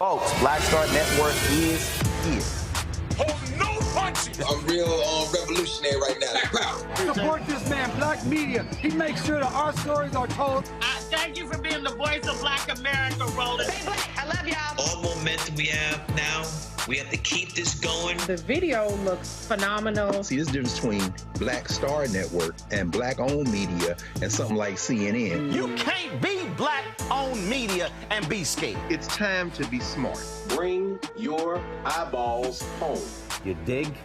Folks, Black Star Network is here. Oh, no punches! I'm real revolutionary right now. Support this man, Black Media. He makes sure that our stories are told. Thank you for being the voice of Black America, Roland. Stay black. I love y'all. All momentum we have now, we have to keep this going. The video looks phenomenal. See, there's a difference between Black Star Network and Black-owned media and something like CNN. You can't be Black-owned media and be scared. It's time to be smart. Bring your eyeballs home. You dig?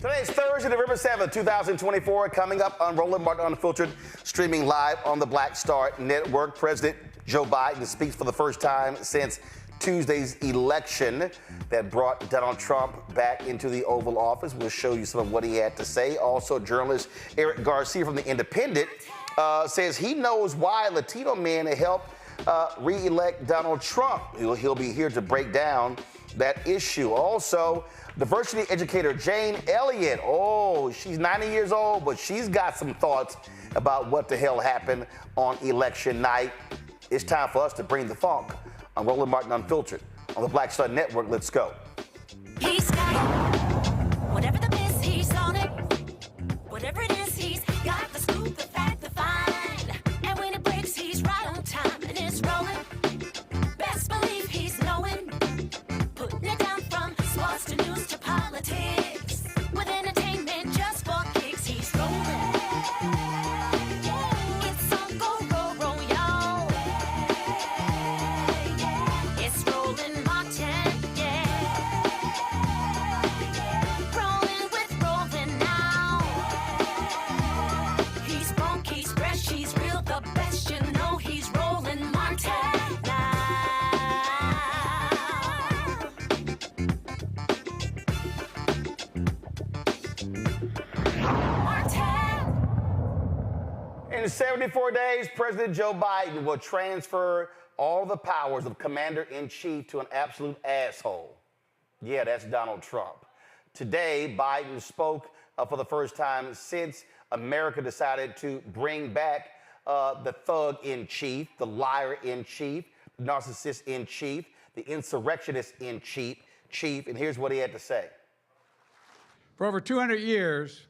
Today's Thursday, November 7th, 2024, coming up on Roland Martin Unfiltered, streaming live on the Black Star Network. President Joe Biden speaks for the first time since Tuesday's election that brought Donald Trump back into the Oval Office. We'll show you some of what he had to say. Also, journalist Eric Garcia from The Independent says he knows why Latino men helped re-elect Donald Trump. He'll be here to break down that issue. Also, diversity educator Jane Elliott. Oh, she's 90 years old, but she's got some thoughts about what the hell happened on election night. It's time for us to bring the funk on Roland Martin Unfiltered on the Black Star Network. Let's go. He's got it. Whatever the miss, he's on it. Whatever it is, he's got the scoop, the fact, the find. And when it breaks, he's right on time and it's rolling. Best believe he's knowing. Putting it down from sports to news to politics. With entertainment just for kicks, he's rolling. It's on go, roll, roll, y'all. It's Roland Martin, yeah. Rolling with Roland now. He's funk, he's fresh, he's real, the best, you know he's Roland Martin now. In 74 days, President Joe Biden will transfer all the powers of commander-in-chief to an absolute asshole. Yeah, that's Donald Trump. Today, Biden spoke for the first time since America decided to bring back the thug-in-chief, the liar-in-chief, the narcissist-in-chief, the insurrectionist-in-chief, and here's what he had to say. For over 200 years,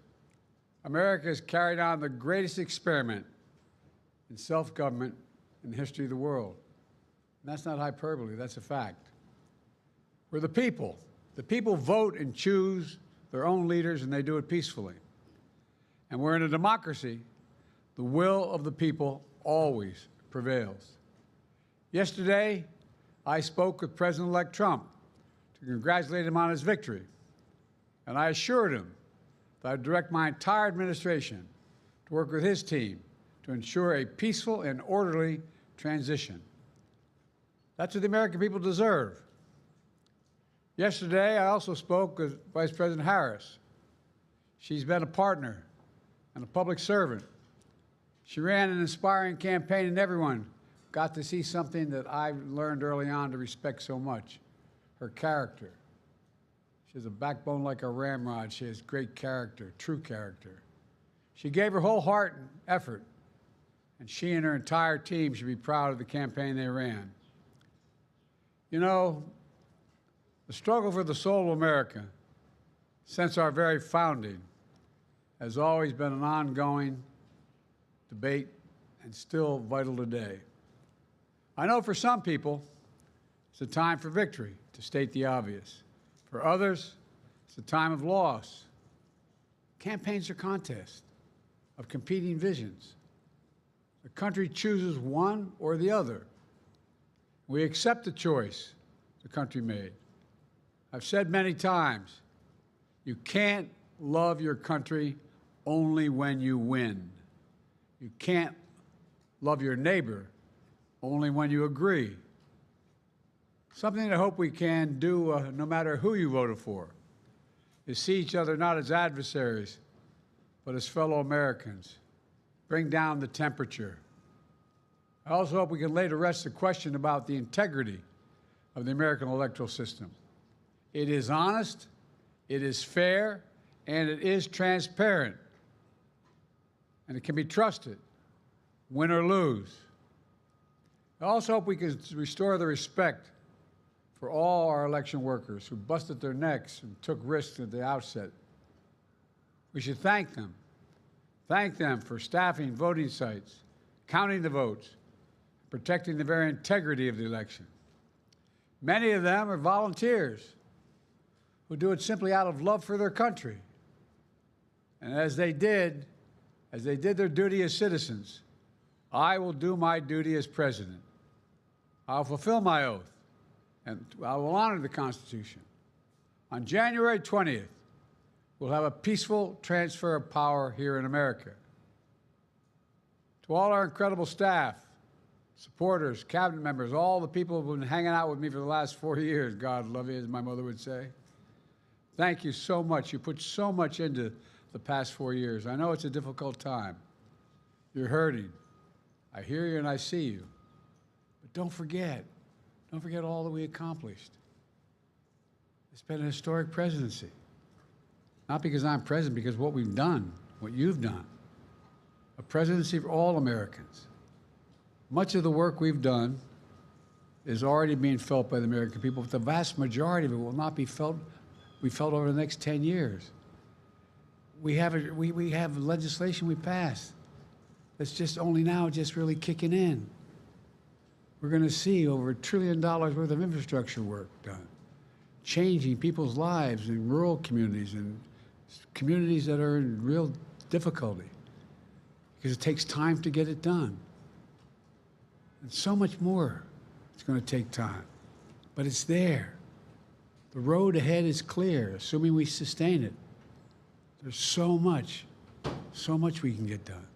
America has carried on the greatest experiment in self-government in the history of the world. And that's not hyperbole, that's a fact. We're the people. The people vote and choose their own leaders, and they do it peacefully. And we're in a democracy. The will of the people always prevails. Yesterday, I spoke with President-elect Trump to congratulate him on his victory. And I assured him that I'd direct my entire administration to work with his team to ensure a peaceful and orderly transition. That's what the American people deserve. Yesterday, I also spoke with Vice President Harris. She's been a partner and a public servant. She ran an inspiring campaign, and everyone got to see something that I learned early on to respect so much, her character. She has a backbone like a ramrod. She has great character, true character. She gave her whole heart and effort, and she and her entire team should be proud of the campaign they ran. You know, the struggle for the soul of America, since our very founding, has always been an ongoing debate and still vital today. I know for some people, it's a time for victory, to state the obvious. For others, it's a time of loss. Campaigns are contests of competing visions. The country chooses one or the other. We accept the choice the country made. I've said many times, you can't love your country only when you win. You can't love your neighbor only when you agree. Something I hope we can do, no matter who you voted for, is see each other not as adversaries, but as fellow Americans. Bring down the temperature. I also hope we can lay to rest the question about the integrity of the American electoral system. It is honest, it is fair, and it is transparent. And it can be trusted, win or lose. I also hope we can restore the respect for all our election workers who busted their necks and took risks at the outset. We should thank them. Thank them for staffing voting sites, counting the votes, protecting the very integrity of the election. Many of them are volunteers who do it simply out of love for their country. And as they did their duty as citizens, I will do my duty as president. I'll fulfill my oath, and I will honor the Constitution. On January 20th, we'll have a peaceful transfer of power here in America. To all our incredible staff, supporters, cabinet members, all the people who've been hanging out with me for the last 4 years, God love you, as my mother would say. Thank you so much. You put so much into the past 4 years. I know it's a difficult time. You're hurting. I hear you and I see you. But don't forget all that we accomplished. It's been a historic presidency. Not because I'm president, because what we've done, what you've done. A presidency for all Americans. Much of the work we've done is already being felt by the American people, but the vast majority of it will not be felt over the next 10 years. We have legislation we passed that's just only now just really kicking in. We're going to see over $1 trillion worth of infrastructure work done, changing people's lives in rural communities and communities that are in real difficulty, because it takes time to get it done. And so much more it's going to take time, but it's there. The road ahead is clear, assuming we sustain it. There's so much we can get done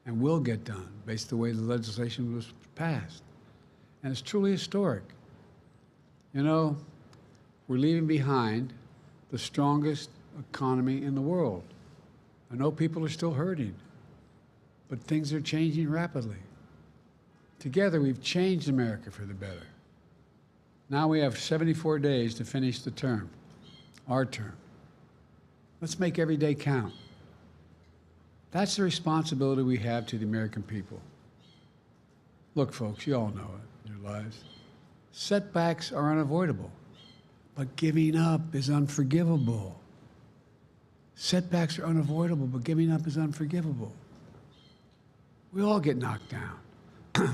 and will get done based on the way the legislation was passed. And it's truly historic. You know, we're leaving behind the strongest economy in the world. I know people are still hurting, but things are changing rapidly. Together, we've changed America for the better. Now we have 74 days to finish the term, our term. Let's make every day count. That's the responsibility we have to the American people. Look, folks, you all know it in your lives. Setbacks are unavoidable, but giving up is unforgivable. Setbacks are unavoidable, but giving up is unforgivable. We all get knocked down.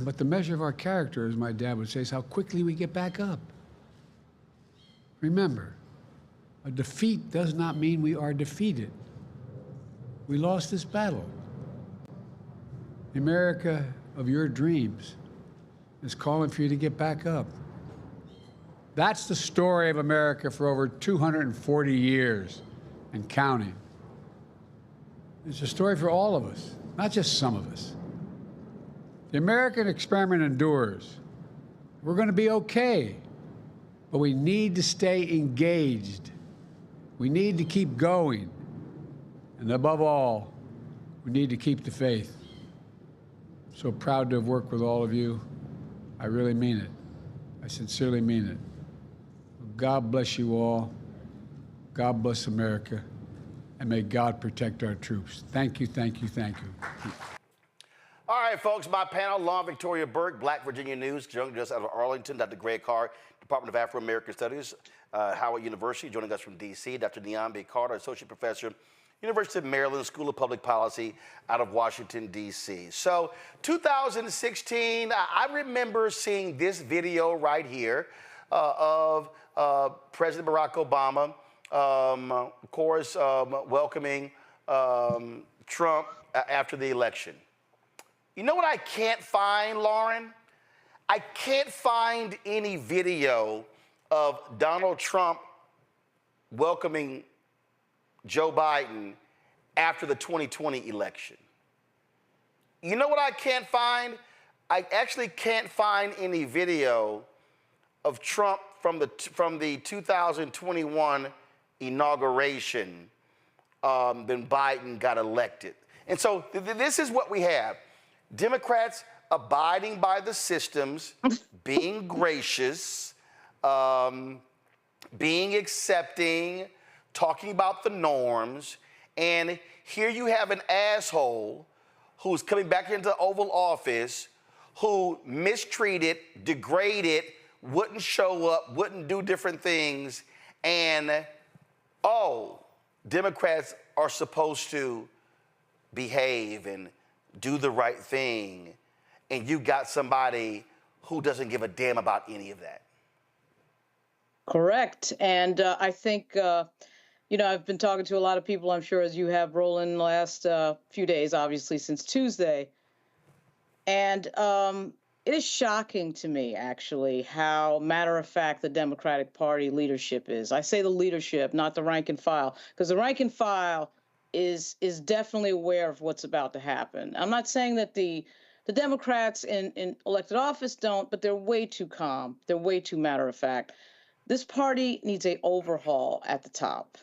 But the measure of our character, as my dad would say, is how quickly we get back up. Remember, a defeat does not mean we are defeated. We lost this battle. The America of your dreams is calling for you to get back up. That's the story of America for over 240 years and counting. It's a story for all of us, not just some of us. The American experiment endures. We're going to be okay, but we need to stay engaged. We need to keep going. And above all, we need to keep the faith. I'm so proud to have worked with all of you. I really mean it. I sincerely mean it. God bless you all. God bless America. And may God protect our troops. Thank you, thank you, thank you. All right, folks, my panel, Lauren Victoria Burke, Black Virginia News, joining us out of Arlington, Dr. Greg Carr, Department of Afro-American Studies, Howard University, joining us from D.C., Dr. Niambi Carter, Associate Professor, University of Maryland School of Public Policy out of Washington, D.C. So 2016, I remember seeing this video right here of President Barack Obama, of course, welcoming Trump after the election. You know what I can't find, Lauren? I can't find any video of Donald Trump welcoming Joe Biden after the 2020 election. You know what I can't find? I actually can't find any video of Trump from the 2021 inauguration when Biden got elected. And so this is what we have. Democrats abiding by the systems, being gracious, being accepting, talking about the norms, and here you have an asshole who's coming back into the Oval Office who mistreated, degraded, wouldn't show up, wouldn't do different things, and, oh, Democrats are supposed to behave and do the right thing, and you got somebody who doesn't give a damn about any of that. Correct. And I think, I've been talking to a lot of people, I'm sure, as you have, Roland, the last few days, obviously, since Tuesday. And it is shocking to me, actually, how matter of fact the Democratic Party leadership is. I say the leadership, not the rank and file, because the rank and file is definitely aware of what's about to happen. I'm not saying that the Democrats in elected office don't, but they're way too calm. They're way too matter of fact. This party needs an overhaul at the top.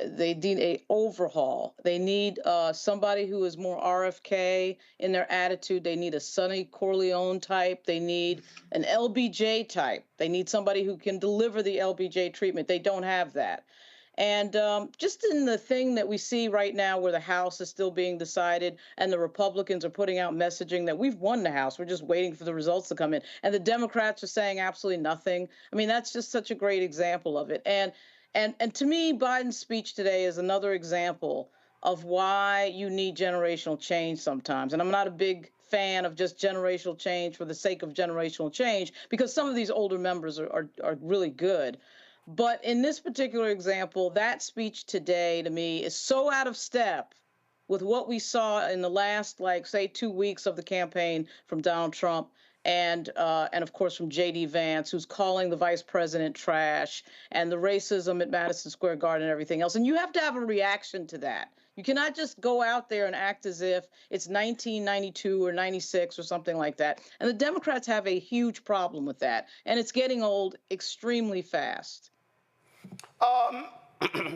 They need a overhaul. They need somebody who is more RFK in their attitude. They need a Sonny Corleone type. They need an LBJ type. They need somebody who can deliver the LBJ treatment. They don't have that. And just in the thing that we see right now where the House is still being decided and the Republicans are putting out messaging that we've won the House, we're just waiting for the results to come in. And the Democrats are saying absolutely nothing. I mean, that's just such a great example of it. And to me, Biden's speech today is another example of why you need generational change sometimes. And I'm not a big fan of just generational change for the sake of generational change, because some of these older members are really good. But in this particular example, that speech today to me is so out of step with what we saw in the last, say, 2 weeks of the campaign from Donald Trump and of course from J.D. Vance, who's calling the vice president trash, and the racism at Madison Square Garden and everything else. And you have to have a reaction to that. You cannot just go out there and act as if it's 1992 or 96 or something like that. And the Democrats have a huge problem with that. And it's getting old extremely fast.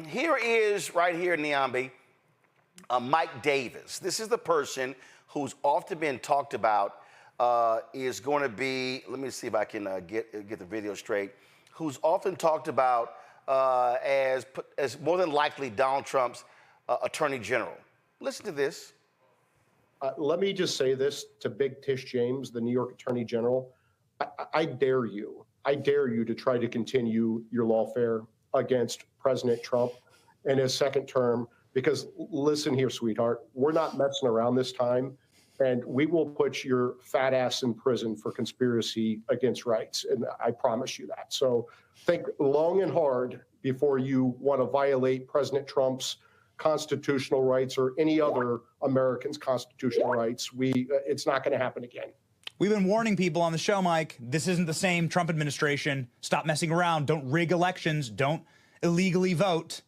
Here is, right here, Niambi, Mike Davis. This is the person who's often been talked about, is going to be, let me see if I can get the video straight, who's often talked about as more than likely Donald Trump's attorney general. Listen to this. Let me just say this to Big Tish James, the New York Attorney General. I dare you to try to continue your lawfare against President Trump in his second term, because listen here, sweetheart, we're not messing around this time, and we will put your fat ass in prison for conspiracy against rights, and I promise you that. So think long and hard before you want to violate President Trump's constitutional rights or any other American's constitutional rights. It's not going to happen again. We've been warning people on the show, Mike, this isn't the same Trump administration. Stop messing around. Don't rig elections. Don't illegally vote.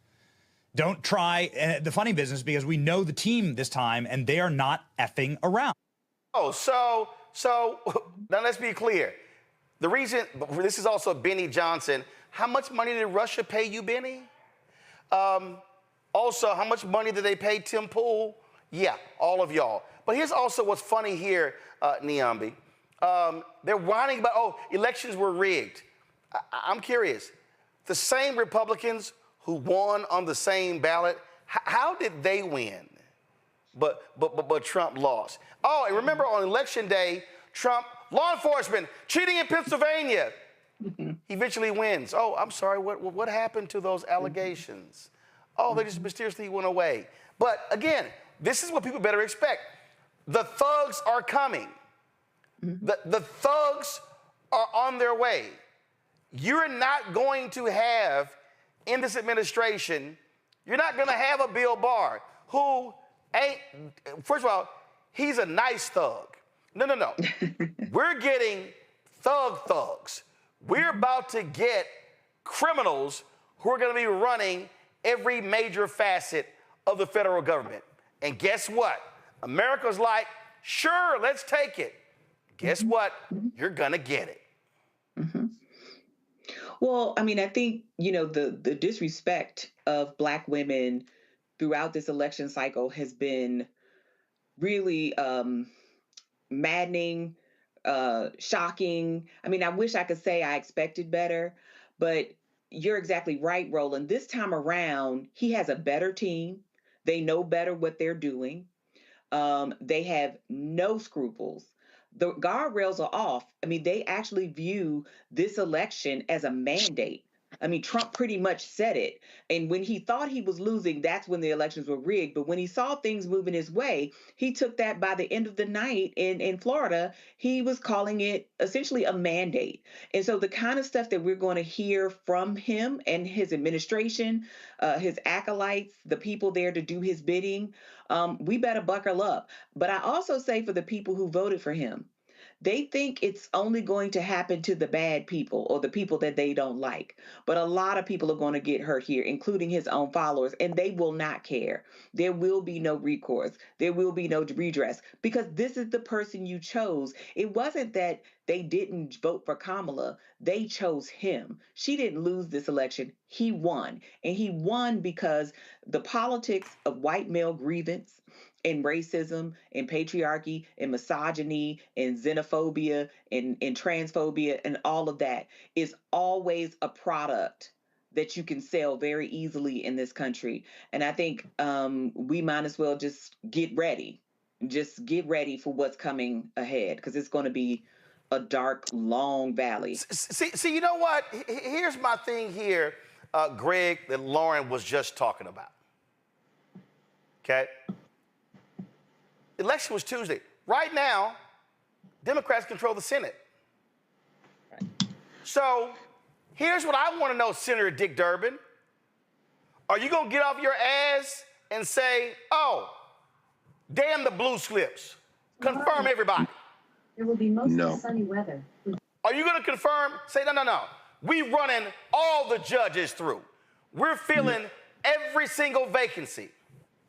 Don't try the funny business, because we know the team this time, and they are not effing around. Oh, so now let's be clear. The reason, this is also Benny Johnson. How much money did Russia pay you, Benny? Also, how much money did they pay Tim Pool? Yeah, all of y'all. But here's also what's funny here, Niambi. They're whining about, elections were rigged. I'm curious. The same Republicans who won on the same ballot, how did they win? But Trump lost. Oh, and remember on election day, Trump, law enforcement, cheating in Pennsylvania. He eventually wins. Oh, I'm sorry, what happened to those allegations? Oh, they just mysteriously went away. But again, this is what people better expect. The thugs are coming. The thugs are on their way. You're not going to have, in this administration, you're not going to have a Bill Barr who ain't, first of all, he's a nice thug. No. We're getting thugs. We're about to get criminals who are going to be running every major facet of the federal government. And guess what? America's like, sure, let's take it. Guess what? You're going to get it. Well, I mean, I think, the disrespect of Black women throughout this election cycle has been really maddening, shocking. I mean, I wish I could say I expected better, but you're exactly right, Roland. This time around, he has a better team. They know better what they're doing. They have no scruples. The guardrails are off. I mean, they actually view this election as a mandate. I mean, Trump pretty much said it. And when he thought he was losing, that's when the elections were rigged. But when he saw things moving his way, he took that by the end of the night in Florida. He was calling it essentially a mandate. And so the kind of stuff that we're going to hear from him and his administration, his acolytes, the people there to do his bidding, we better buckle up. But I also say for the people who voted for him, they think it's only going to happen to the bad people or the people that they don't like. But a lot of people are going to get hurt here, including his own followers, and they will not care. There will be no recourse. There will be no redress because this is the person you chose. It wasn't that they didn't vote for Kamala. They chose him. She didn't lose this election. He won. And he won because the politics of white male grievance and racism and patriarchy and misogyny and xenophobia and transphobia and all of that is always a product that you can sell very easily in this country. And I think we might as well just get ready. Just get ready for what's coming ahead because it's going to be a dark, long valley. See, you know what? Here's my thing here, Greg, that Lauren was just talking about. Okay? Election was Tuesday. Right now, Democrats control the Senate. Right. So here's what I want to know, Senator Dick Durbin. Are you going to get off your ass and say, oh, damn the blue slips? Confirm everybody. There will be mostly sunny weather. Are you going to confirm? Say, no. We running all the judges through. We're filling every single vacancy.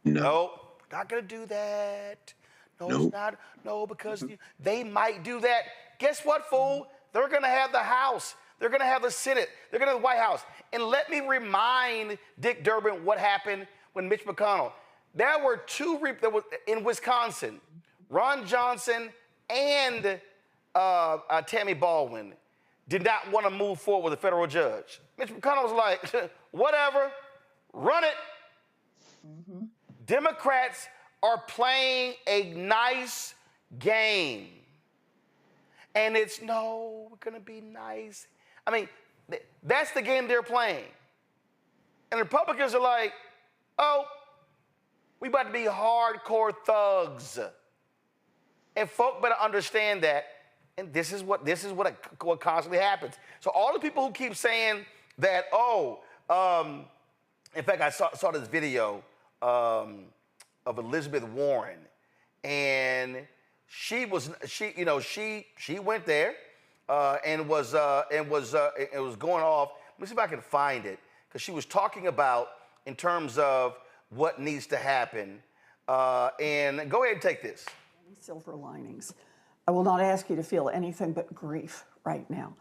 No, not going to do that. No, it's not. No, because they might do that. Guess what, fool? They're going to have the House. They're going to have the Senate. They're going to have the White House. And let me remind Dick Durbin what happened when Mitch McConnell. There were two in Wisconsin, Ron Johnson and Tammy Baldwin did not want to move forward with a federal judge. Mitch McConnell was like, whatever, run it. Mm-hmm. Democrats are playing a nice game. And it's, no, we're going to be nice. I mean, that's the game they're playing. And the Republicans are like, oh, we about to be hardcore thugs. And folk better understand that. And this is what constantly happens. So all the people who keep saying that, in fact, I saw this video of Elizabeth Warren, and she went there and was going off. Let me see if I can find it, because she was talking about in terms of what needs to happen. And go ahead and take this. Silver linings. I will not ask you to feel anything but grief right now.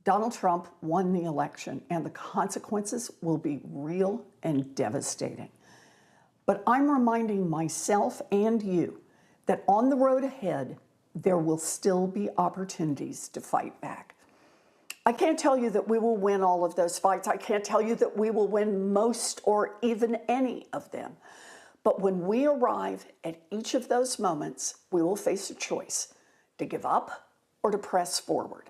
Donald Trump won the election, and the consequences will be real and devastating. But I'm reminding myself and you that on the road ahead, there will still be opportunities to fight back. I can't tell you that we will win all of those fights. I can't tell you that we will win most or even any of them. But when we arrive at each of those moments, we will face a choice to give up or to press forward.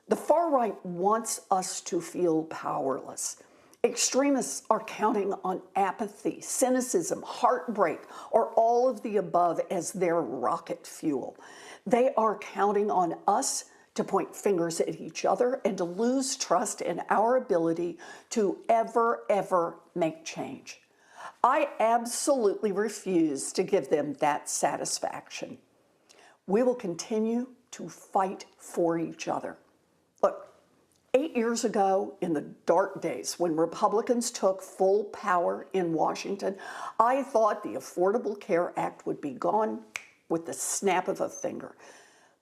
The far right wants us to feel powerless. Extremists are counting on apathy, cynicism, heartbreak, or all of the above as their rocket fuel. They are counting on us to point fingers at each other and to lose trust in our ability to ever make change. I absolutely refuse to give them that satisfaction. We will continue to fight for each other. Look, 8 years ago, in the dark days when Republicans took full power in Washington, I thought the Affordable Care Act would be gone with the snap of a finger.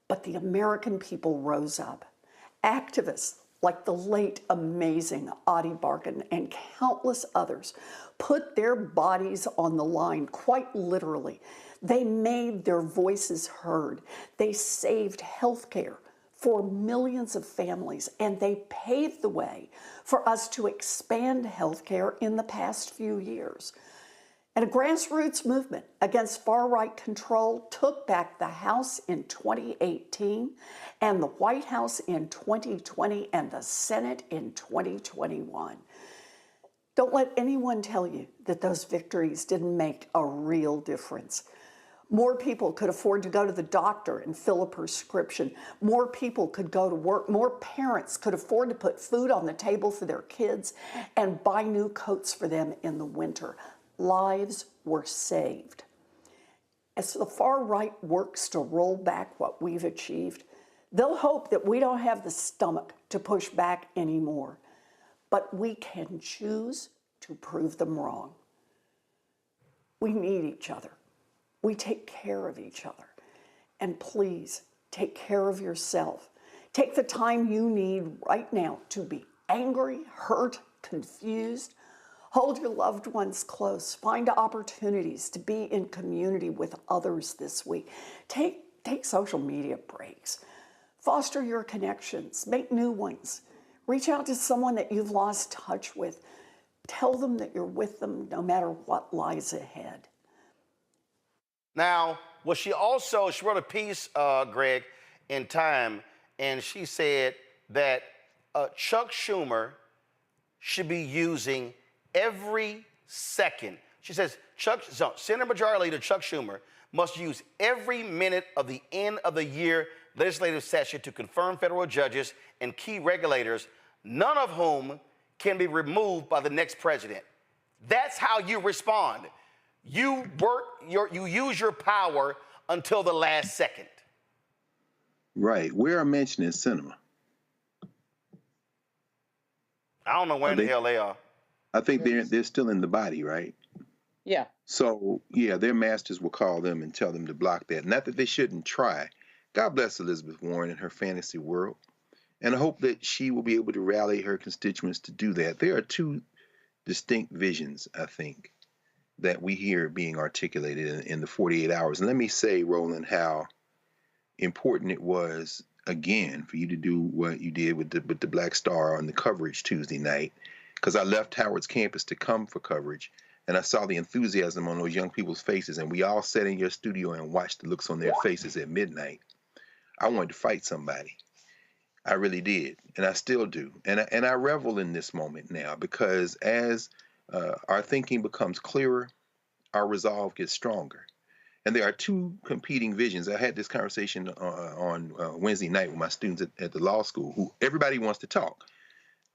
But the American people rose up. Activists like the late amazing Adi Barkan and countless others put their bodies on the line, quite literally. They made their voices heard. They saved health care for millions of families, and they paved the way for us to expand health care in the past few years. And a grassroots movement against far-right control took back the House in 2018 and the White House in 2020 and the Senate in 2021. Don't let anyone tell you that those victories didn't make a real difference. More people could afford to go to the doctor and fill a prescription. More people could go to work. More parents could afford to put food on the table for their kids and buy new coats for them in the winter. Lives were saved. As the far right works to roll back what we've achieved, they'll hope that we don't have the stomach to push back anymore. But we can choose to prove them wrong. We need each other. We take care of each other. And please, take care of yourself. Take the time you need right now to be angry, hurt, confused. Hold your loved ones close. Find opportunities to be in community with others this week. Take social media breaks. Foster your connections. Make new ones. Reach out to someone that you've lost touch with. Tell them that you're with them no matter what lies ahead. Now, she wrote a piece, Greg, in Time, and she said that Chuck Schumer should be using every second. She says Senate Majority Leader Chuck Schumer must use every minute of the end of the year legislative session to confirm federal judges and key regulators, none of whom can be removed by the next president. That's how you respond. You use your power until the last second. Right. Where are mentioned in cinema? I don't know where in the hell they are. I think they're still in the body, right? Yeah. So, yeah, their masters will call them and tell them to block that. Not that they shouldn't try. God bless Elizabeth Warren and her fantasy world. And I hope that she will be able to rally her constituents to do that. There are two distinct visions, I think, that we hear being articulated in the 48 hours. And let me say, Roland, how important it was, again, for you to do what you did with the Black Star on the coverage Tuesday night, because I left Howard's campus to come for coverage, and I saw the enthusiasm on those young people's faces, and we all sat in your studio and watched the looks on their faces at midnight. I wanted to fight somebody. I really did, and I still do. And I revel in this moment now, because as our thinking becomes clearer, our resolve gets stronger. And there are two competing visions. I had this conversation on Wednesday night with my students at the law school, who everybody wants to talk.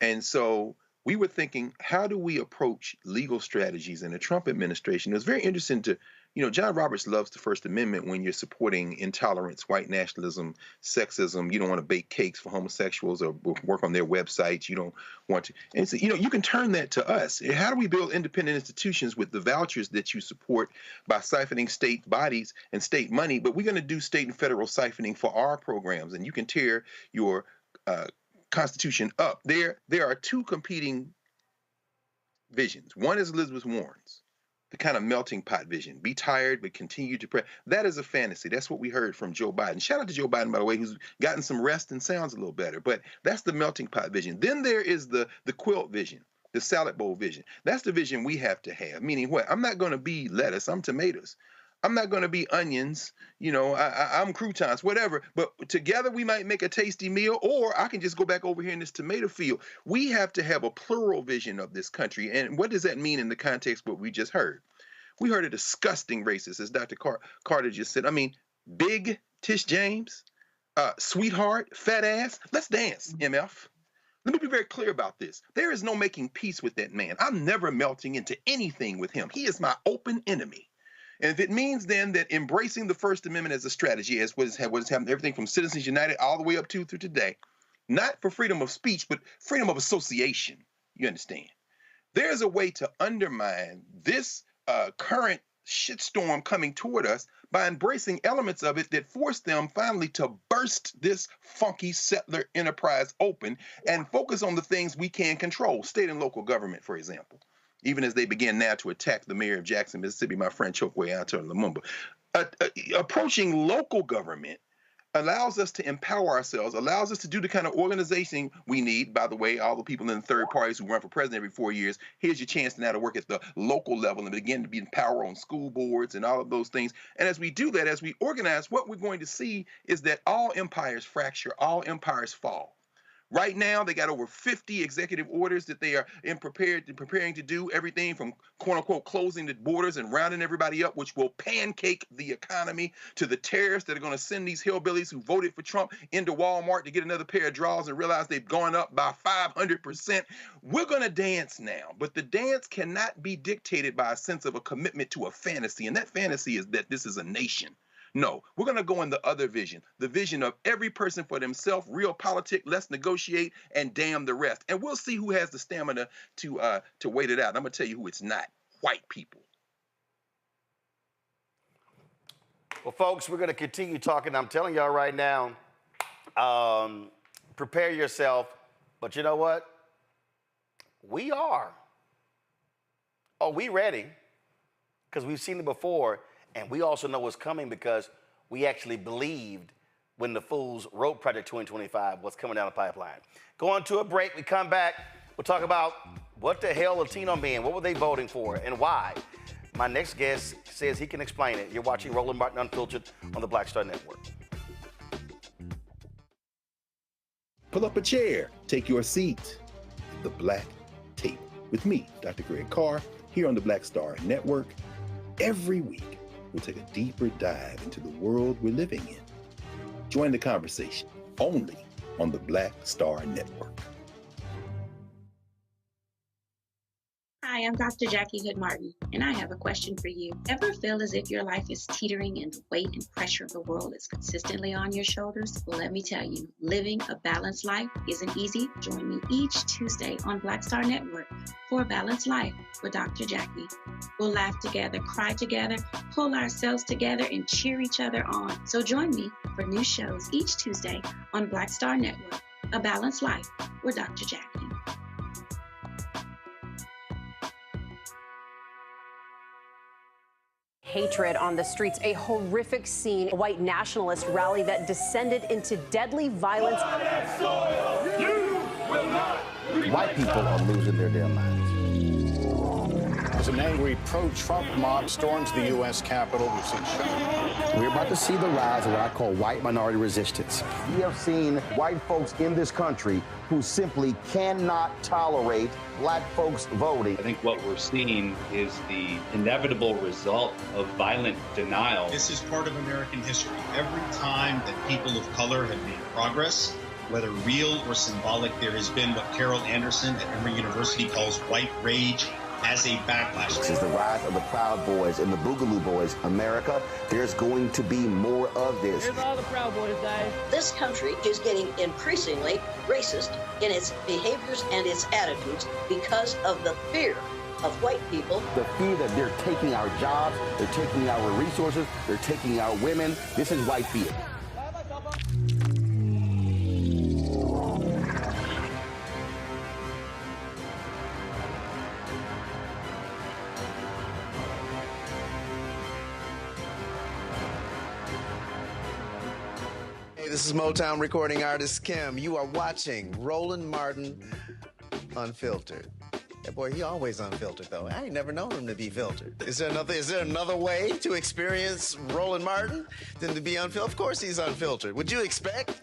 And so we were thinking, how do we approach legal strategies in the Trump administration? It was very interesting to, John Roberts loves the First Amendment when you're supporting intolerance, white nationalism, sexism. You don't want to bake cakes for homosexuals or work on their websites. You don't want to. And so, you can turn that to us. How do we build independent institutions with the vouchers that you support by siphoning state bodies and state money? But we're going to do state and federal siphoning for our programs, and you can tear your Constitution up. There are two competing visions. One is Elizabeth Warren's, the kind of melting pot vision. Be tired, but continue to pray. That is a fantasy. That's what we heard from Joe Biden. Shout out to Joe Biden, by the way, who's gotten some rest and sounds a little better. But that's the melting pot vision. Then there is the quilt vision, the salad bowl vision. That's the vision we have to have. Meaning what? I'm not going to be lettuce. I'm tomatoes. I'm not going to be onions, I'm croutons, whatever. But together we might make a tasty meal, or I can just go back over here in this tomato field. We have to have a plural vision of this country. And what does that mean in the context of what we just heard? We heard a disgusting racist, as Dr. Carter just said. I mean, big Tish James, sweetheart, fat ass. Let's dance, MF. Let me be very clear about this. There is no making peace with that man. I'm never melting into anything with him. He is my open enemy. And if it means then that embracing the First Amendment as a strategy, as what has happened, everything from Citizens United all the way up through today, not for freedom of speech, but freedom of association, you understand? There's a way to undermine this current shitstorm coming toward us by embracing elements of it that force them finally to burst this funky settler enterprise open and focus on the things we can control, state and local government, for example. Even as they begin now to attack the mayor of Jackson, Mississippi, my friend Chokwe Anton Lumumba. Approaching local government allows us to empower ourselves, allows us to do the kind of organization we need. By the way, all the people in the third parties who run for president every 4 years, here's your chance now to work at the local level and begin to be in power on school boards and all of those things. And as we do that, as we organize, what we're going to see is that all empires fracture, all empires fall. Right now, they got over 50 executive orders that they are preparing to do, everything from quote unquote closing the borders and rounding everybody up, which will pancake the economy, to the tariffs that are going to send these hillbillies who voted for Trump into Walmart to get another pair of drawers and realize they've gone up by 500%. We're going to dance now, but the dance cannot be dictated by a sense of a commitment to a fantasy, and that fantasy is that this is a nation. No, we're going to go in the other vision, the vision of every person for themselves, real politics, let's negotiate, and damn the rest. And we'll see who has the stamina to wait it out. I'm going to tell you who it's not: white people. Well, folks, we're going to continue talking. I'm telling y'all right now, prepare yourself. But you know what? We are. Oh, we ready? Because we've seen it before. And we also know what's coming because we actually believed when the fools wrote Project 2025 what's coming down the pipeline. Going to a break, we come back, we'll talk about what the hell Latino men, what were they voting for and why? My next guest says he can explain it. You're watching Roland Martin Unfiltered on the Black Star Network. Pull up a chair, take your seat at the Black Table with me, Dr. Greg Carr, here on the Black Star Network. Every week, we'll take a deeper dive into the world we're living in. Join the conversation only on the Black Star Network. Hi, I'm Dr. Jackie Hood Martin, and I have a question for you. Ever feel as if your life is teetering and the weight and pressure of the world is consistently on your shoulders? Well, let me tell you, living a balanced life isn't easy. Join me each Tuesday on Black Star Network for A Balanced Life with Dr. Jackie. We'll laugh together, cry together, pull ourselves together, and cheer each other on. So join me for new shows each Tuesday on Black Star Network, A Balanced Life with Dr. Jackie. Hatred on the streets, a horrific scene, a white nationalist rally that descended into deadly violence. White people are losing their damn minds. As an angry pro-Trump mob storms the U.S. Capitol, we've seen shooting. We're about to see the rise of what I call white minority resistance. We have seen white folks in this country who simply cannot tolerate black folks voting. I think what we're seeing is the inevitable result of violent denial. This is part of American history. Every time that people of color have made progress, whether real or symbolic, there has been what Carol Anderson at Emory University calls white rage as a backlash. This is the rise of the Proud Boys and the Boogaloo Boys. America, there's going to be more of this. Here's all the Proud Boys, guys. This country is getting increasingly racist in its behaviors and its attitudes because of the fear of white people. The fear that they're taking our jobs, they're taking our resources, they're taking our women. This is white fear. This is Motown recording artist Kim. You are watching Roland Martin Unfiltered. That boy, he always unfiltered though. I ain't never known him to be filtered. Is there another way to experience Roland Martin than to be unfiltered? Of course he's unfiltered. Would you expect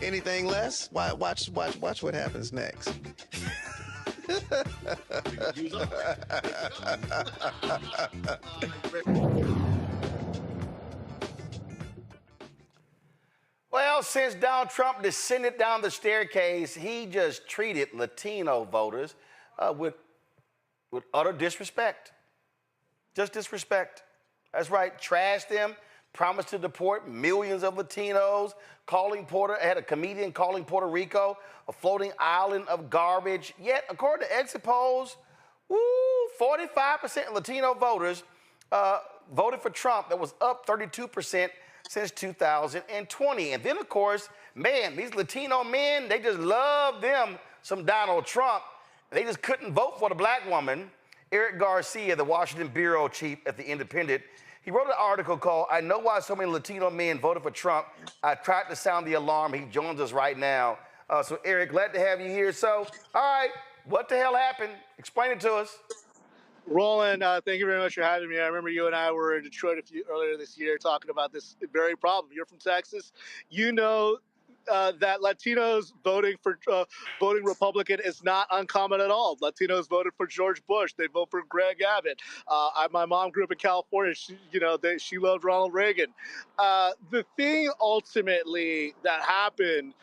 anything less? Watch what happens next. Well, since Donald Trump descended down the staircase, he just treated Latino voters with utter disrespect. Just disrespect. That's right, trashed them, promised to deport millions of Latinos, had a comedian calling Puerto Rico a floating island of garbage. Yet, according to exit polls, 45% of Latino voters voted for Trump. That was up 32% since 2020. And then, of course, man, these Latino men, they just love them some Donald Trump. They just couldn't vote for the black woman. Eric Garcia, the Washington bureau chief at The Independent, He wrote an article called "I Know Why So Many Latino Men Voted for Trump. I tried to sound the alarm." He joins us right now. So Eric, glad to have you here. So, all right, what the hell happened? Explain it to us. Roland, thank you very much for having me. I remember you and I were in Detroit earlier this year talking about this very problem. You're from Texas. You know that Latinos voting Republican is not uncommon at all. Latinos voted for George Bush. They vote for Greg Abbott. My mom grew up in California. She loved Ronald Reagan. The thing ultimately that happened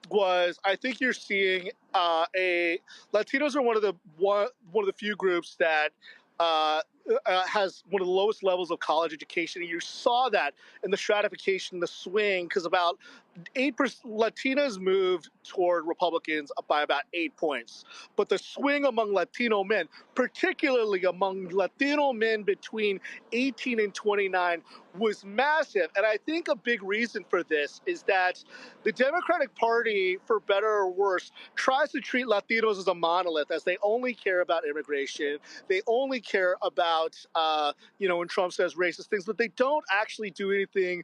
was, I think you're seeing Latinos are one of the few groups that has one of the lowest levels of college education. And you saw that in the stratification, the swing, because about 8% Latinas moved toward Republicans by about 8 points. But the swing among Latino men, particularly among Latino men between 18 and 29, was massive. And I think a big reason for this is that the Democratic Party, for better or worse, tries to treat Latinos as a monolith, as they only care about immigration. They only care about, when Trump says racist things, but they don't actually do anything.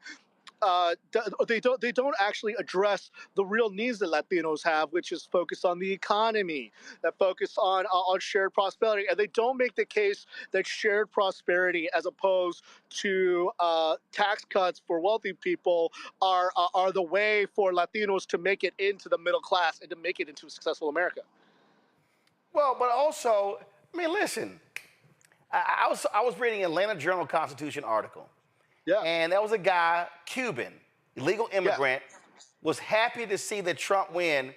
They don't actually address the real needs that Latinos have, which is focused on the economy, that focus on shared prosperity, and they don't make the case that shared prosperity, as opposed to tax cuts for wealthy people, are the way for Latinos to make it into the middle class and to make it into a successful America. Well, but also, I mean, listen, I was reading an Atlanta Journal-Constitution article. Yeah. And that was a guy, Cuban, illegal immigrant, was happy to see that Trump win.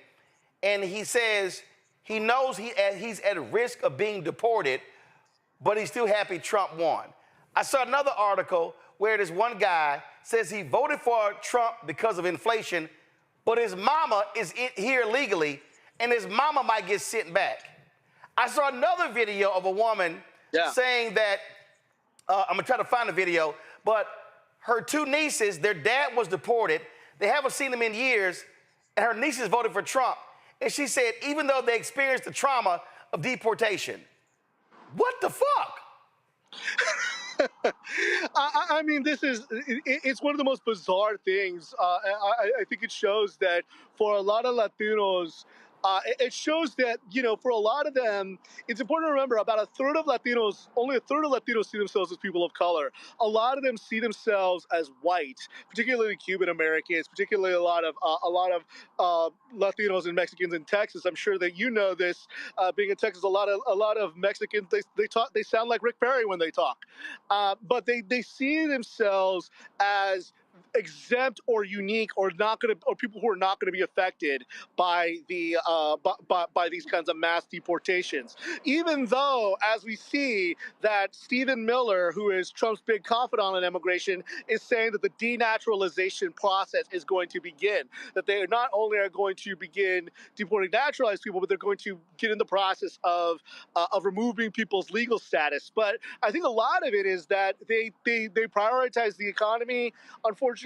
And he says he knows he's at risk of being deported, but he's still happy Trump won. I saw another article where this one guy says he voted for Trump because of inflation, but his mama is here legally, and his mama might get sent back. I saw another video of a woman saying that, I'm gonna try to find the video, but her two nieces, their dad was deported. They haven't seen him in years, and her nieces voted for Trump. And she said, even though they experienced the trauma of deportation. What the fuck? I mean, it's one of the most bizarre things. I think it shows that for a lot of Latinos, it shows that, for a lot of them, it's important to remember about only a third of Latinos see themselves as people of color. A lot of them see themselves as white, particularly Cuban Americans, particularly a lot of Latinos and Mexicans in Texas. I'm sure that you know this, being in Texas, a lot of Mexicans, they sound like Rick Perry when they talk. But they see themselves as exempt or unique or people who are not going to be affected by by these kinds of mass deportations. Even though, as we see, that Stephen Miller, who is Trump's big confidant on immigration, is saying that the denaturalization process is going to begin. That they not only are going to begin deporting naturalized people, but they're going to get in the process of removing people's legal status. But I think a lot of it is that they prioritize the economy. Unfortunately,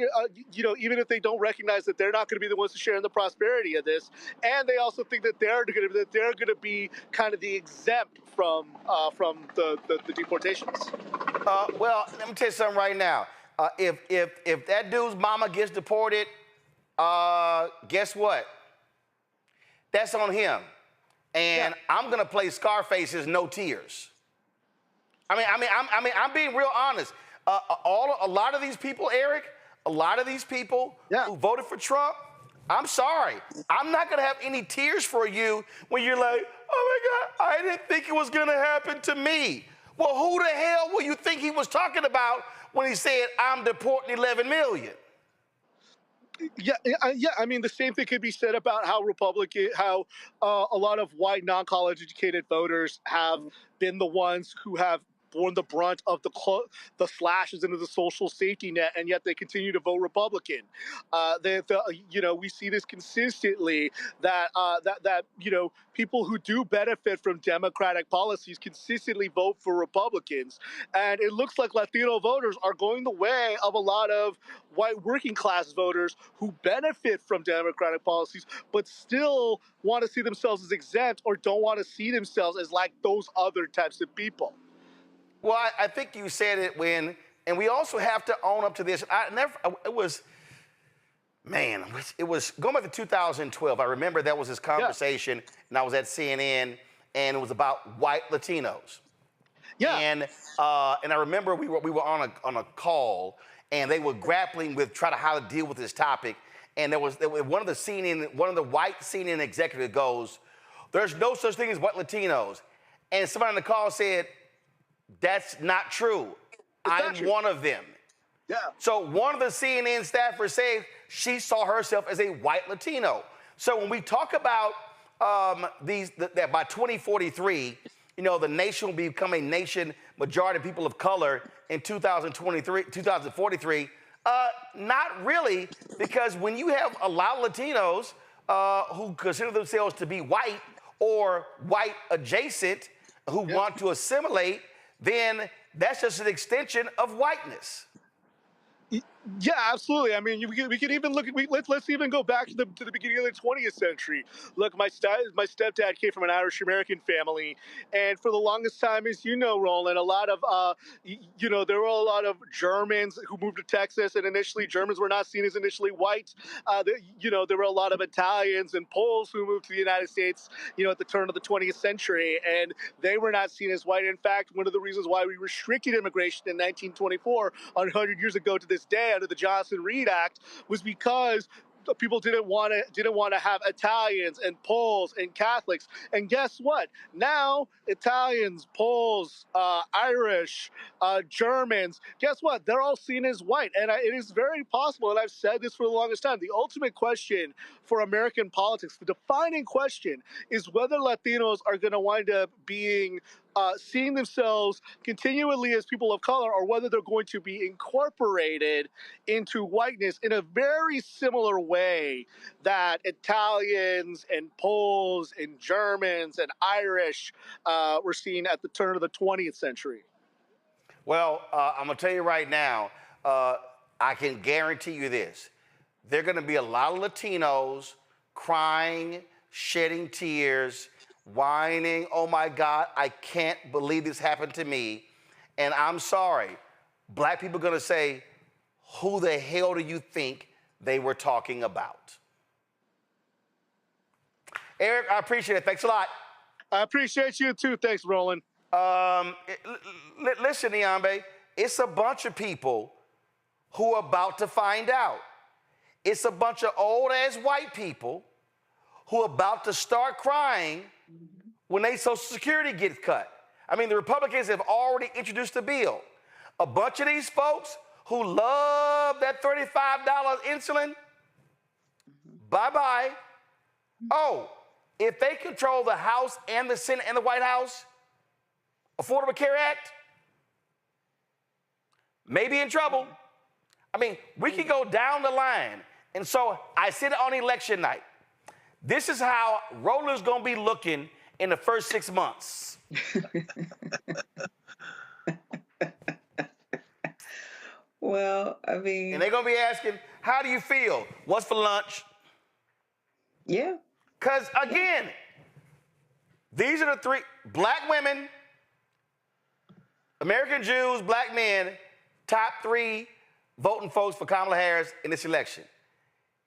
even if they don't recognize that they're not going to be the ones to share in the prosperity of this, and they also think that they're going to be kind of the exempt from the deportations. Well, let me tell you something right now. If that dude's mama gets deported, guess what? That's on him. And I'm gonna play Scarface's "No Tears." I'm being real honest. A lot of these people, Eric, who voted for Trump, I'm sorry. I'm not gonna have any tears for you when you're like, oh my God, I didn't think it was gonna happen to me. Well, who the hell will you think he was talking about when he said, I'm deporting 11 million? Yeah. I mean, the same thing could be said about how a lot of white, non-college educated voters have been the ones who have borne the brunt of the slashes into the social safety net, and yet they continue to vote Republican. We see this consistently, that people who do benefit from Democratic policies consistently vote for Republicans, and it looks like Latino voters are going the way of a lot of white working class voters who benefit from Democratic policies, but still want to see themselves as exempt or don't want to see themselves as like those other types of people. Well, I think you said it when And we also have to own up to this. It was going back to 2012. I remember there was this conversation, and I was at CNN, and it was about white Latinos. Yeah. And I remember we were on a call, and they were grappling with trying to how to deal with this topic. And there was one of the white CNN executives goes, "There's no such thing as white Latinos." And somebody on the call said, "That's not true. I'm one of them." Yeah. So one of the CNN staffers said she saw herself as a white Latino. So when we talk about that by 2043, the nation will become a nation majority of people of color in 2043. Not really, because when you have a lot of Latinos who consider themselves to be white or white adjacent, who want to assimilate, then that's just an extension of whiteness. Yeah, absolutely. I mean, we could even look at let's even go back to the beginning of the 20th century. Look, my stepdad came from an Irish American family, and for the longest time, as you know, Roland, a lot of there were a lot of Germans who moved to Texas, and initially Germans were not seen as initially white. There were a lot of Italians and Poles who moved to the United States, at the turn of the 20th century, and they were not seen as white. In fact, one of the reasons why we restricted immigration in 1924, 100 years ago to this day, under the Johnson-Reed Act, was because people didn't want to have Italians and Poles and Catholics. And guess what? Now Italians, Poles, Irish, Germans, guess what? They're all seen as white. And it is very possible, and I've said this for the longest time, the ultimate question for American politics, the defining question, is whether Latinos are going to wind up being seeing themselves continually as people of color, or whether they're going to be incorporated into whiteness in a very similar way that Italians and Poles and Germans and Irish were seen at the turn of the 20th century. Well, I'm going to tell you right now, I can guarantee you this. There are going to be a lot of Latinos crying, shedding tears, whining, "Oh my God, I can't believe this happened to me." And I'm sorry, black people are going to say, "Who the hell do you think they were talking about?" Eric, I appreciate it. Thanks a lot. I appreciate you too. Thanks, Roland. Listen, Niambe, it's a bunch of people who are about to find out. It's a bunch of old-ass white people who are about to start crying when their Social Security gets cut. I mean, the Republicans have already introduced a bill. A bunch of these folks who love that $35 insulin, bye-bye. Oh, if they control the House and the Senate and the White House, Affordable Care Act, may be in trouble. I mean, we can go down the line. And so I said it on election night. This is how Roland's going to be looking in the first 6 months. Well, I mean... And they're going to be asking, "How do you feel? What's for lunch?" Yeah. Because, again, these are the three: black women, American Jews, black men, top 3 voting folks for Kamala Harris in this election.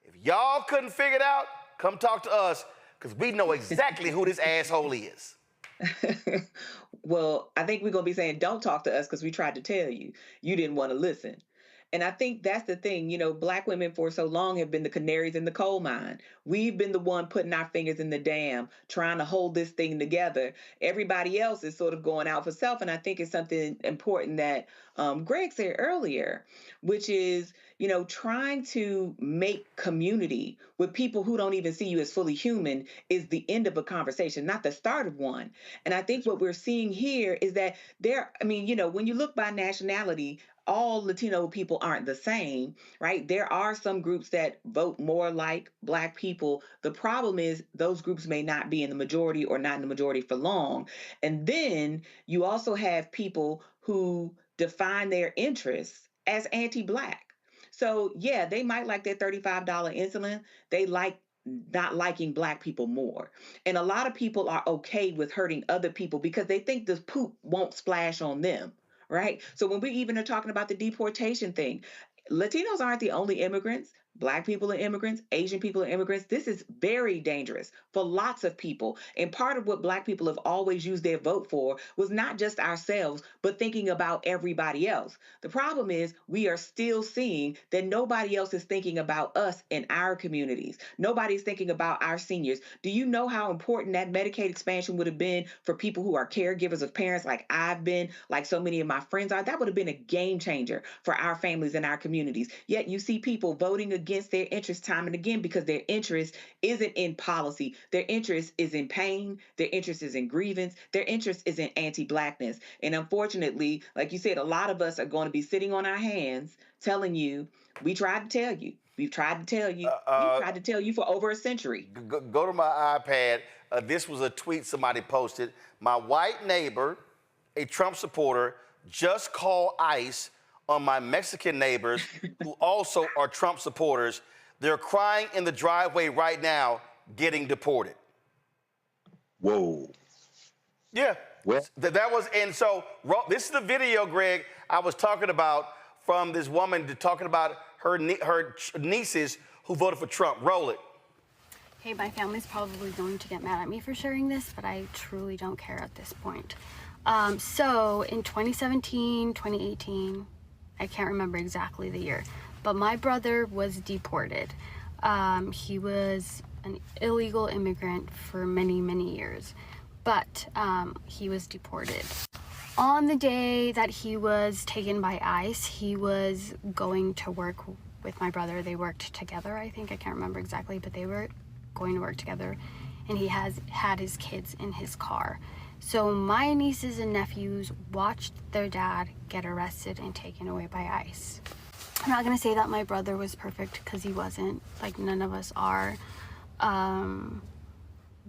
If y'all couldn't figure it out, come talk to us, because we know exactly who this asshole is. Well, I think we're going to be saying, don't talk to us, because we tried to tell you. You didn't want to listen. And I think that's the thing. Black women for so long have been the canaries in the coal mine. We've been the one putting our fingers in the dam, trying to hold this thing together. Everybody else is sort of going out for self. And I think it's something important that Greg said earlier, which is, trying to make community with people who don't even see you as fully human is the end of a conversation, not the start of one. And I think what we're seeing here is that when you look by nationality, all Latino people aren't the same, right? There are some groups that vote more like Black people. The problem is those groups may not be in the majority or not in the majority for long. And then you also have people who define their interests as anti-Black. So yeah, they might like their $35 insulin. They like not liking Black people more. And a lot of people are okay with hurting other people because they think the poop won't splash on them. right? So when we even are talking about the deportation thing, Latinos aren't the only immigrants. Black people are immigrants, Asian people are immigrants. This is very dangerous for lots of people. And part of what Black people have always used their vote for was not just ourselves, but thinking about everybody else. The problem is we are still seeing that nobody else is thinking about us in our communities. Nobody's thinking about our seniors. Do you know how important that Medicaid expansion would have been for people who are caregivers of parents like I've been, like so many of my friends are? That would have been a game changer for our families and our communities. Yet you see people voting against their interest time and again because their interest isn't in policy. Their interest is in pain. Their interest is in grievance. Their interest is in anti-Blackness. And unfortunately, like you said, a lot of us are going to be sitting on our hands telling you, we tried to tell you. We've tried to tell you. We've tried to tell you for over a century. Go to my iPad. This was a tweet somebody posted. My white neighbor, a Trump supporter, just called ICE on my Mexican neighbors who also are Trump supporters. They're crying in the driveway right now, getting deported. Whoa. Yeah. Well, that was, and so this is the video, Greg, I was talking about from this woman talking about her nieces who voted for Trump. Roll it. Hey, my family's probably going to get mad at me for sharing this, but I truly don't care at this point. So in 2017, 2018, I can't remember exactly the year, but my brother was deported. He was an illegal immigrant for many, many years, but he was deported. On the day that he was taken by ICE, he was going to work with my brother. They worked together, I think. I can't remember exactly, but they were going to work together, and he had his kids in his car. So my nieces and nephews watched their dad get arrested and taken away by ICE. I'm not gonna say that my brother was perfect, because he wasn't. Like, none of us are.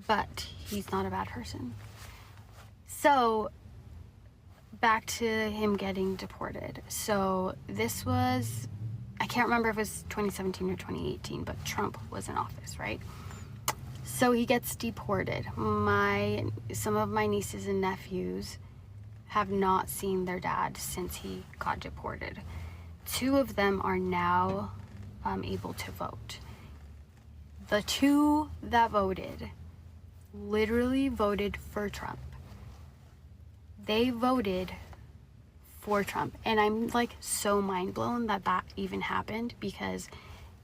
But he's not a bad person. So back to him getting deported. So this was, I can't remember if it was 2017 or 2018, but Trump was in office, right? So he gets deported. Some of my nieces and nephews have not seen their dad since he got deported. 2 of them are now able to vote. The 2 that voted literally voted for Trump. They voted for Trump. And I'm like so mind blown that that even happened, because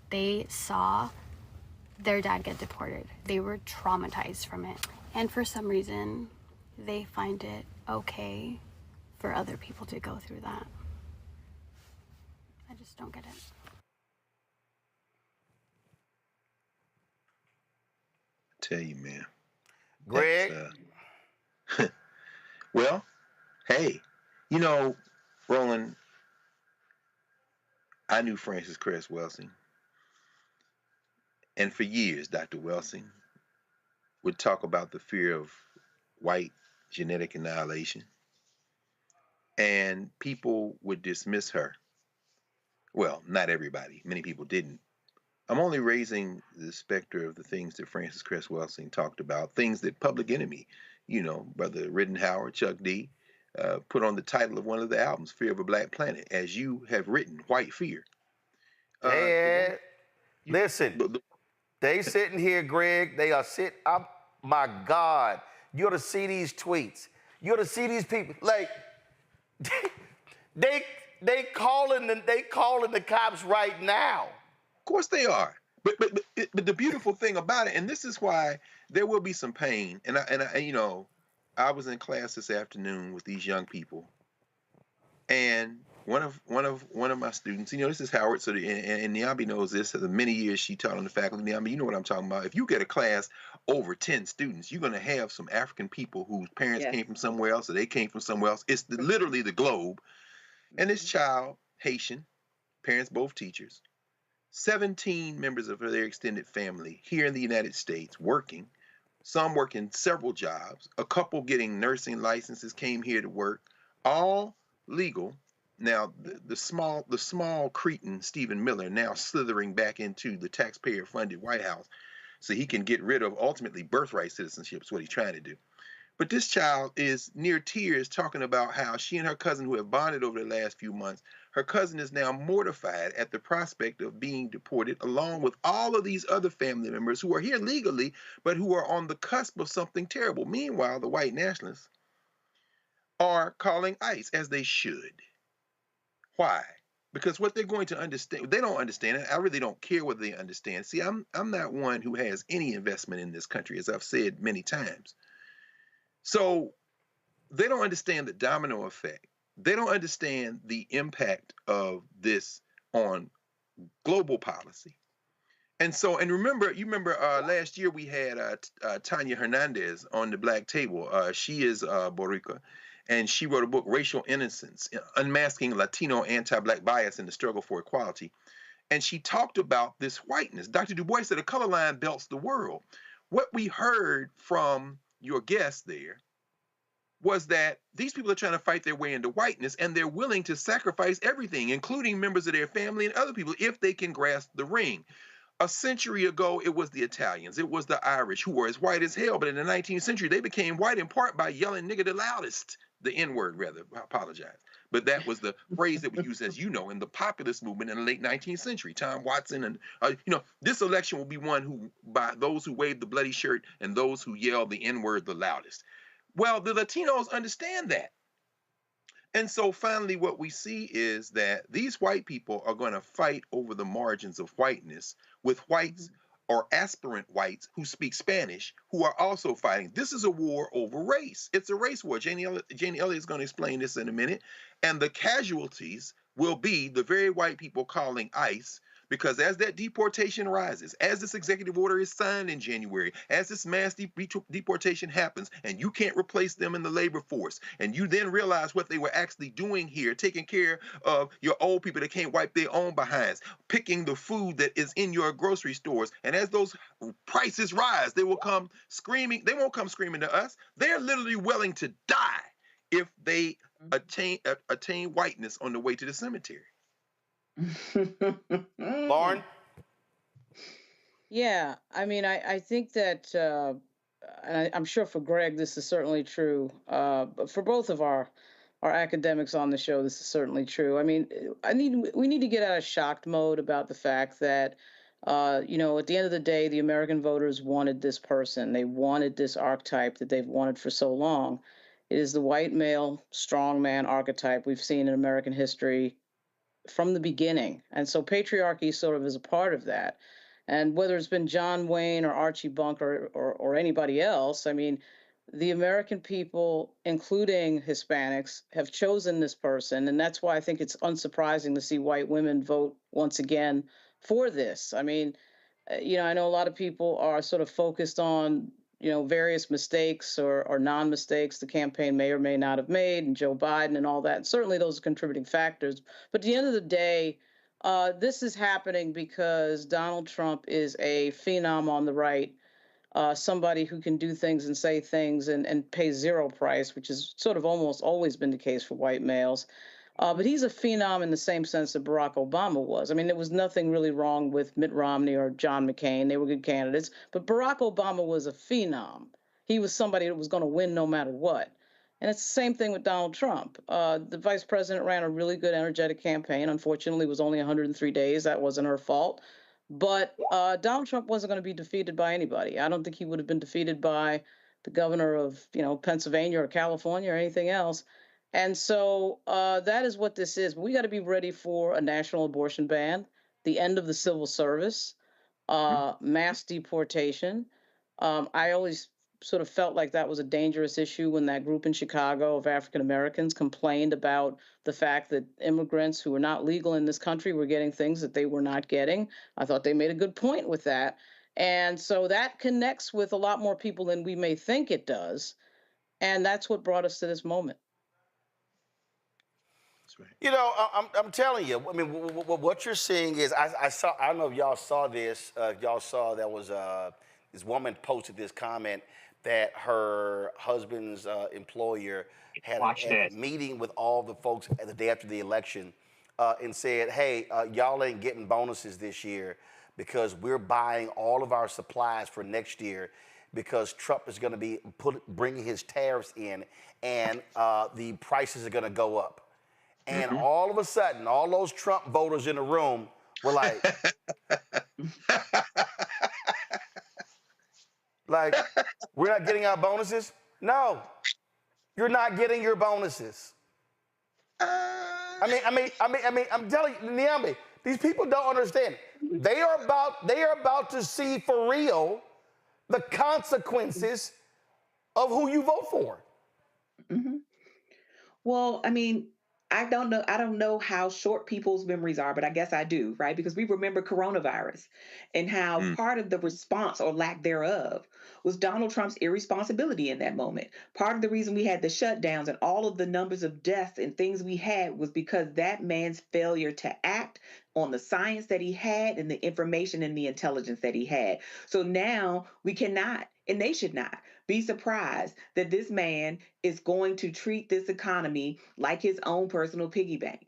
they saw their dad get deported. They were traumatized from it. And for some reason, they find it okay for other people to go through that. I just don't get it. Tell you, man. Greg? Well, hey, you know, Roland, I knew Frances Cress Welsing. And for years, Dr. Welsing would talk about the fear of white genetic annihilation. And people would dismiss her. Well, not everybody. Many people didn't. I'm only raising the specter of the things that Frances Cress Welsing talked about, things that Public Enemy, you know, Brother Rittenhauer, Chuck D, put on the title of one of the albums, Fear of a Black Planet, as you have written, White Fear. Listen, they sitting here, Greg, they are sitting, my God, you ought to see these tweets. You ought to see these people, like, they calling the cops right now. Of course they are. But the beautiful thing about it, and this is why there will be some pain. And I you know, I was in class this afternoon with these young people, and one of my students, you know, this is Howard, so and Niambi knows this. For the many years she taught on the faculty, Niambi, you know what I'm talking about. If you get a class over 10 students, you're going to have some African people whose parents came from somewhere else, or they came from somewhere else. It's literally the globe. And this child, Haitian, parents both teachers, 17 members of their extended family here in the United States working, some working several jobs, a couple getting nursing licenses, came here to work, all legal. Now, the small cretin Stephen Miller now slithering back into the taxpayer-funded White House so he can get rid of ultimately birthright citizenship is what he's trying to do. But this child is near tears talking about how she and her cousin, who have bonded over the last few months, her cousin is now mortified at the prospect of being deported, along with all of these other family members who are here legally, but who are on the cusp of something terrible. Meanwhile, the white nationalists are calling ICE, as they should. Why? Because what they're going to understand, they don't understand it. I really don't care whether they understand. See, I'm not one who has any investment in this country, as I've said many times. So they don't understand the domino effect. They don't understand the impact of this on global policy. And so, and remember, you remember last year we had Tanya Hernandez on the Black Table. She is Boricua, and she wrote a book, Racial Innocence, Unmasking Latino Anti-Black Bias in the Struggle for Equality. And she talked about this whiteness. Dr. Du Bois said a color line belts the world. What we heard from your guest there was that these people are trying to fight their way into whiteness, and they're willing to sacrifice everything, including members of their family and other people, if they can grasp the ring. A century ago, it was the Italians, it was the Irish, who were as white as hell, but in the 19th century, they became white in part by yelling nigger the loudest, the N-word rather, I apologize. But that was the phrase that was used, as you know, in the populist movement in the late 19th century. Tom Watson and, this election will be won by those who wave the bloody shirt and those who yell the N-word the loudest. Well, the Latinos understand that. And so finally, what we see is that these white people are going to fight over the margins of whiteness with whites or aspirant whites who speak Spanish, who are also fighting. This is a war over race. It's a race war. Jane Elliott is going to explain this in a minute. And the casualties will be the very white people calling ICE, because as that deportation rises, as this executive order is signed in January, as this mass deportation happens, and you can't replace them in the labor force, and you then realize what they were actually doing here, taking care of your old people that can't wipe their own behinds, picking the food that is in your grocery stores, and as those prices rise, they will come screaming. They won't come screaming to us. They're literally willing to die if they attain whiteness on the way to the cemetery. Lauren? Yeah, I mean, I think that, and I'm sure for Greg, this is certainly true. But for both of our academics on the show, this is certainly true. I mean, we need to get out of shocked mode about the fact that, at the end of the day, the American voters wanted this person. They wanted this archetype that they've wanted for so long. It is the white male strongman archetype we've seen in American history from the beginning. And so patriarchy sort of is a part of that. And whether it's been John Wayne or Archie Bunker or anybody else, I mean, the American people, including Hispanics, have chosen this person. And that's why I think it's unsurprising to see white women vote once again for this. I mean, I know a lot of people are sort of focused on various mistakes or non-mistakes the campaign may or may not have made, and Joe Biden and all that. And certainly those are contributing factors. But at the end of the day, this is happening because Donald Trump is a phenom on the right, somebody who can do things and say things and pay zero price, which is sort of almost always been the case for white males. But he's a phenom in the same sense that Barack Obama was. I mean, there was nothing really wrong with Mitt Romney or John McCain. They were good candidates. But Barack Obama was a phenom. He was somebody that was going to win no matter what. And it's the same thing with Donald Trump. The vice president ran a really good, energetic campaign. Unfortunately, it was only 103 days. That wasn't her fault. But Donald Trump wasn't going to be defeated by anybody. I don't think he would have been defeated by the governor of, Pennsylvania or California or anything else. And so that is what this is. We got to be ready for a national abortion ban, the end of the civil service, mass deportation. I always sort of felt like that was a dangerous issue when that group in Chicago of African Americans complained about the fact that immigrants who were not legal in this country were getting things that they were not getting. I thought they made a good point with that. And so that connects with a lot more people than we may think it does. And that's what brought us to this moment. I'm telling you. I mean, what you're seeing is I saw. I don't know if y'all saw this. Y'all saw that was this woman posted this comment that her husband's employer had a meeting with all the folks the day after the election and said, "Hey, y'all ain't getting bonuses this year because we're buying all of our supplies for next year." because Trump is going to be bringing his tariffs in, and the prices are going to go up. And all of a sudden, all those Trump voters in the room were like, we're not getting our bonuses? No, you're not getting your bonuses. I'm telling you, Niambi, these people don't understand. They are about to see for real the consequences of who you vote for. Well, I mean, I don't know how short people's memories are, but I guess I do, right? Because we remember coronavirus and how part of the response or lack thereof was Donald Trump's irresponsibility in that moment. Part of the reason we had the shutdowns and all of the numbers of deaths and things we had was because that man's failure to act on the science that he had and the information and the intelligence that he had. So now we cannot, and they should not, be surprised that this man is going to treat this economy like his own personal piggy bank.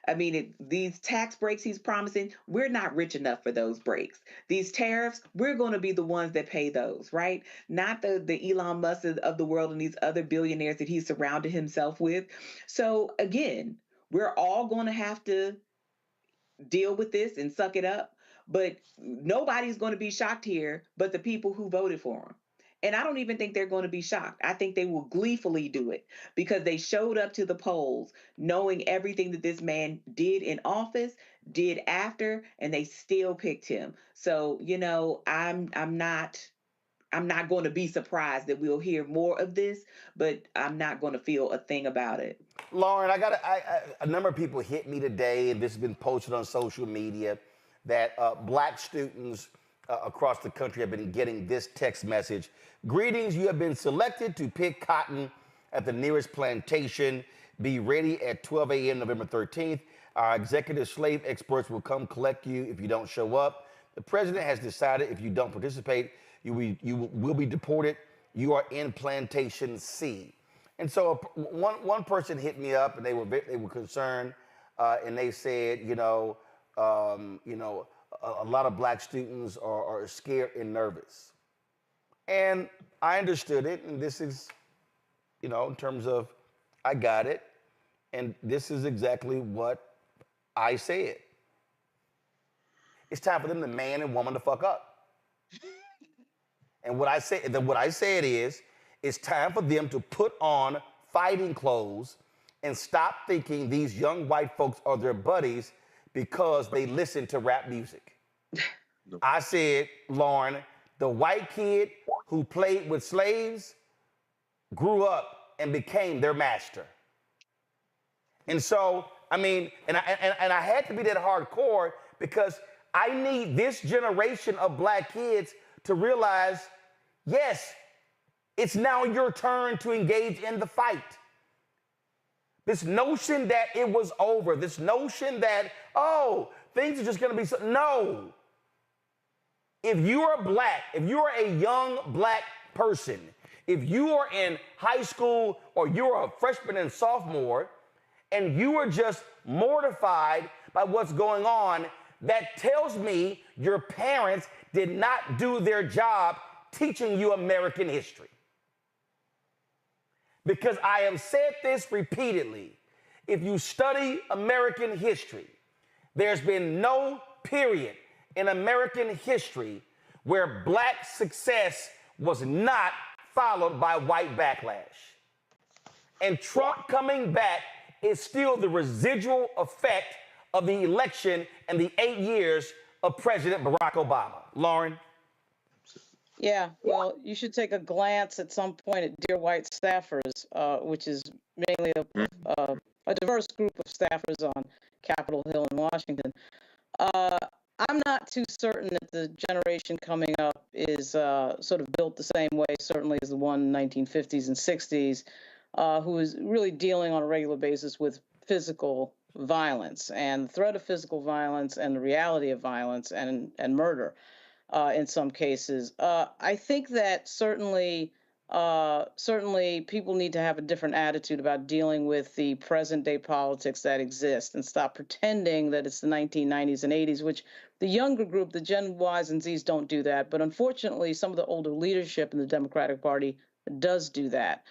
I mean, these tax breaks he's promising, we're not rich enough for those breaks. These tariffs, we're going to be the ones that pay those, right? Not the Elon Musk of the world and these other billionaires that he's surrounded himself with. So again, we're all going to have to deal with this and suck it up. But nobody's going to be shocked here but the people who voted for him. And I don't even think they're going to be shocked. I think they will gleefully do it because they showed up to the polls knowing everything that this man did in office, did after, and they still picked him. So, you know, I'm not going to be surprised that we'll hear more of this, but I'm not going to feel a thing about it. Lauren, a number of people hit me today, and this has been posted on social media, that black students across the country have been getting this text message. Greetings, you have been selected to pick cotton at the nearest plantation. Be ready at 12 a.m. November 13th. Our executive slave experts will come collect you if you don't show up. The president has decided if you don't participate, you will be deported. You are in Plantation C. And so one person hit me up, and they were concerned, and they said, a lot of black students are scared and nervous. And I understood it, and this is, in terms of, I got it, and this is exactly what I said. It's time for them, the man and woman, to fuck up. And what I said is, it's time for them to put on fighting clothes and stop thinking these young white folks are their buddies because they listen to rap music. I said, Lauren, the white kid who played with slaves grew up and became their master. And so, I mean, and I had to be that hardcore because I need this generation of black kids to realize, yes, it's now your turn to engage in the fight. This notion that it was over, this notion that, oh, things are just gonna be so, no. If you are black, if you are a young black person, if you are in high school or you're a freshman and sophomore, and you are just mortified by what's going on, that tells me your parents did not do their job teaching you American history. Because I have said this repeatedly. If you study American history, there's been no period in American history where black success was not followed by white backlash. And Trump coming back is still the residual effect of the election and the 8 years of President Barack Obama. Lauren? Yeah, well, you should take a glance at some point at Dear White Staffers, which is mainly a diverse group of staffers on Capitol Hill in Washington. I'm not too certain that the generation coming up is sort of built the same way, certainly as the one in the 1950s and 60s, who is really dealing on a regular basis with physical violence and the threat of physical violence and the reality of violence and murder in some cases. I think that certainly certainly people need to have a different attitude about dealing with the present day politics that exist and stop pretending that it's the 1990s and 80s, which the younger group, the Gen Ys and Zs, don't do that. But unfortunately, some of the older leadership in the Democratic Party does do that.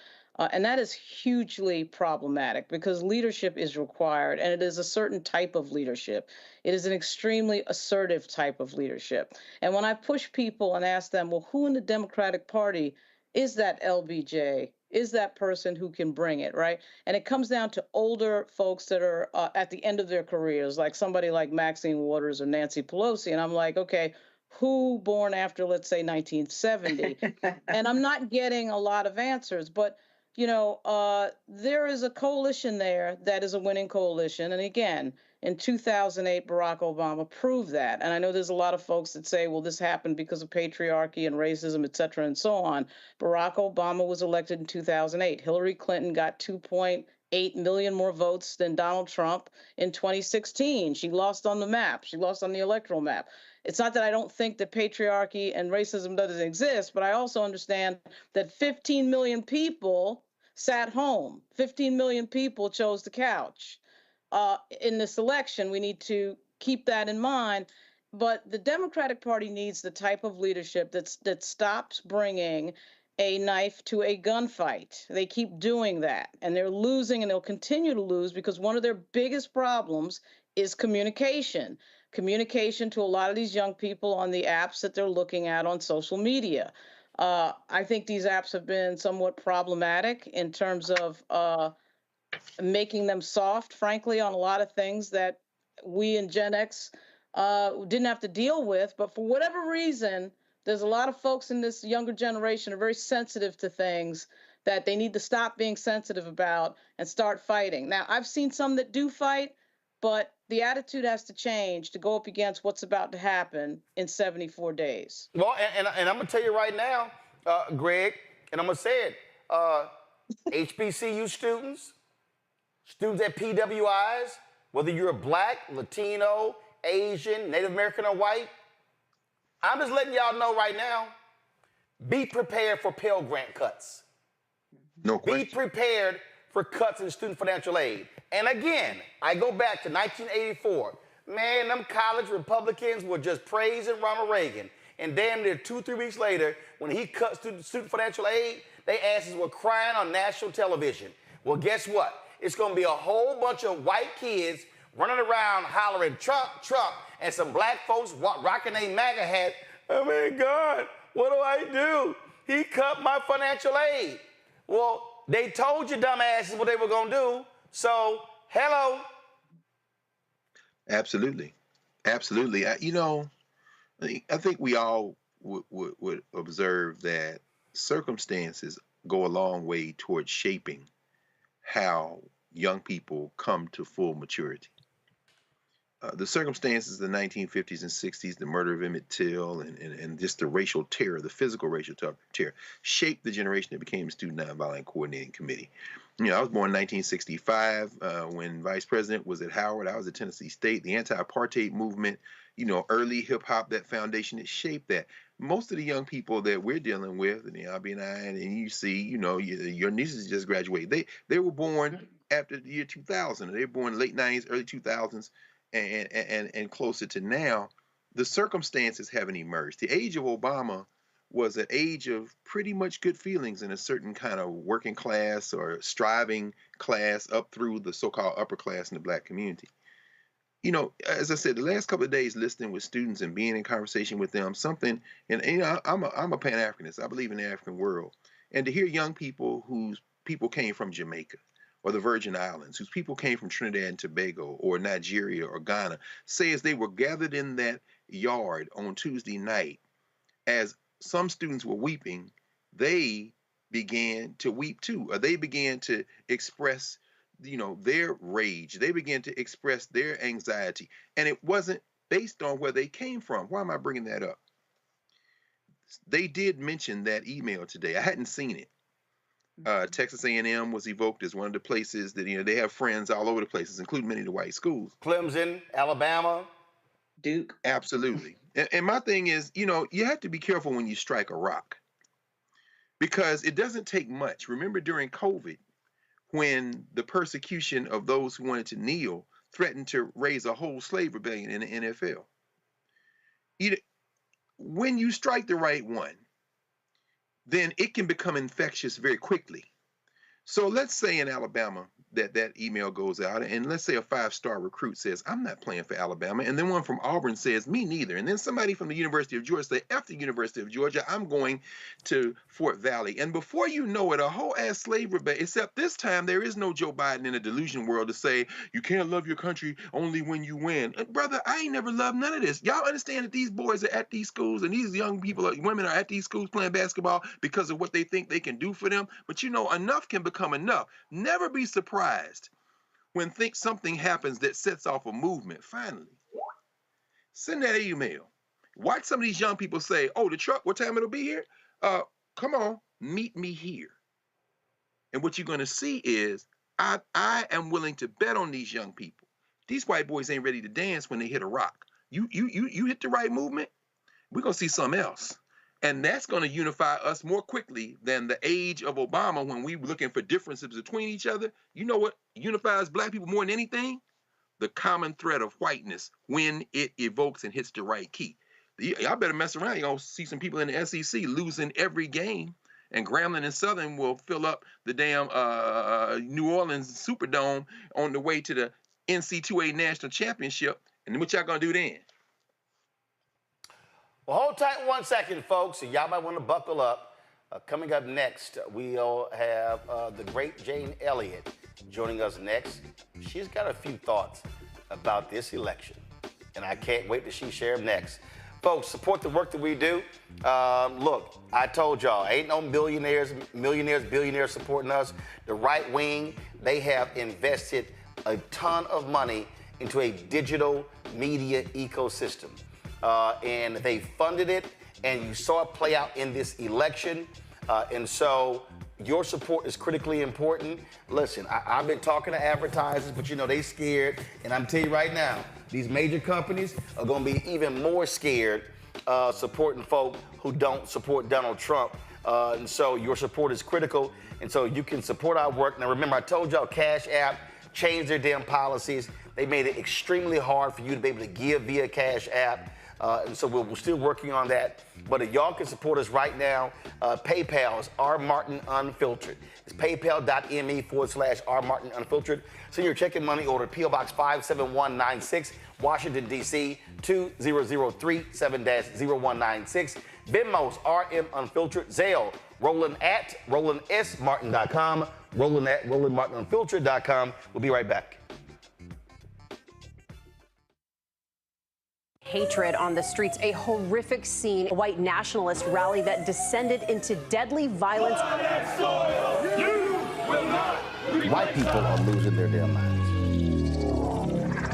And that is hugely problematic because leadership is required, and it is a certain type of leadership. It is an extremely assertive type of leadership. And when I push people and ask them, well, who in the Democratic Party is that LBJ? Is that person who can bring it, right? And it comes down to older folks that are at the end of their careers, like somebody like Maxine Waters or Nancy Pelosi. And I'm like, okay, who born after, let's say, 1970? And I'm not getting a lot of answers, but there is a coalition there that is a winning coalition. And again, in 2008, Barack Obama proved that. And I know there's a lot of folks that say, well, this happened because of patriarchy and racism, et cetera, and so on. Barack Obama was elected in 2008. Hillary Clinton got 2.8 million more votes than Donald Trump in 2016. She lost on the map. She lost on the electoral map. It's not that I don't think that patriarchy and racism doesn't exist, but I also understand that 15 million people sat home. 15 million people chose the couch. In this election, we need to keep that in mind. But the Democratic Party needs the type of leadership that stops bringing a knife to a gunfight. They keep doing that, and they're losing, and they'll continue to lose because one of their biggest problems is communication. Communication to a lot of these young people on the apps that they're looking at on social media. I think these apps have been somewhat problematic in terms of making them soft, frankly, on a lot of things that we in Gen X didn't have to deal with. But for whatever reason, there's a lot of folks in this younger generation are very sensitive to things that they need to stop being sensitive about and start fighting. Now, I've seen some that do fight, but the attitude has to change to go up against what's about to happen in 74 days. Well, and I'm going to tell you right now, Greg, and I'm going to say it, HBCU students at PWIs, whether you're Black, Latino, Asian, Native American, or white, I'm just letting y'all know right now, be prepared for Pell Grant cuts. No question. Be prepared for cuts in student financial aid. And again, I go back to 1984. Man, them college Republicans were just praising Ronald Reagan. And damn near 2-3 weeks later, when he cut student financial aid, they asses were crying on national television. Well, guess what? It's going to be a whole bunch of white kids running around hollering Trump, Trump, and some black folks rocking a MAGA hat. Oh, my God, what do I do? He cut my financial aid. Well, they told you dumbasses what they were going to do. So, hello. Absolutely. Absolutely. I think we all would observe that circumstances go a long way towards shaping how young people come to full maturity. The circumstances of the 1950s and 60s, the murder of Emmett Till and just the racial terror, the physical racial terror, shaped the generation that became the Student Nonviolent Coordinating Committee. I was born in 1965 when Vice President was at Howard. I was at Tennessee State. The anti-apartheid movement, early hip-hop, that foundation, it shaped that. Most of the young people that we're dealing with, and Abby and I, and you see, your nieces just graduated. They were born after the year 2000. They were born late 90s, early 2000s, and closer to now. The circumstances haven't emerged. The age of Obama was an age of pretty much good feelings in a certain kind of working class or striving class up through the so-called upper class in the Black community. As I said, the last couple of days listening with students and being in conversation with them, I'm a Pan-Africanist. I believe in the African world. And to hear young people whose people came from Jamaica or the Virgin Islands, whose people came from Trinidad and Tobago or Nigeria or Ghana, say as they were gathered in that yard on Tuesday night, as some students were weeping, they began to weep too, or they began to express their rage. They began to express their anxiety. And it wasn't based on where they came from. Why am I bringing that up? They did mention that email today. I hadn't seen it. Texas A&M was evoked as one of the places that, they have friends all over the places, including many of the white schools. Clemson, Alabama. Duke. Absolutely. And my thing is, you have to be careful when you strike a rock. Because it doesn't take much. Remember during COVID, when the persecution of those who wanted to kneel threatened to raise a whole slave rebellion in the NFL. When you strike the right one, then it can become infectious very quickly. So let's say in Alabama that email goes out, and let's say a 5-star recruit says, I'm not playing for Alabama, and then one from Auburn says, me neither, and then somebody from the University of Georgia says, after the University of Georgia, I'm going to Fort Valley. And before you know it, a whole ass slave rebellion, except this time there is no Joe Biden in a delusion world to say, you can't love your country only when you win. And brother, I ain't never loved none of this. Y'all understand that these boys are at these schools, and these young people, women are at these schools playing basketball because of what they think they can do for them. But you know, enough can become enough. Never be surprised when something happens that sets off a movement. Finally, send that email. Watch some of these young people say, oh, the truck, what time it'll be here? Come on, meet me here. And what you're going to see is I am willing to bet on these young people. These white boys ain't ready to dance when they hit a rock. You hit the right movement, we're going to see something else. And that's going to unify us more quickly than the age of Obama when we were looking for differences between each other. You know what unifies black people more than anything? The common thread of whiteness when it evokes and hits the right key. Y'all better mess around. You're going to see some people in the SEC losing every game, and Grambling and Southern will fill up the damn New Orleans Superdome on the way to the NC2A National Championship. And what y'all going to do then? Well, hold tight 1 second, folks. Y'all might want to buckle up. Coming up next, we'll have the great Jane Elliott joining us next. She's got a few thoughts about this election, and I can't wait till she shares them next. Folks, support the work that we do. Look, I told y'all, ain't no millionaires, billionaires supporting us. The right wing, they have invested a ton of money into a digital media ecosystem. And they funded it, and you saw it play out in this election. And so your support is critically important. Listen, I've been talking to advertisers, but you know, they scared. And I'm telling you right now, these major companies are going to be even more scared supporting folk who don't support Donald Trump. And so your support is critical. And so you can support our work. Now, remember, I told y'all Cash App changed their damn policies. They made it extremely hard for you to be able to give via Cash App. And so we're still working on that. But if y'all can support us right now, PayPal is R. Martin Unfiltered. It's paypal.me/R. Martin Unfiltered. Send your check and money order, P.O. Box 57196, Washington, D.C. 20037-0196. Venmo's RM Unfiltered. Zelle, Roland at RolandSMartin.com. Roland at RolandMartinUnfiltered.com. We'll be right back. Hatred on the streets, a horrific scene, a white nationalist rally that descended into deadly violence. White people are losing their damn minds.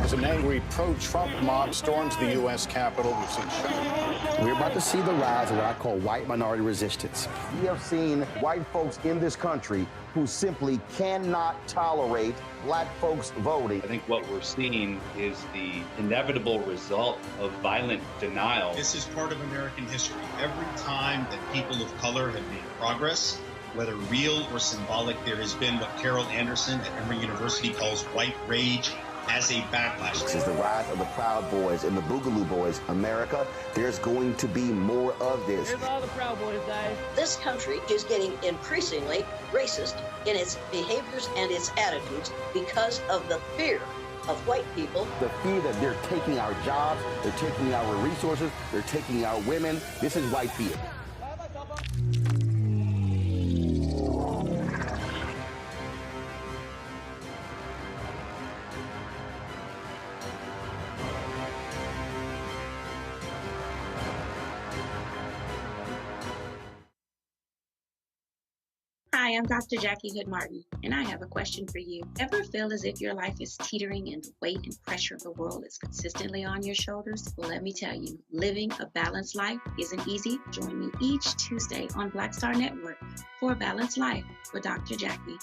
As an angry pro-Trump mob storms the U.S. Capitol, we've seen shooting. We're about to see the rise of what I call white minority resistance. We have seen white folks in this country who simply cannot tolerate black folks voting. I think what we're seeing is the inevitable result of violent denial. This is part of American history. Every time that people of color have made progress, whether real or symbolic, there has been what Carol Anderson at Emory University calls white rage as a backlash. This is the rise of the Proud Boys and the Boogaloo Boys. America, there's going to be more of this. Here's all the Proud Boys, guys. This country is getting increasingly racist in its behaviors and its attitudes because of the fear of white people. The fear that they're taking our jobs, they're taking our resources, they're taking our women. This is white fear. Hi, I'm Dr. Jackie Hood Martin, and I have a question for you. Ever feel as if your life is teetering and the weight and pressure of the world is consistently on your shoulders? Well, let me tell you, living a balanced life isn't easy. Join me each Tuesday on Black Star Network for A Balanced Life with Dr. Jackie.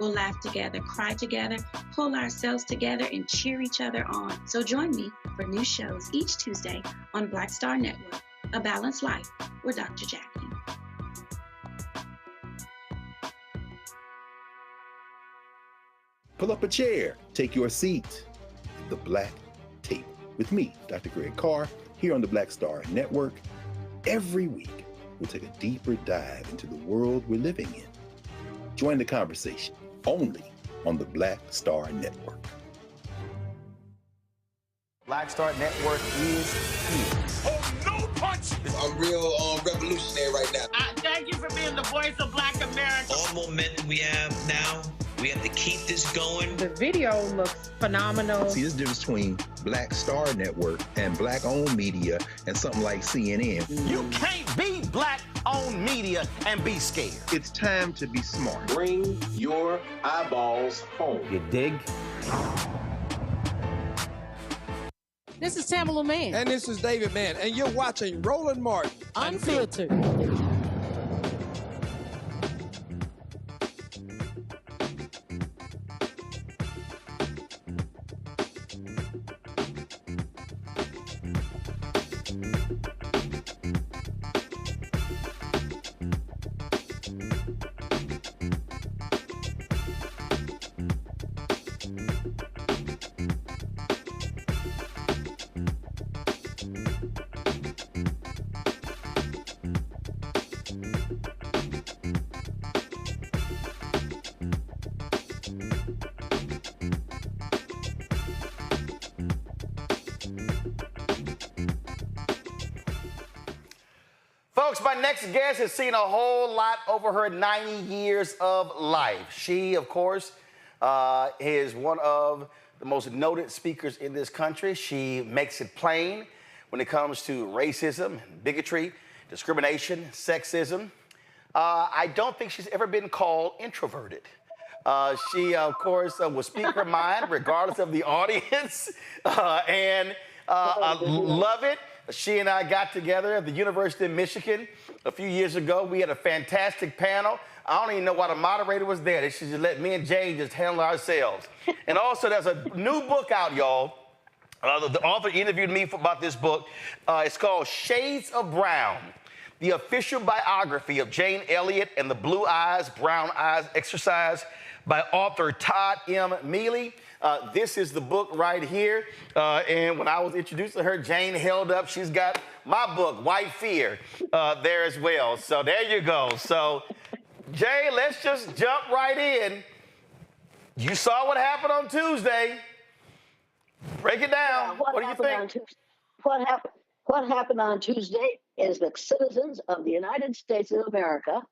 We'll laugh together, cry together, pull ourselves together, and cheer each other on. So join me for new shows each Tuesday on Black Star Network, A Balanced Life with Dr. Jackie. Pull up a chair, take your seat at the Black Table with me, Dr. Greg Carr, here on the Black Star Network. Every week, we'll take a deeper dive into the world we're living in. Join the conversation only on the Black Star Network. Black Star Network is here. Oh, no punch! I'm real revolutionary right now. Thank you for being the voice of Black America. All momentum we have now, we have to keep this going. The video looks phenomenal. See, this difference between Black Star Network and Black-owned media and something like CNN. You can't be Black-owned media and be scared. It's time to be smart. Bring your eyeballs home. You dig? This is Tamala Mann. And this is David Mann, and you're watching Roland Martin Unfiltered. Folks, my next guest has seen a whole lot over her 90 years of life. She, of course, is one of the most noted speakers in this country. She makes it plain when it comes to racism, bigotry, discrimination, sexism. I don't think she's ever been called introverted. She, of course, will speak her mind regardless of the audience, and love it. She and I got together at the University of Michigan a few years ago. We had a fantastic panel. I don't even know why the moderator was there. They should just let me and Jane just handle ourselves. And also, there's a new book out, y'all. The author interviewed me about this book. It's called Shades of Brown, the official biography of Jane Elliott and the Blue Eyes, Brown Eyes exercise by author Todd M. Mealy. This is the book right here. And when I was introduced to her, Jane held up, she's got my book, White Fear, there as well. So there you go. So, Jane, let's just jump right in. You saw what happened on Tuesday. Break it down. What do you think? What happened on Tuesday is the citizens of the United States of America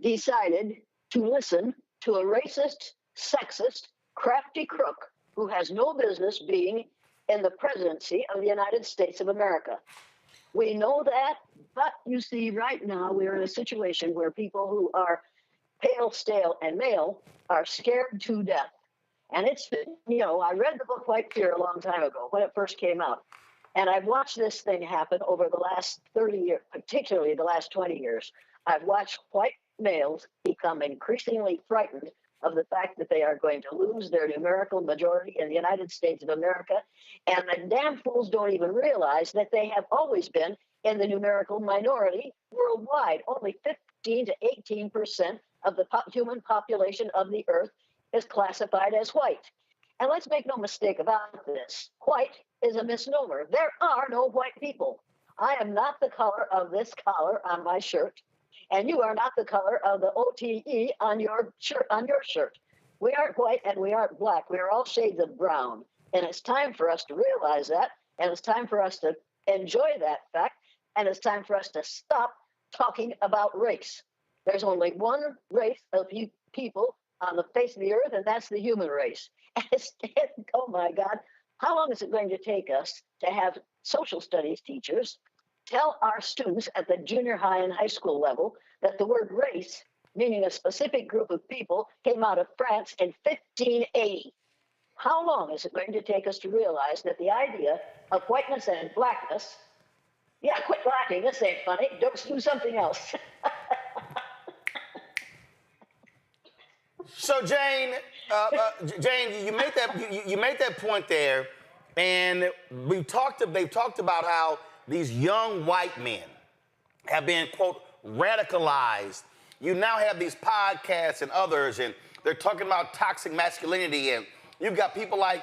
decided to listen to a racist, sexist, crafty crook who has no business being in the presidency of the United States of America. We know that, but you see, right now we're in a situation where people who are pale, stale, and male are scared to death. And it's, I read the book White Fear a long time ago when it first came out. And I've watched this thing happen over the last 30 years, particularly the last 20 years. I've watched white males become increasingly frightened of the fact that they are going to lose their numerical majority in the United States of America. And the damn fools don't even realize that they have always been in the numerical minority worldwide. Only 15 to 18% of the human population of the earth is classified as white. And let's make no mistake about this. White is a misnomer. There are no white people. I am not the color of this collar on my shirt, and you are not the color of the OTE on your shirt. We aren't white and we aren't black. We are all shades of brown. And it's time for us to realize that, and it's time for us to enjoy that fact, and it's time for us to stop talking about race. There's only one race of people on the face of the earth, and that's the human race. Oh my God, how long is it going to take us to have social studies teachers tell our students at the junior high and high school level that the word race, meaning a specific group of people, came out of France in 1580? How long is it going to take us to realize that the idea of whiteness and blackness, yeah, quit laughing, this ain't funny, don't do something else. So Jane, Jane, you made that point there, and they've talked about how these young white men have been, quote, radicalized. You now have these podcasts and others, and They're talking about toxic masculinity, and you've got people like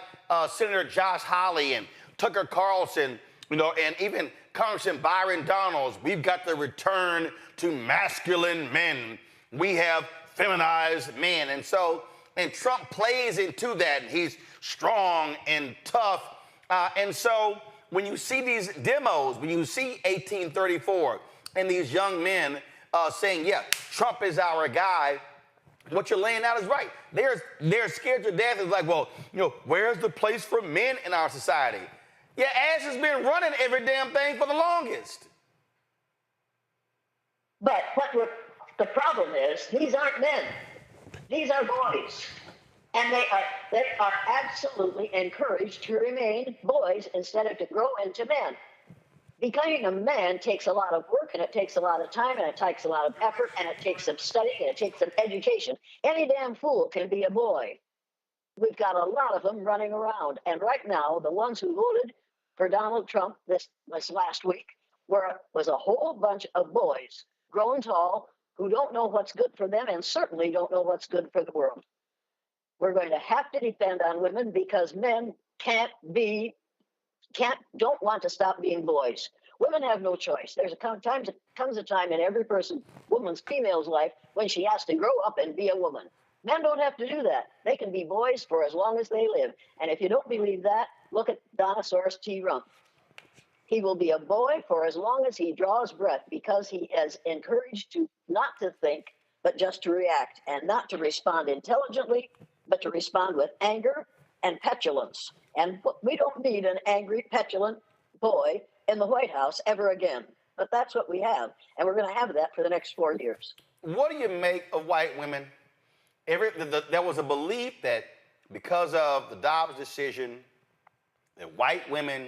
Senator Josh Hawley and Tucker Carlson, you know, and even Congressman Byron Donalds. We've got the return to masculine men. We have feminized men. And so, and Trump plays into that. He's strong and tough. And so when you see these demos, when you see 1834 and these young men saying, yeah, Trump is our guy, what you're laying out is right. They're scared to death. It's like, well, you know, where's the place for men in our society? Yeah, ass has been running every damn thing for the longest. But the problem is, these aren't men. These are boys. And they are absolutely encouraged to remain boys instead of to grow into men. Becoming a man takes a lot of work, and it takes a lot of time, and it takes a lot of effort, and it takes some studying, and it takes some education. Any damn fool can be a boy. We've got a lot of them running around. And right now, the ones who voted for Donald Trump this last week was a whole bunch of boys, grown tall, who don't know what's good for them and certainly don't know what's good for the world. We're going to have to depend on women because men don't want to stop being boys. Women have no choice. Comes a time in every woman's female's life when she has to grow up and be a woman. Men don't have to do that. They can be boys for as long as they live. And if you don't believe that, look at Donosaurus T. Rump. He will be a boy for as long as he draws breath because he is encouraged to not to think, but just to react, and not to respond intelligently, but to respond with anger and petulance. And we don't need an angry, petulant boy in the White House ever again. But that's what we have, and we're going to have that for the next 4 years. What do you make of white women? There was a belief that because of the Dobbs decision, that white women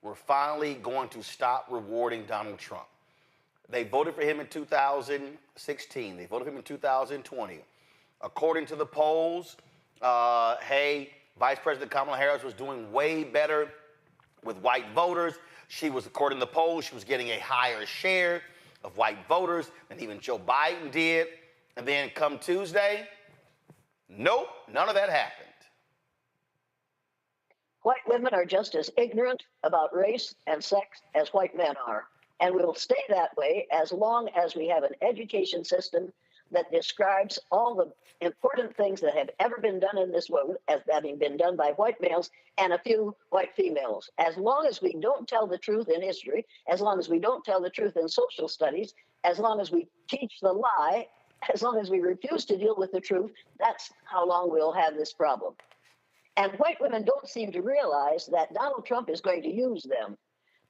were finally going to stop rewarding Donald Trump. They voted for him in 2016. They voted for him in 2020. According to the polls, Vice President Kamala Harris was doing way better with white voters. She was, according to the polls, she was getting a higher share of white voters than even Joe Biden did. And then come Tuesday, nope, none of that happened. White women are just as ignorant about race and sex as white men are. And we will stay that way as long as we have an education system that describes all the important things that have ever been done in this world as having been done by white males and a few white females. As long as we don't tell the truth in history, as long as we don't tell the truth in social studies, as long as we teach the lie, as long as we refuse to deal with the truth, that's how long we'll have this problem. And white women don't seem to realize that Donald Trump is going to use them.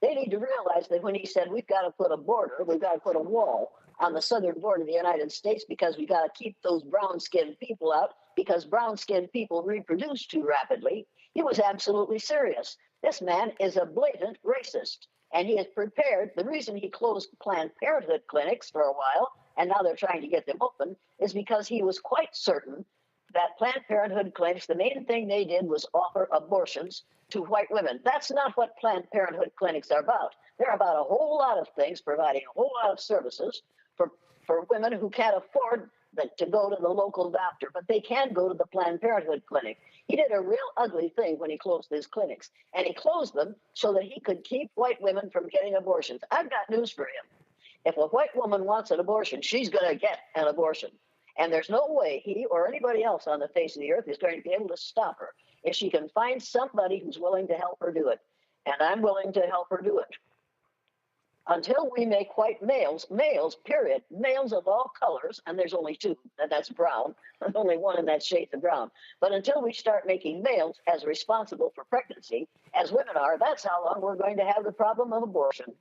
They need to realize that when he said we've got to put a border, we've got to put a wall on the southern border of the United States because we've got to keep those brown-skinned people out because brown-skinned people reproduce too rapidly, he was absolutely serious. This man is a blatant racist, and he is prepared. The reason he closed Planned Parenthood clinics for a while, and now they're trying to get them open, is because he was quite certain that Planned Parenthood clinics, the main thing they did was offer abortions to white women. That's not what Planned Parenthood clinics are about. They're about a whole lot of things, providing a whole lot of services for women who can't afford to go to the local doctor, but they can go to the Planned Parenthood clinic. He did a real ugly thing when he closed his clinics, and he closed them so that he could keep white women from getting abortions. I've got news for him. If a white woman wants an abortion, she's going to get an abortion. And there's no way he or anybody else on the face of the earth is going to be able to stop her if she can find somebody who's willing to help her do it. And I'm willing to help her do it. Until we make white males, period, males of all colors, and there's only two, and that's brown. There's only one in that shade of brown. But until we start making males as responsible for pregnancy as women are, that's how long we're going to have the problem of abortion.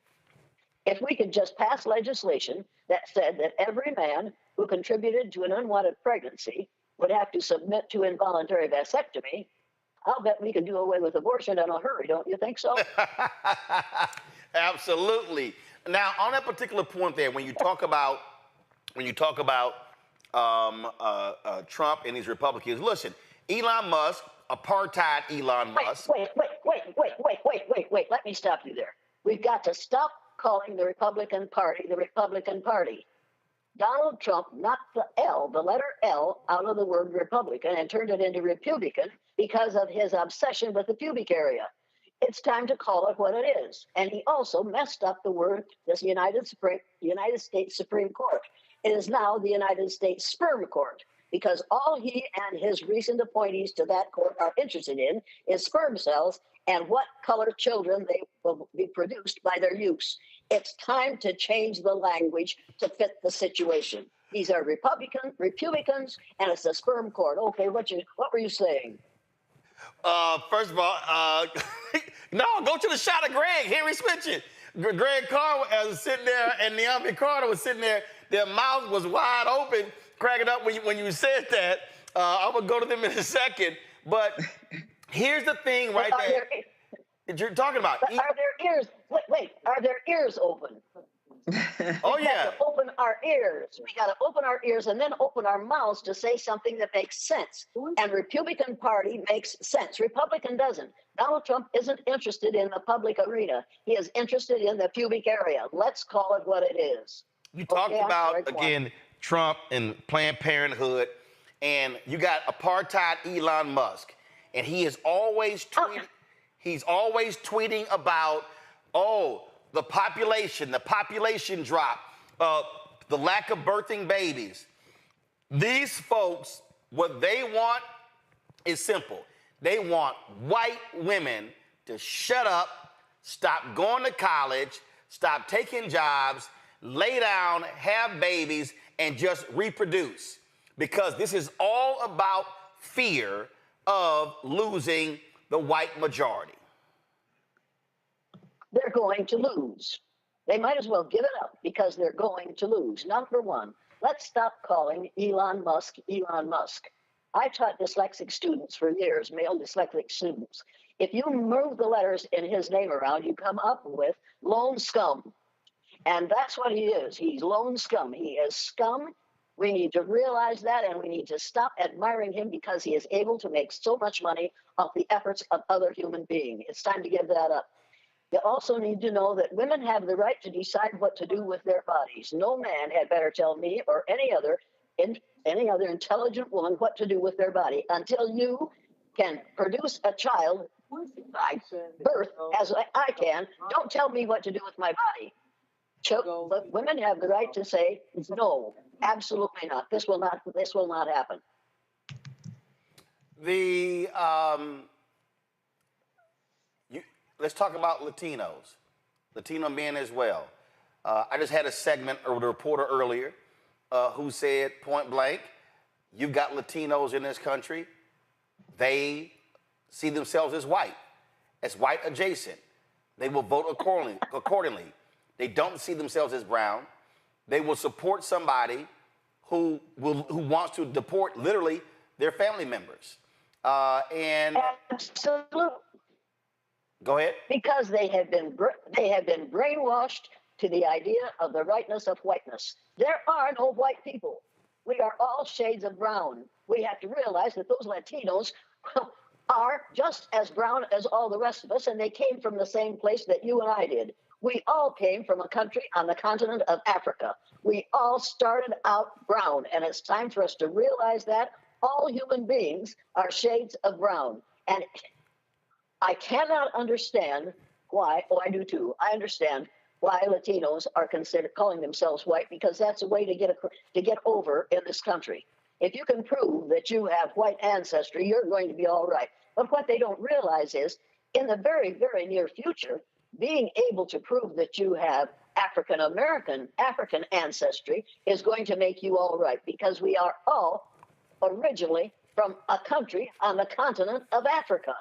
If we could just pass legislation that said that every man who contributed to an unwanted pregnancy would have to submit to involuntary vasectomy, I'll bet we could do away with abortion in a hurry, don't you think so? Absolutely. Now, on that particular point there, when you talk about Trump and these Republicans, listen, Elon Musk, apartheid Elon Musk. Wait. Let me stop you there. We've got to stop calling the Republican Party the Republican Party. Donald Trump, not the L, the letter L out of the word Republican and turned it into Republican because of his obsession with the pubic area. It's time to call it what it is. And he also messed up the word, this United States Supreme Court. It is now the United States Sperm Court, because all he and his recent appointees to that court are interested in is sperm cells and what color children they will be produced by their use. It's time to change the language to fit the situation. These are Republicans, and it's the sperm court. Okay, what were you saying? First of all, no, go to the shot of Greg, Henry Switchin. Greg Carr was sitting there, and Naomi Carter was sitting there. Their mouth was wide open, cracking up when you said that. I'm going to go to them in a second. But here's the thing right there that you're talking about. But are their ears, wait, are their ears open? Oh, We yeah. got to open our ears. We got to open our ears and then open our mouths to say something that makes sense. And Republican Party makes sense. Republican doesn't. Donald Trump isn't interested in the public arena. He is interested in the pubic area. Let's call it what it is. You talked about, again, Trump and Planned Parenthood, and you got apartheid Elon Musk, and he is always tweeting. He's always tweeting about, the population drop, the lack of birthing babies. These folks, what they want is simple. They want white women to shut up, stop going to college, stop taking jobs, lay down, have babies, and just reproduce. Because this is all about fear of losing the white majority. They're going to lose. They might as well give it up because they're going to lose. Number one, let's stop calling Elon Musk Elon Musk. I taught dyslexic students for years, male dyslexic students. If you move the letters in his name around, you come up with lone scum. And that's what he is. He's lone scum. He is scum. We need to realize that, and we need to stop admiring him because he is able to make so much money off the efforts of other human beings. It's time to give that up. You also need to know that women have the right to decide what to do with their bodies. No man had better tell me or any other intelligent woman what to do with their body until you can produce a child by birth, as I can. Don't tell me what to do with my body. But women have the right to say no, absolutely not. This will not happen. Let's talk about Latinos, Latino men as well. I just had a segment with a reporter earlier who said point blank, you've got Latinos in this country. They see themselves as white adjacent. They will vote accordingly. They don't see themselves as brown. They will support somebody who wants to deport literally their family members. Absolutely. Go ahead. Because they have been brainwashed to the idea of the rightness of whiteness. There are no white people. We are all shades of brown. We have to realize that those Latinos are just as brown as all the rest of us, and they came from the same place that you and I did. We all came from a country on the continent of Africa. We all started out brown, and it's time for us to realize that all human beings are shades of brown. And I cannot understand why, I do too, I understand why Latinos are considered calling themselves white, because that's a way to get over in this country. If you can prove that you have white ancestry, you're going to be all right. But what they don't realize is, in the very, very near future, being able to prove that you have African ancestry is going to make you all right, because we are all originally from a country on the continent of Africa.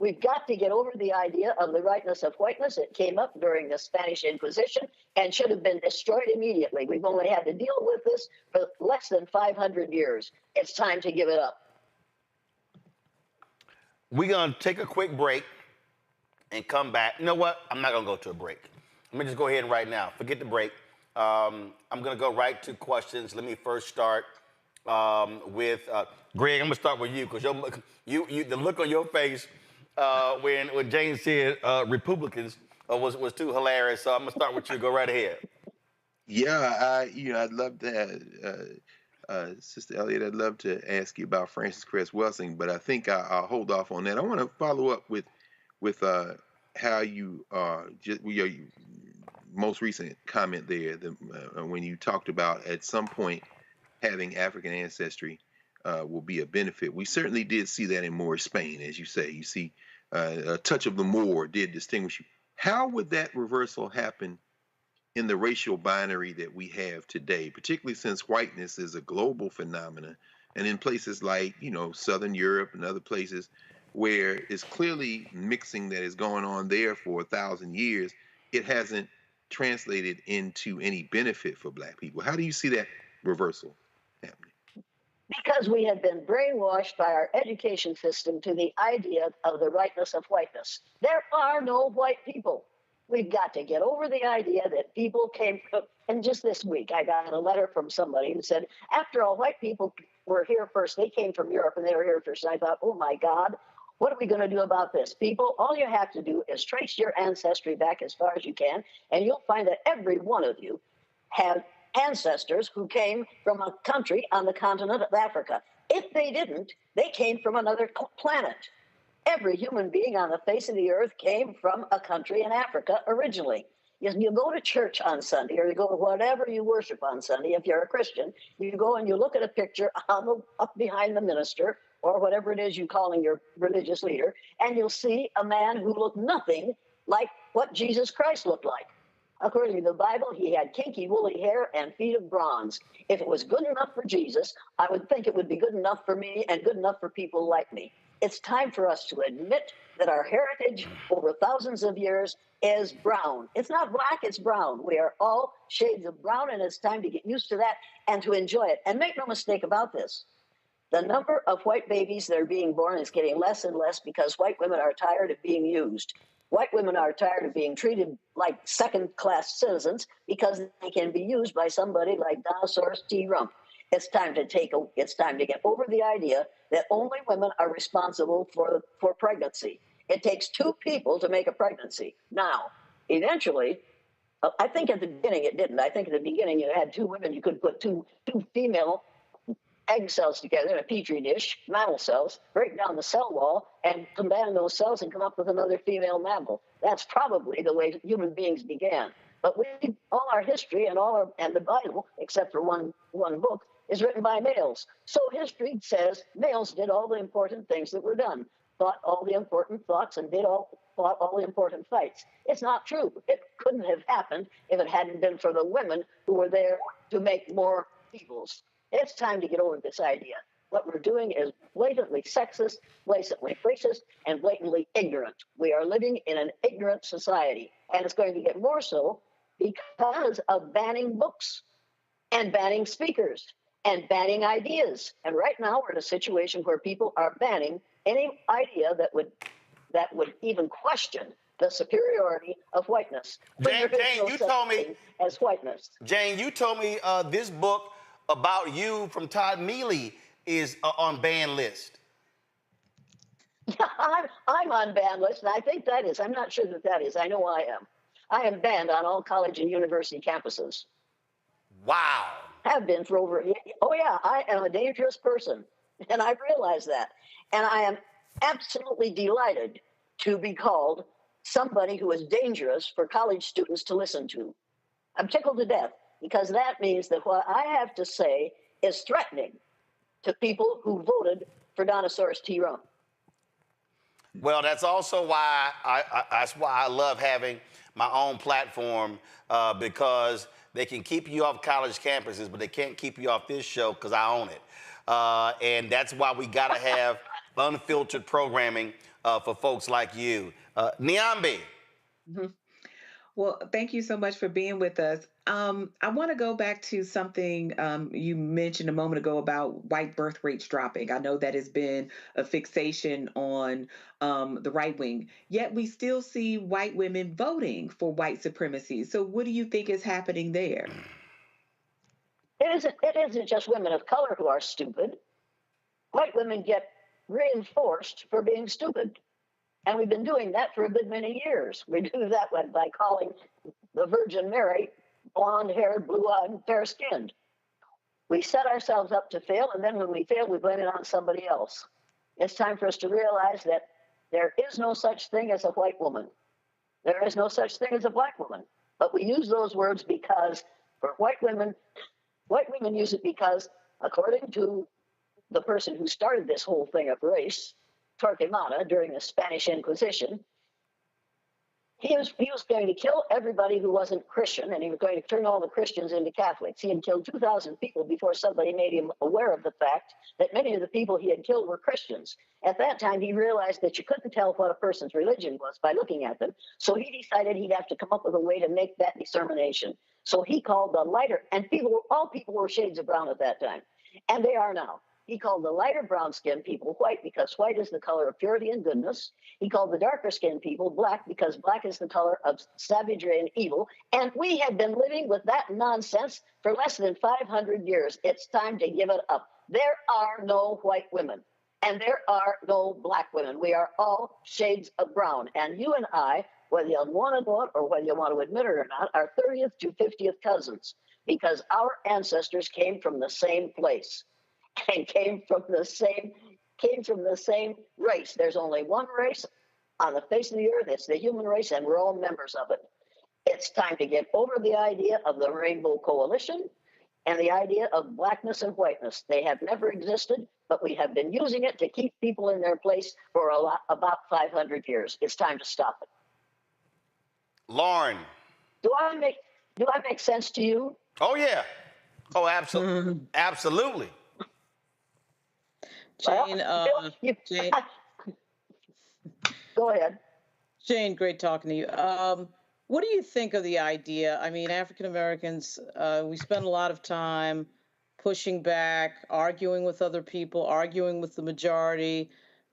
We've got to get over the idea of the rightness of whiteness. It came up during the Spanish Inquisition and should have been destroyed immediately. We've only had to deal with this for less than 500 years. It's time to give it up. We're going to take a quick break and come back. You know what? I'm not going to go to a break. Let me just go ahead and right now. Forget the break. I'm going to go right to questions. Let me first start with Greg. I'm going to start with you because the look on your face when Jane said Republicans was too hilarious. So I'm going to start with you. Go right ahead. Yeah, I'd love that. Sister Elliott, I'd love to ask you about Frances Cress Welsing, but I think I'll hold off on that. I want to follow up with how you just your most recent comment there, when you talked about at some point having African ancestry will be a benefit. We certainly did see that in Moorish Spain, as you say. You see, a touch of the Moor did distinguish you. How would that reversal happen in the racial binary that we have today, particularly since whiteness is a global phenomenon, and in places like, Southern Europe and other places where it's clearly mixing that is going on there for 1,000 years, it hasn't translated into any benefit for Black people. How do you see that reversal happening? Because we have been brainwashed by our education system to the idea of the rightness of whiteness. There are no white people. We've got to get over the idea that people came from, and just this week I got a letter from somebody who said, after all, white people were here first. They came from Europe and they were here first. And I thought, oh my God, what are we going to do about this? People, all you have to do is trace your ancestry back as far as you can, and you'll find that every one of you have ancestors who came from a country on the continent of Africa. If they didn't, they came from another planet. Every human being on the face of the earth came from a country in Africa originally. You go to church on Sunday, or you go to whatever you worship on Sunday. If you're a Christian, you go and you look at a picture up behind the minister, or whatever it is you're calling your religious leader, and you'll see a man who looked nothing like what Jesus Christ looked like. According to the Bible, he had kinky, woolly hair and feet of bronze. If it was good enough for Jesus, I would think it would be good enough for me and good enough for people like me. It's time for us to admit that our heritage over thousands of years is brown. It's not black, it's brown. We are all shades of brown, and it's time to get used to that and to enjoy it. And make no mistake about this. The number of white babies that are being born is getting less and less because white women are tired of being used. White women are tired of being treated like second-class citizens because they can be used by somebody like Dinosaurus T. Rump. It's time to get over the idea that only women are responsible for pregnancy. It takes two people to make a pregnancy. Now, eventually, I think at the beginning it didn't. I think at the beginning you had two women. You could put two female egg cells together in a petri dish, mammal cells, break down the cell wall, and combine those cells and come up with another female mammal. That's probably the way human beings began. But all our history and the Bible, except for one book, is written by males. So history says males did all the important things that were done, fought all the important thoughts, and fought all the important fights. It's not true. It couldn't have happened if it hadn't been for the women who were there to make more peoples. It's time to get over this idea. What we're doing is blatantly sexist, blatantly racist, and blatantly ignorant. We are living in an ignorant society, and it's going to get more so because of banning books and banning speakers and banning ideas. And right now we're in a situation where people are banning any idea that would even question the superiority of whiteness. Jane, you told me as whiteness. Jane, you told me this book about you from Todd Mealy is on ban list. Yeah, I'm on ban list, and I think that is. I'm not sure that is. I know I am. I am banned on all college and university campuses. Wow. Have been for over. Oh yeah, I am a dangerous person, and I realize that. And I am absolutely delighted to be called somebody who is dangerous for college students to listen to. I'm tickled to death because that means that what I have to say is threatening to people who voted for Dinosaurus T. Rump. Well, that's also why I love having my own platform because they can keep you off college campuses, but they can't keep you off this show because I own it. And that's why we got to have unfiltered programming for folks like you. Niambi. Mm-hmm. Well, thank you so much for being with us. I want to go back to something you mentioned a moment ago about white birth rates dropping. I know that has been a fixation on the right wing, yet we still see white women voting for white supremacy. So what do you think is happening there? It isn't just women of color who are stupid. White women get reinforced for being stupid. And we've been doing that for a good many years. We do that by calling the Virgin Mary blonde-haired, blue-eyed, and fair-skinned. We set ourselves up to fail, and then when we fail, we blame it on somebody else. It's time for us to realize that there is no such thing as a white woman. There is no such thing as a black woman. But we use those words because for white women use it because, according to the person who started this whole thing of race, Torquemada, during the Spanish Inquisition, he was going to kill everybody who wasn't Christian, and he was going to turn all the Christians into Catholics. He had killed 2,000 people before somebody made him aware of the fact that many of the people he had killed were Christians. At that time, he realized that you couldn't tell what a person's religion was by looking at them, so he decided he'd have to come up with a way to make that determination. So he called the lighter, and all people were shades of brown at that time, and they are now. He called the lighter brown-skinned people white because white is the color of purity and goodness. He called the darker-skinned people black because black is the color of savagery and evil. And we have been living with that nonsense for less than 500 years. It's time to give it up. There are no white women, and there are no black women. We are all shades of brown. And you and I, whether you want to know it or whether you want to admit it or not, are 30th to 50th cousins because our ancestors came from the same place. And came from the same race. There's only one race on the face of the earth. It's the human race, and we're all members of it. It's time to get over the idea of the Rainbow Coalition and the idea of blackness and whiteness. They have never existed, but we have been using it to keep people in their place for about 500 years. It's time to stop it. Lauren. Do I make sense to you? Oh, yeah. Oh, absolutely. Absolutely. Jane, Jane. Go ahead. Jane, great talking to you. What do you think of the idea? I mean, African Americans, we spend a lot of time pushing back, arguing with other people, arguing with the majority,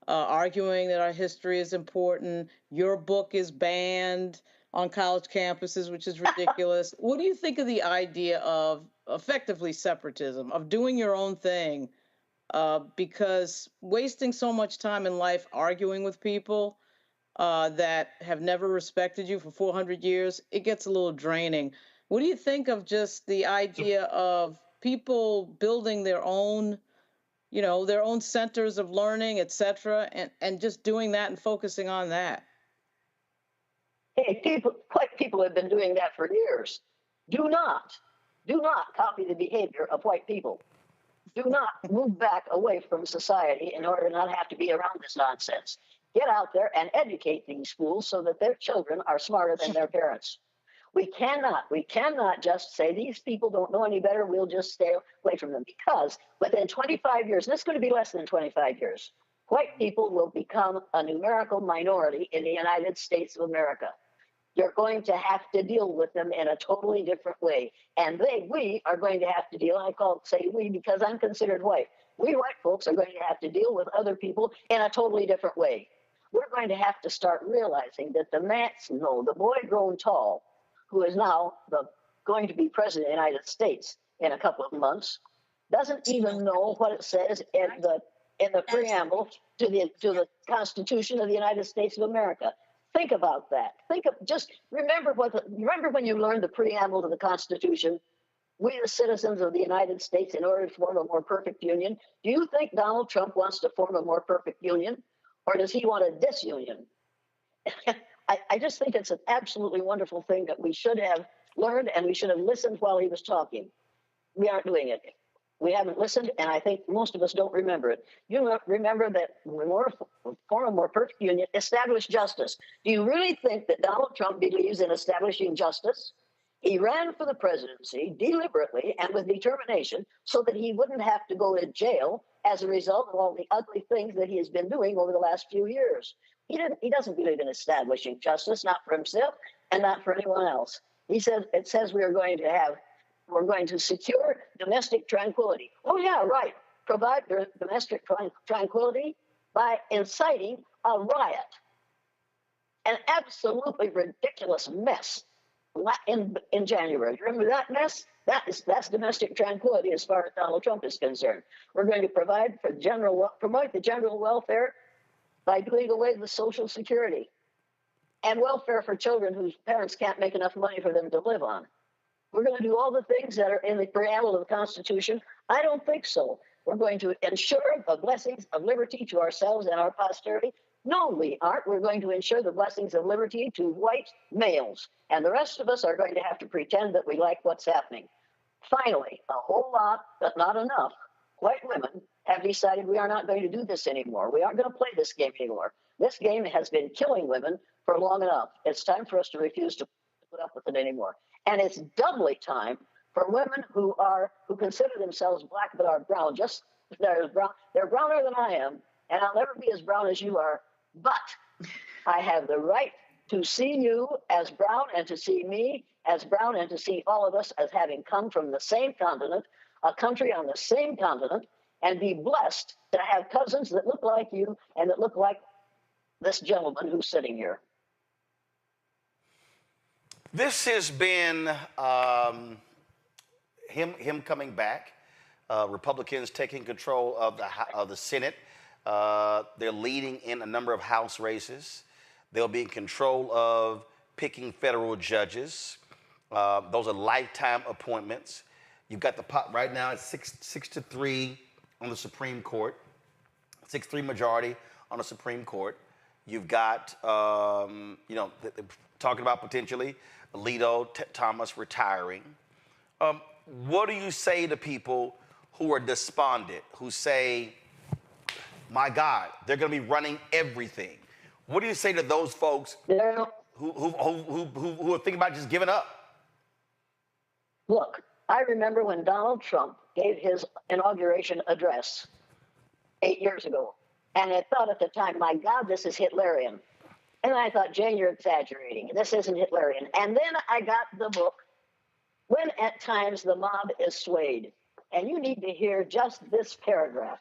arguing that our history is important. Your book is banned on college campuses, which is ridiculous. What do you think of the idea of effectively separatism, of doing your own thing? Because wasting so much time in life arguing with people that have never respected you for 400 years, it gets a little draining. What do you think of just the idea of people building their own, their own centers of learning, et cetera, and just doing that and focusing on that? Hey, white people have been doing that for years. Do not copy the behavior of white people. Do not move back away from society in order to not have to be around this nonsense. Get out there and educate these fools so that their children are smarter than their parents. We cannot just say these people don't know any better, we'll just stay away from them. Because within 25 years, and it's going to be less than 25 years, white people will become a numerical minority in the United States of America. You're going to have to deal with them in a totally different way. And we are going to have to deal, I say we because I'm considered white. We white folks are going to have to deal with other people in a totally different way. We're going to have to start realizing that the boy grown tall, who is now going to be president of the United States in a couple of months, doesn't even know what it says in the preamble to the Constitution of the United States of America. Think about that. Remember when you learned the preamble to the Constitution, we the citizens of the United States, in order to form a more perfect union. Do you think Donald Trump wants to form a more perfect union, or does he want a disunion? I just think it's an absolutely wonderful thing that we should have learned, and we should have listened while he was talking. We aren't doing it. We haven't listened, and I think most of us don't remember it. You remember that when we form a more perfect union, establish justice. Do you really think that Donald Trump believes in establishing justice? He ran for the presidency deliberately and with determination so that he wouldn't have to go to jail as a result of all the ugly things that he has been doing over the last few years. He doesn't believe in establishing justice, not for himself and not for anyone else. It says we're going to secure domestic tranquility. Oh, yeah, right. Provide domestic tranquility by inciting a riot. An absolutely ridiculous mess in January. Remember that mess? That's domestic tranquility as far as Donald Trump is concerned. We're going to promote the general welfare by doing away with Social Security and welfare for children whose parents can't make enough money for them to live on. We're going to do all the things that are in the preamble of the Constitution? I don't think so. We're going to ensure the blessings of liberty to ourselves and our posterity? No, we aren't. We're going to ensure the blessings of liberty to white males. And the rest of us are going to have to pretend that we like what's happening. Finally, a whole lot, but not enough, white women have decided we are not going to do this anymore. We aren't going to play this game anymore. This game has been killing women for long enough. It's time for us to refuse to put up with it anymore. And it's doubly time for women who consider themselves black but are brown. They're browner than I am, and I'll never be as brown as you are. But I have the right to see you as brown and to see me as brown and to see all of us as having come from the same continent, a country on the same continent, and be blessed to have cousins that look like you and that look like this gentleman who's sitting here. This has been him coming back. Republicans taking control of the Senate. They're leading in a number of House races. They'll be in control of picking federal judges. Those are lifetime appointments. You've got the pot right now. It's 6-3 on the Supreme Court. 6-3 majority on the Supreme Court. You've got, talking about potentially Alito, Thomas retiring. What do you say to people who are despondent, who say, my God, they're going to be running everything? What do you say to those folks who are thinking about just giving up? Look, I remember when Donald Trump gave his inauguration address 8 years ago, and I thought at the time, my God, this is Hitlerian. And I thought, Jane, you're exaggerating. This isn't Hitlerian. And then I got the book, When at Times the Mob is Swayed. And you need to hear just this paragraph.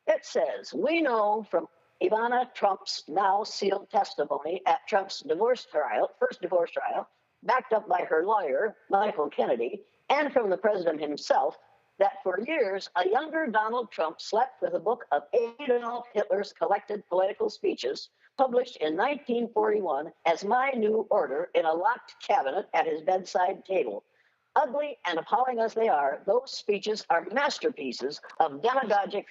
It says, we know from Ivana Trump's now sealed testimony at Trump's first divorce trial, backed up by her lawyer, Michael Kennedy, and from the president himself, that for years, a younger Donald Trump slept with a book of Adolf Hitler's collected political speeches, published in 1941 as My New Order in a locked cabinet at his bedside table. Ugly and appalling as they are, those speeches are masterpieces of demagogic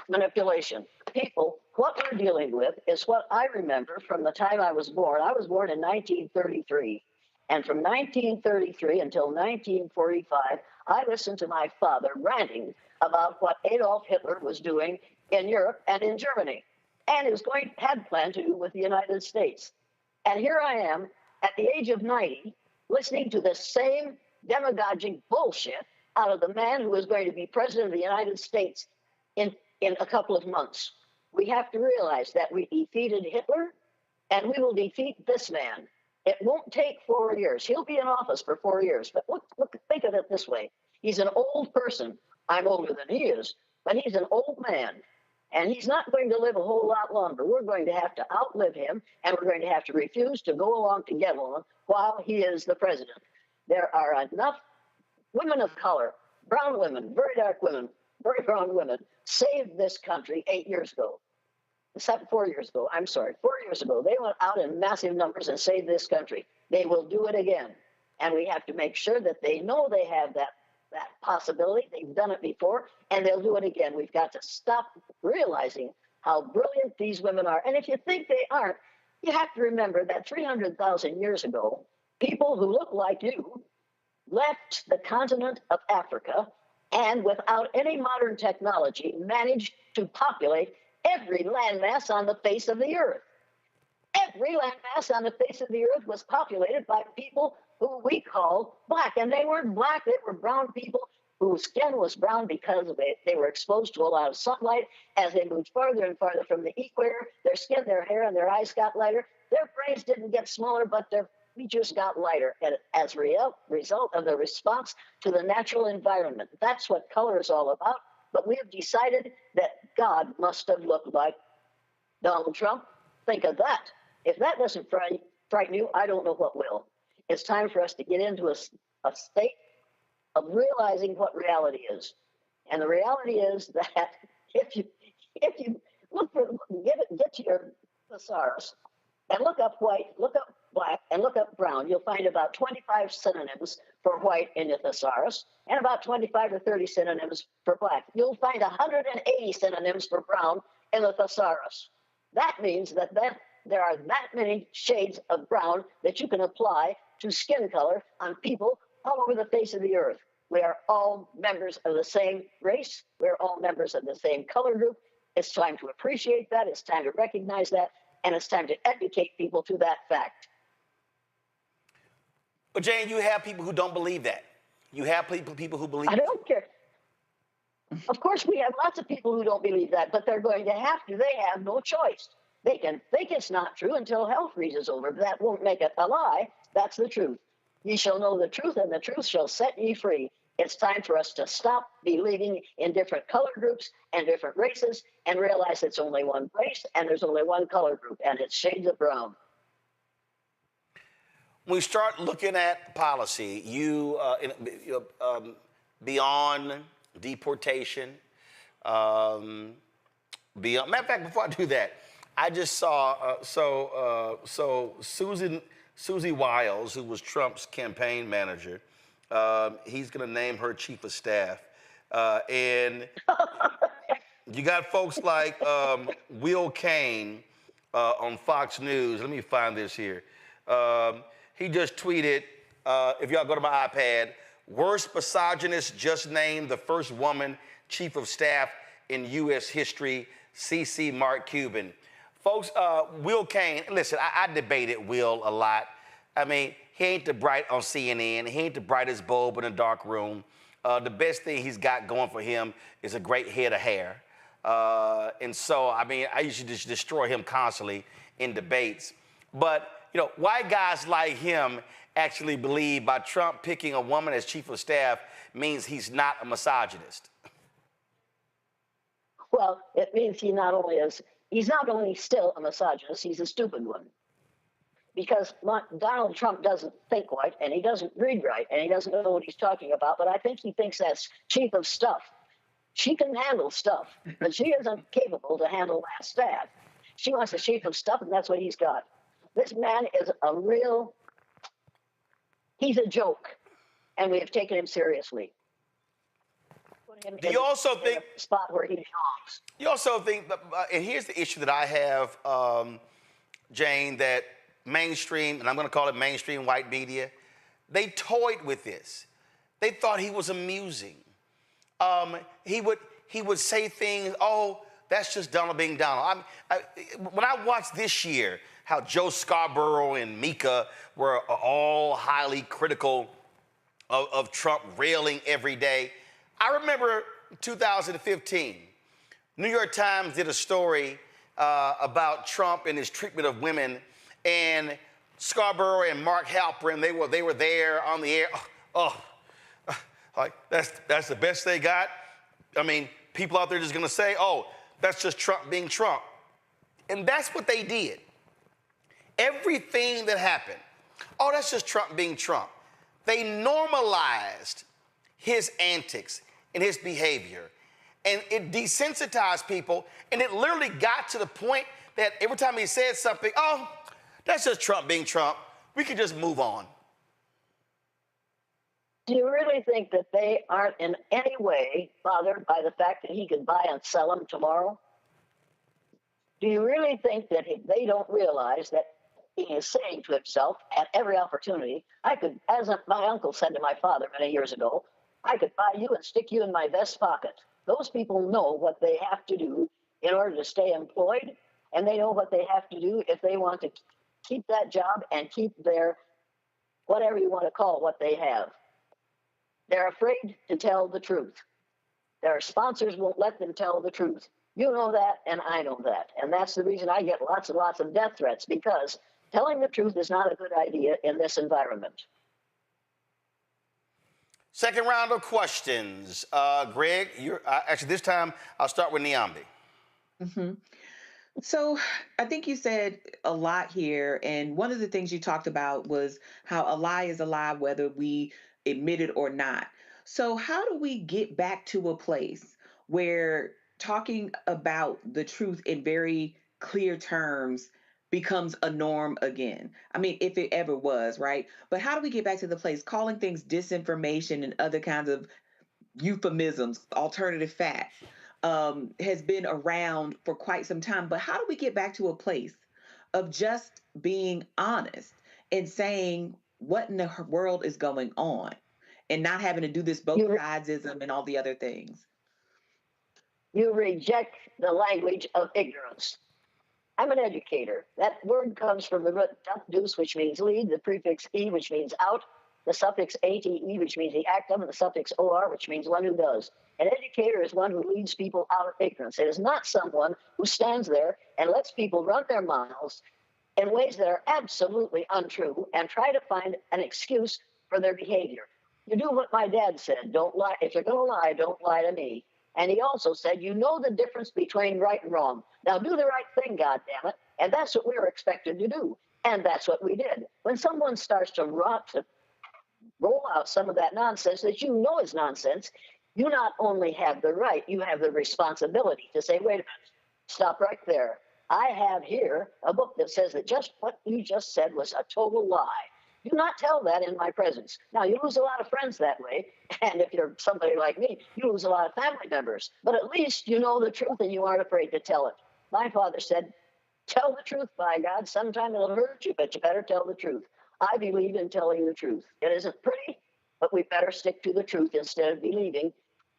manipulation. People, what we're dealing with is what I remember from the time I was born. I was born in 1933. And from 1933 until 1945, I listened to my father ranting about what Adolf Hitler was doing in Europe and in Germany, and had planned to do with the United States. And here I am at the age of 90, listening to the same demagogic bullshit out of the man who is going to be president of the United States in a couple of months. We have to realize that we defeated Hitler, and we will defeat this man. It won't take 4 years. He'll be in office for 4 years. But think of it this way. He's an old person. I'm older than he is, but he's an old man. And he's not going to live a whole lot longer. We're going to have to outlive him, and we're going to have to refuse to go along to get along while he is the president. There are enough women of color, brown women, very dark women, very brown women, saved this country 8 years ago. 4 years ago, I'm sorry, 4 years ago, they went out in massive numbers and saved this country. They will do it again. And we have to make sure that they know they have that possibility. They've done it before, and they'll do it again. We've got to stop realizing how brilliant these women are. And if you think they aren't, you have to remember that 300,000 years ago, people who look like you left the continent of Africa and without any modern technology managed to populate every landmass on the face of the earth. Every landmass on the face of the earth was populated by people who we call black. And they weren't black, they were brown people whose skin was brown because they were exposed to a lot of sunlight. As they moved farther and farther from the equator, their skin, their hair, and their eyes got lighter. Their brains didn't get smaller, but their features got lighter as a result of the response to the natural environment. That's what color is all about. But we have decided that God must have looked like Donald Trump. Think of that. If that doesn't frighten you, I don't know what will. It's time for us to get into a state of realizing what reality is. And the reality is that if you get to your thesaurus and look up white, look up black and look up brown, you'll find about 25 synonyms for white in the thesaurus and about 25 or 30 synonyms for black. You'll find 180 synonyms for brown in the thesaurus. That means that there are that many shades of brown that you can apply to skin color on people all over the face of the earth. We are all members of the same race. We're all members of the same color group. It's time to appreciate that. It's time to recognize that. And it's time to educate people to that fact. But Jane, you have people who don't believe that. You have people who believe. I don't care. Of course, we have lots of people who don't believe that, but they're going to have to. They have no choice. They can think it's not true until hell freezes over. But that won't make it a lie. That's the truth. Ye shall know the truth, and the truth shall set ye free. It's time for us to stop believing in different color groups and different races and realize it's only one race and there's only one color group, and it's shades of brown. When we start looking at policy, beyond deportation, matter of fact, before I do that, I just saw, Susie Wiles, who was Trump's campaign manager, he's going to name her chief of staff. And you got folks like Will Cain on Fox News. Let me find this here. He just tweeted, if y'all go to my iPad, worst misogynist just named the first woman chief of staff in U.S. history, C.C. Mark Cuban. Folks, Will Cain, listen, I debated Will a lot. I mean, he ain't the bright on CNN. He ain't the brightest bulb in a dark room. The best thing he's got going for him is a great head of hair. And so, I mean, I used to just destroy him constantly in debates. But, you know, white guys like him actually believe by Trump picking a woman as chief of staff means he's not a misogynist. Well, it means he's not only still a misogynist, he's a stupid one. Because Donald Trump doesn't think right, and he doesn't read right, and he doesn't know what he's talking about, but I think he thinks that's chief of stuff. She can handle stuff, but she isn't capable to handle that staff. She wants a chief of stuff, and that's what he's got. This man is he's a joke, and we have taken him seriously. Do you also think spot where he belongs? You also think, and here's the issue that I have, Jane, that mainstream, and I'm going to call it mainstream white media, they toyed with this. They thought he was amusing. He would say things, oh, that's just Donald being Donald. When I watched this year how Joe Scarborough and Mika were all highly critical of Trump, railing every day, I remember 2015, New York Times did a story about Trump and his treatment of women, and Scarborough and Mark Halperin, they were there on the air. Like that's the best they got. I mean, people out there just gonna say, oh, that's just Trump being Trump. And that's what they did. Everything that happened, oh, that's just Trump being Trump. They normalized his antics and his behavior. And it desensitized people, and it literally got to the point that every time he said something, oh, that's just Trump being Trump, we could just move on. Do you really think that they aren't in any way bothered by the fact that he could buy and sell them tomorrow? Do you really think that they don't realize that he is saying to himself at every opportunity, I could, as my uncle said to my father many years ago, I could buy you and stick you in my vest pocket. Those people know what they have to do in order to stay employed, and they know what they have to do if they want to keep that job and keep their, whatever you want to call what they have. They're afraid to tell the truth. Their sponsors won't let them tell the truth. You know that, and I know that. And that's the reason I get lots and lots of death threats, because telling the truth is not a good idea in this environment. Second round of questions. Greg, actually this time I'll start with Niambi. Mm-hmm. So I think you said a lot here, and one of the things you talked about was how a lie is a lie whether we admit it or not. So how do we get back to a place where talking about the truth in very clear terms becomes a norm again. I mean, if it ever was, right? But how do we get back to the place calling things disinformation and other kinds of euphemisms, alternative facts, has been around for quite some time. But how do we get back to a place of just being honest and saying what in the world is going on and not having to do this both sidesism and all the other things? You reject the language of ignorance. I'm an educator. That word comes from the root "dus," which means lead, the prefix "e," which means out, the suffix "ate," which means the act of, and the suffix "or," which means one who does. An educator is one who leads people out of ignorance. It is not someone who stands there and lets people run their mouths in ways that are absolutely untrue and try to find an excuse for their behavior. You do what my dad said. Don't lie. If you're going to lie, don't lie to me. And he also said, you know the difference between right and wrong. Now do the right thing, goddammit. And that's what we were expected to do. And that's what we did. When someone starts to roll out some of that nonsense that you know is nonsense, you not only have the right, you have the responsibility to say, wait a minute, stop right there. I have here a book that says that just what you just said was a total lie. Do not tell that in my presence. Now, you lose a lot of friends that way, and if you're somebody like me, you lose a lot of family members. But at least you know the truth and you aren't afraid to tell it. My father said, tell the truth, by God. Sometime it'll hurt you, but you better tell the truth. I believe in telling the truth. It isn't pretty, but we better stick to the truth instead of believing.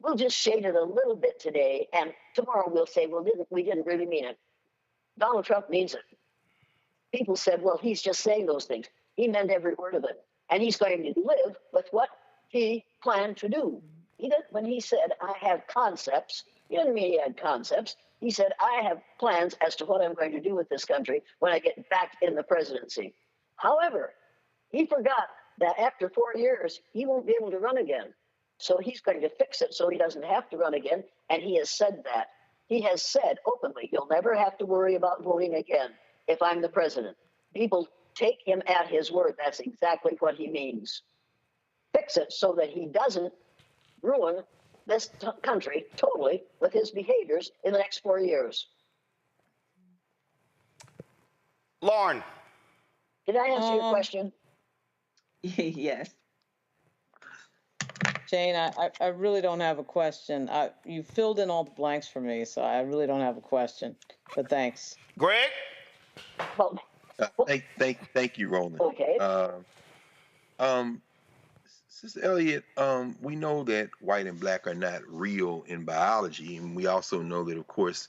We'll just shade it a little bit today, and tomorrow we'll say, well, we didn't really mean it. Donald Trump means it. People said, well, he's just saying those things. He meant every word of it. And he's going to live with what he planned to do. When he said, I have concepts, he didn't mean he had concepts. He said, I have plans as to what I'm going to do with this country when I get back in the presidency. However, he forgot that after 4 years, he won't be able to run again. So he's going to fix it so he doesn't have to run again. And he has said that. He has said openly, you'll never have to worry about voting again if I'm the president. People take him at his word. That's exactly what he means. Fix it so that he doesn't ruin this country totally with his behaviors in the next 4 years. Lauren. Did I answer your question? Yes. Jane, I really don't have a question. You filled in all the blanks for me, so I really don't have a question. But thanks. Greg? Well, thank you, Roland. Okay. Sister Elliott, we know that white and black are not real in biology, and we also know that, of course,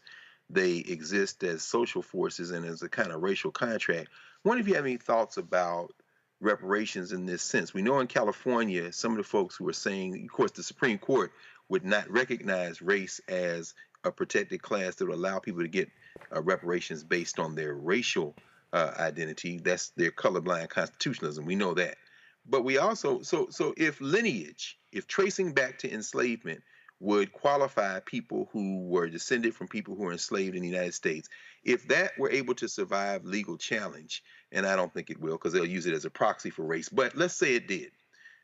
they exist as social forces and as a kind of racial contract. I wonder if you have any thoughts about reparations in this sense. We know in California, some of the folks who are saying, of course, the Supreme Court would not recognize race as a protected class that would allow people to get reparations based on their racial identity. That's their colorblind constitutionalism. We know that. But we also, so if lineage, if tracing back to enslavement would qualify people who were descended from people who were enslaved in the United States, if that were able to survive legal challenge, and I don't think it will because they'll use it as a proxy for race, but let's say it did,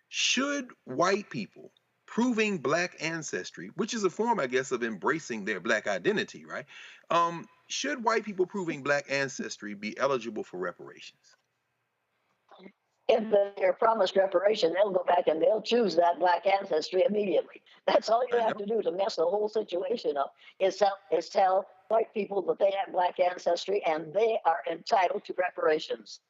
should white people proving black ancestry, which is a form, I guess, of embracing their black identity, right? Should white people proving black ancestry be eligible for reparations? If they're promised reparation, they'll go back and they'll choose that black ancestry immediately. That's all you have to do to mess the whole situation up, is tell white people that they have black ancestry and they are entitled to reparations.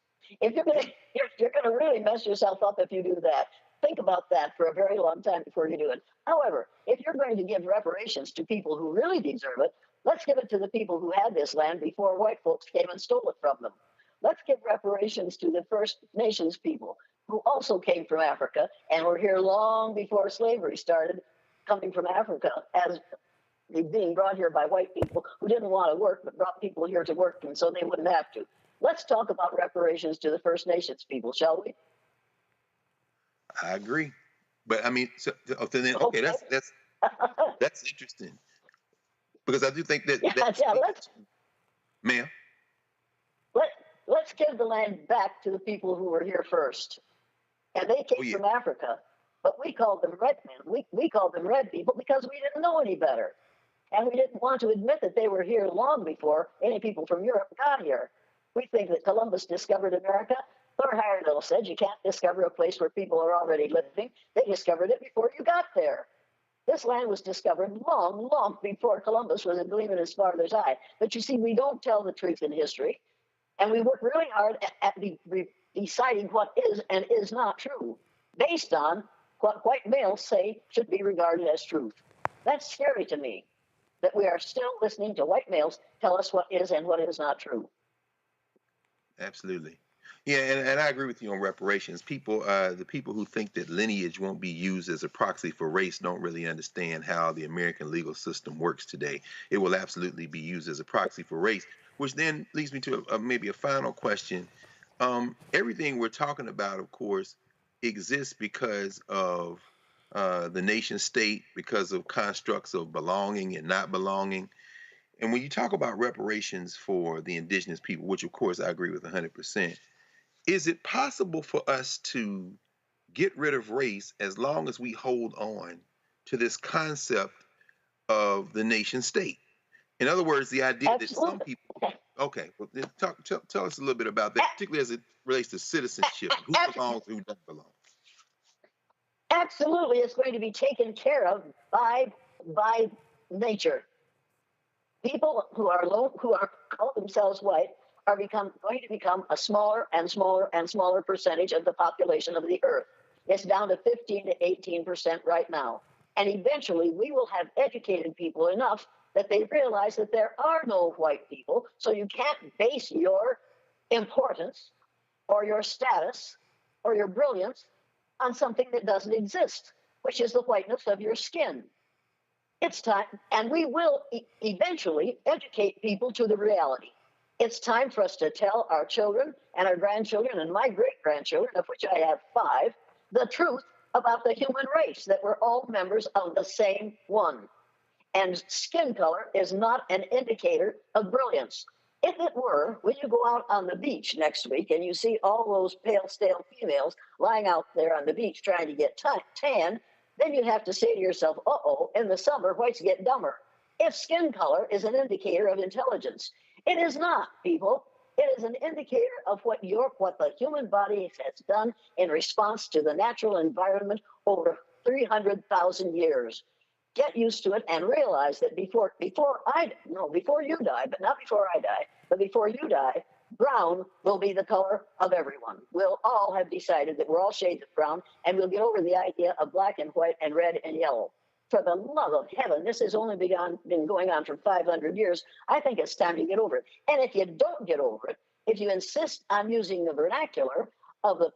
If you're gonna really mess yourself up if you do that. Think about that for a very long time before you do it. However, if you're going to give reparations to people who really deserve it, let's give it to the people who had this land before white folks came and stole it from them. Let's give reparations to the First Nations people who also came from Africa and were here long before slavery started, coming from Africa as being brought here by white people who didn't want to work but brought people here to work and so they wouldn't have to. Let's talk about reparations to the First Nations people, shall we? I agree, but I mean, okay, that's interesting because I do think that. Ma'am. Let's give the land back to the people who were here first, and they came from Africa, but we called them red men. We called them red people because we didn't know any better, and we didn't want to admit that they were here long before any people from Europe got here. We think that Columbus discovered America. Thor Heyerdahl said you can't discover a place where people are already living. They discovered it before you got there. This land was discovered long, long before Columbus was a gleam in his father's eye. But you see, we don't tell the truth in history, and we work really hard at deciding what is and is not true, based on what white males say should be regarded as truth. That's scary to me, that we are still listening to white males tell us what is and what is not true. Absolutely. Yeah, and I agree with you on reparations. People, the people who think that lineage won't be used as a proxy for race don't really understand how the American legal system works today. It will absolutely be used as a proxy for race, which then leads me to maybe a final question. Everything we're talking about, of course, exists because of the nation state, because of constructs of belonging and not belonging. And when you talk about reparations for the indigenous people, which of course I agree with 100%, is it possible for us to get rid of race as long as we hold on to this concept of the nation state? In other words, the idea that some people, okay, well, then tell us a little bit about that, particularly as it relates to citizenship, who belongs, who doesn't belong. Absolutely, it's going to be taken care of by nature. People who call themselves white are going to become a smaller and smaller and smaller percentage of the population of the earth. It's down to 15 to 18% right now. And eventually we will have educated people enough that they realize that there are no white people, so you can't base your importance or your status or your brilliance on something that doesn't exist, which is the whiteness of your skin. It's time, and we will eventually educate people to the reality. It's time for us to tell our children and our grandchildren and my great-grandchildren, of which I have 5, the truth about the human race, that we're all members of the same one. And skin color is not an indicator of brilliance. If it were, when you go out on the beach next week and you see all those pale, stale females lying out there on the beach trying to get tan, then you'd have to say to yourself, uh-oh, in the summer, whites get dumber. If skin color is an indicator of intelligence, it is not, people. It is an indicator of what the human body has done in response to the natural environment over 300,000 years. Get used to it and realize that before you die, but not before I die, but before you die, brown will be the color of everyone. We'll all have decided that we're all shades of brown, and we'll get over the idea of black and white and red and yellow. For the love of heaven, this has only been going on for 500 years. I think it's time to get over it. And if you don't get over it, if you insist on using the vernacular of the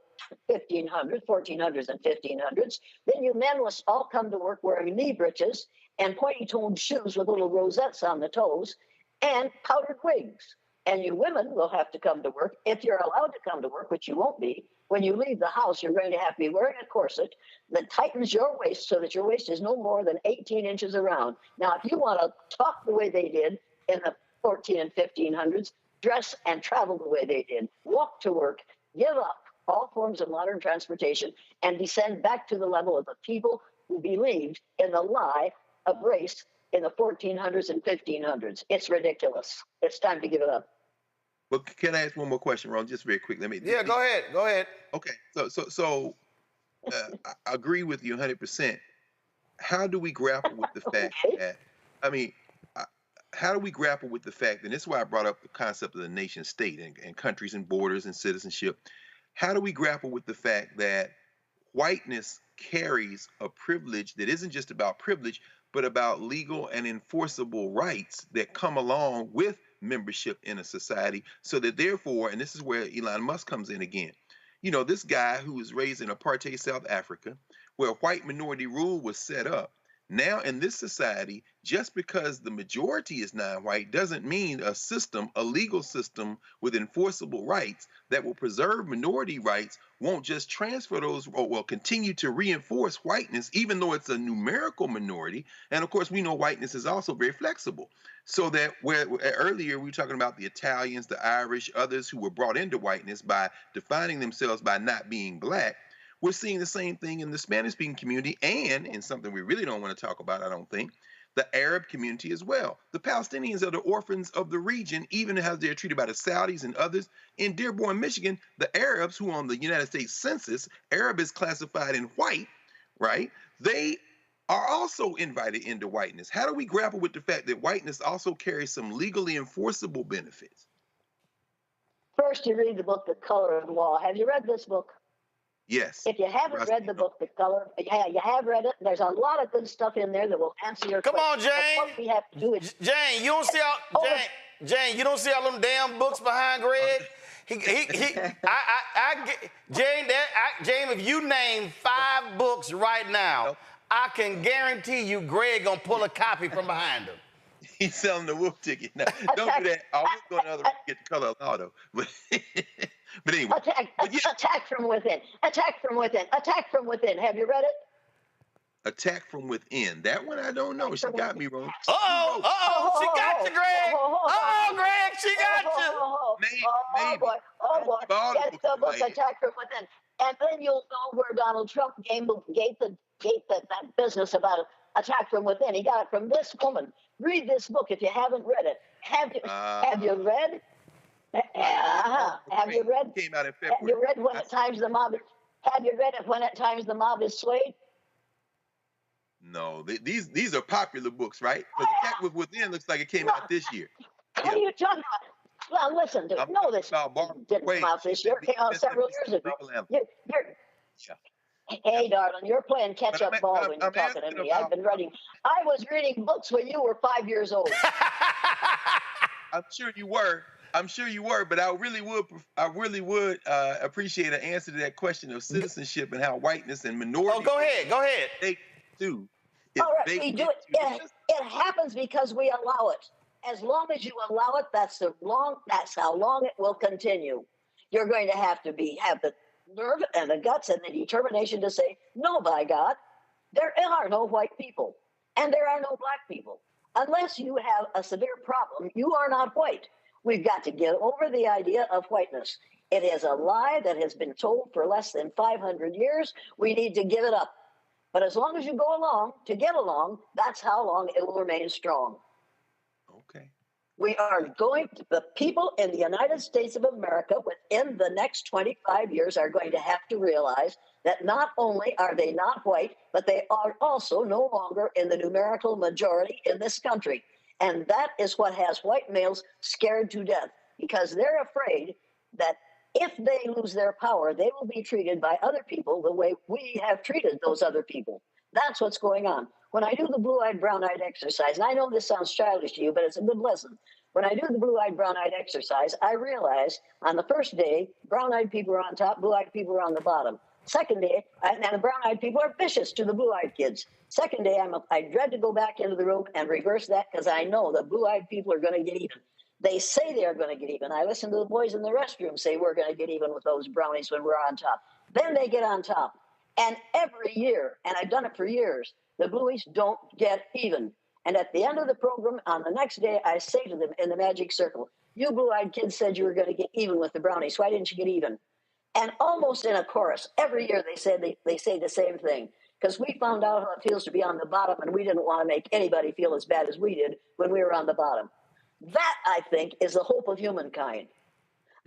1500s, 1400s, and 1500s, then you men must all come to work wearing knee breeches and pointy-toed shoes with little rosettes on the toes and powdered wigs. And you women will have to come to work, if you're allowed to come to work, which you won't be. When you leave the house, you're going to have to be wearing a corset that tightens your waist so that your waist is no more than 18 inches around. Now, if you want to talk the way they did in the 14 and 1500s, dress and travel the way they did, walk to work, give up all forms of modern transportation, and descend back to the level of the people who believed in the lie of race in the 1400s and 1500s. It's ridiculous. It's time to give it up. Well, can I ask one more question, Ron? Just very quick. Go ahead. Go ahead. Okay. So I agree with you 100%. How do we grapple with the fact that, how do we grapple with the fact, and this is why I brought up the concept of the nation state and countries and borders and citizenship. How do we grapple with the fact that whiteness carries a privilege that isn't just about privilege, but about legal and enforceable rights that come along with membership in a society, so that therefore, and this is where Elon Musk comes in again, this guy who was raised in apartheid South Africa, where white minority rule was set up, now in this society, just because the majority is non-white doesn't mean a legal system with enforceable rights that will preserve minority rights won't just transfer those, or will continue to reinforce whiteness, even though it's a numerical minority. And of course, we know whiteness is also very flexible. So that where earlier we were talking about the Italians, the Irish, others who were brought into whiteness by defining themselves by not being black, we're seeing the same thing in the Spanish-speaking community, and in something we really don't want to talk about, I don't think, the Arab community as well. The Palestinians are the orphans of the region, even as they're treated by the Saudis and others. In Dearborn, Michigan, the Arabs, who on the United States Census, Arab is classified in white, right? They are also invited into whiteness. How do we grapple with the fact that whiteness also carries some legally enforceable benefits? First, you read the book, The Color of Law. Have you read this book? Yes. If you haven't read the book, The Color, yeah, you have read it. There's a lot of good stuff in there that will answer your question. Come on, Jane. But what we have to do is Jane, you don't see all Jane, you don't see all them damn books behind Greg. Jane, if you name 5 books right now, I can guarantee you Greg gonna pull a copy from behind him. He's selling the wolf ticket. No, don't do that. I was going to get the color of law, though. But anyway. Attack from within. Attack from within. Attack from within. Have you read it? Attack from Within. That one I don't know. She got me wrong. She got you, Greg. Greg, she got you. Maybe. Oh boy. Get the book, Attack from Within. And then you'll know where Donald Trump gave that business about attack from within. He got it from this woman. Read this book if you haven't read it. Have you read? Have you read? Came out in February. Have you read When at Times the Mob? Have you read it When at Times the Mob is Swayed? No, these are popular books, right? Because Attack from Within looks like it came out this year. What are you talking about? Well, listen, dude. No, this didn't come out this year. It came out several years ago. Hey, darling, you're playing catch-up ball when you're talking to me. I was reading books when you were 5 years old. I'm sure you were, but I really would appreciate an answer to that question of citizenship and how whiteness and minority. Oh, go ahead. They do. All right, we do it. It happens because we allow it. As long as you allow it, that's how long it will continue. You're going to have the nerve and the guts and the determination to say, no, by God, there are no white people and there are no black people. Unless you have a severe problem, you are not white. We've got to get over the idea of whiteness. It is a lie that has been told for less than 500 years. We need to give it up. But as long as you go along to get along, that's how long it will remain strong. Okay. The people in the United States of America within the next 25 years are going to have to realize that not only are they not white, but they are also no longer in the numerical majority in this country. And that is what has white males scared to death, because they're afraid that if they lose their power, they will be treated by other people the way we have treated those other people. That's what's going on. When I do the blue-eyed, brown-eyed exercise, and I know this sounds childish to you, but it's a good lesson. When I do the blue-eyed, brown-eyed exercise, I realize on the first day, brown-eyed people are on top, blue-eyed people are on the bottom. Second day, and the brown-eyed people are vicious to the blue-eyed kids. Second day, I dread to go back into the room and reverse that because I know the blue-eyed people are going to get even. They say they are going to get even. I listen to the boys in the restroom say we're going to get even with those brownies when we're on top. Then they get on top. And every year, and I've done it for years, the blueies don't get even. And at the end of the program, on the next day, I say to them in the magic circle, you blue-eyed kids said you were going to get even with the brownies. Why didn't you get even? And almost in a chorus, every year they say the same thing. Because we found out how it feels to be on the bottom, and we didn't want to make anybody feel as bad as we did when we were on the bottom. That, I think, is the hope of humankind.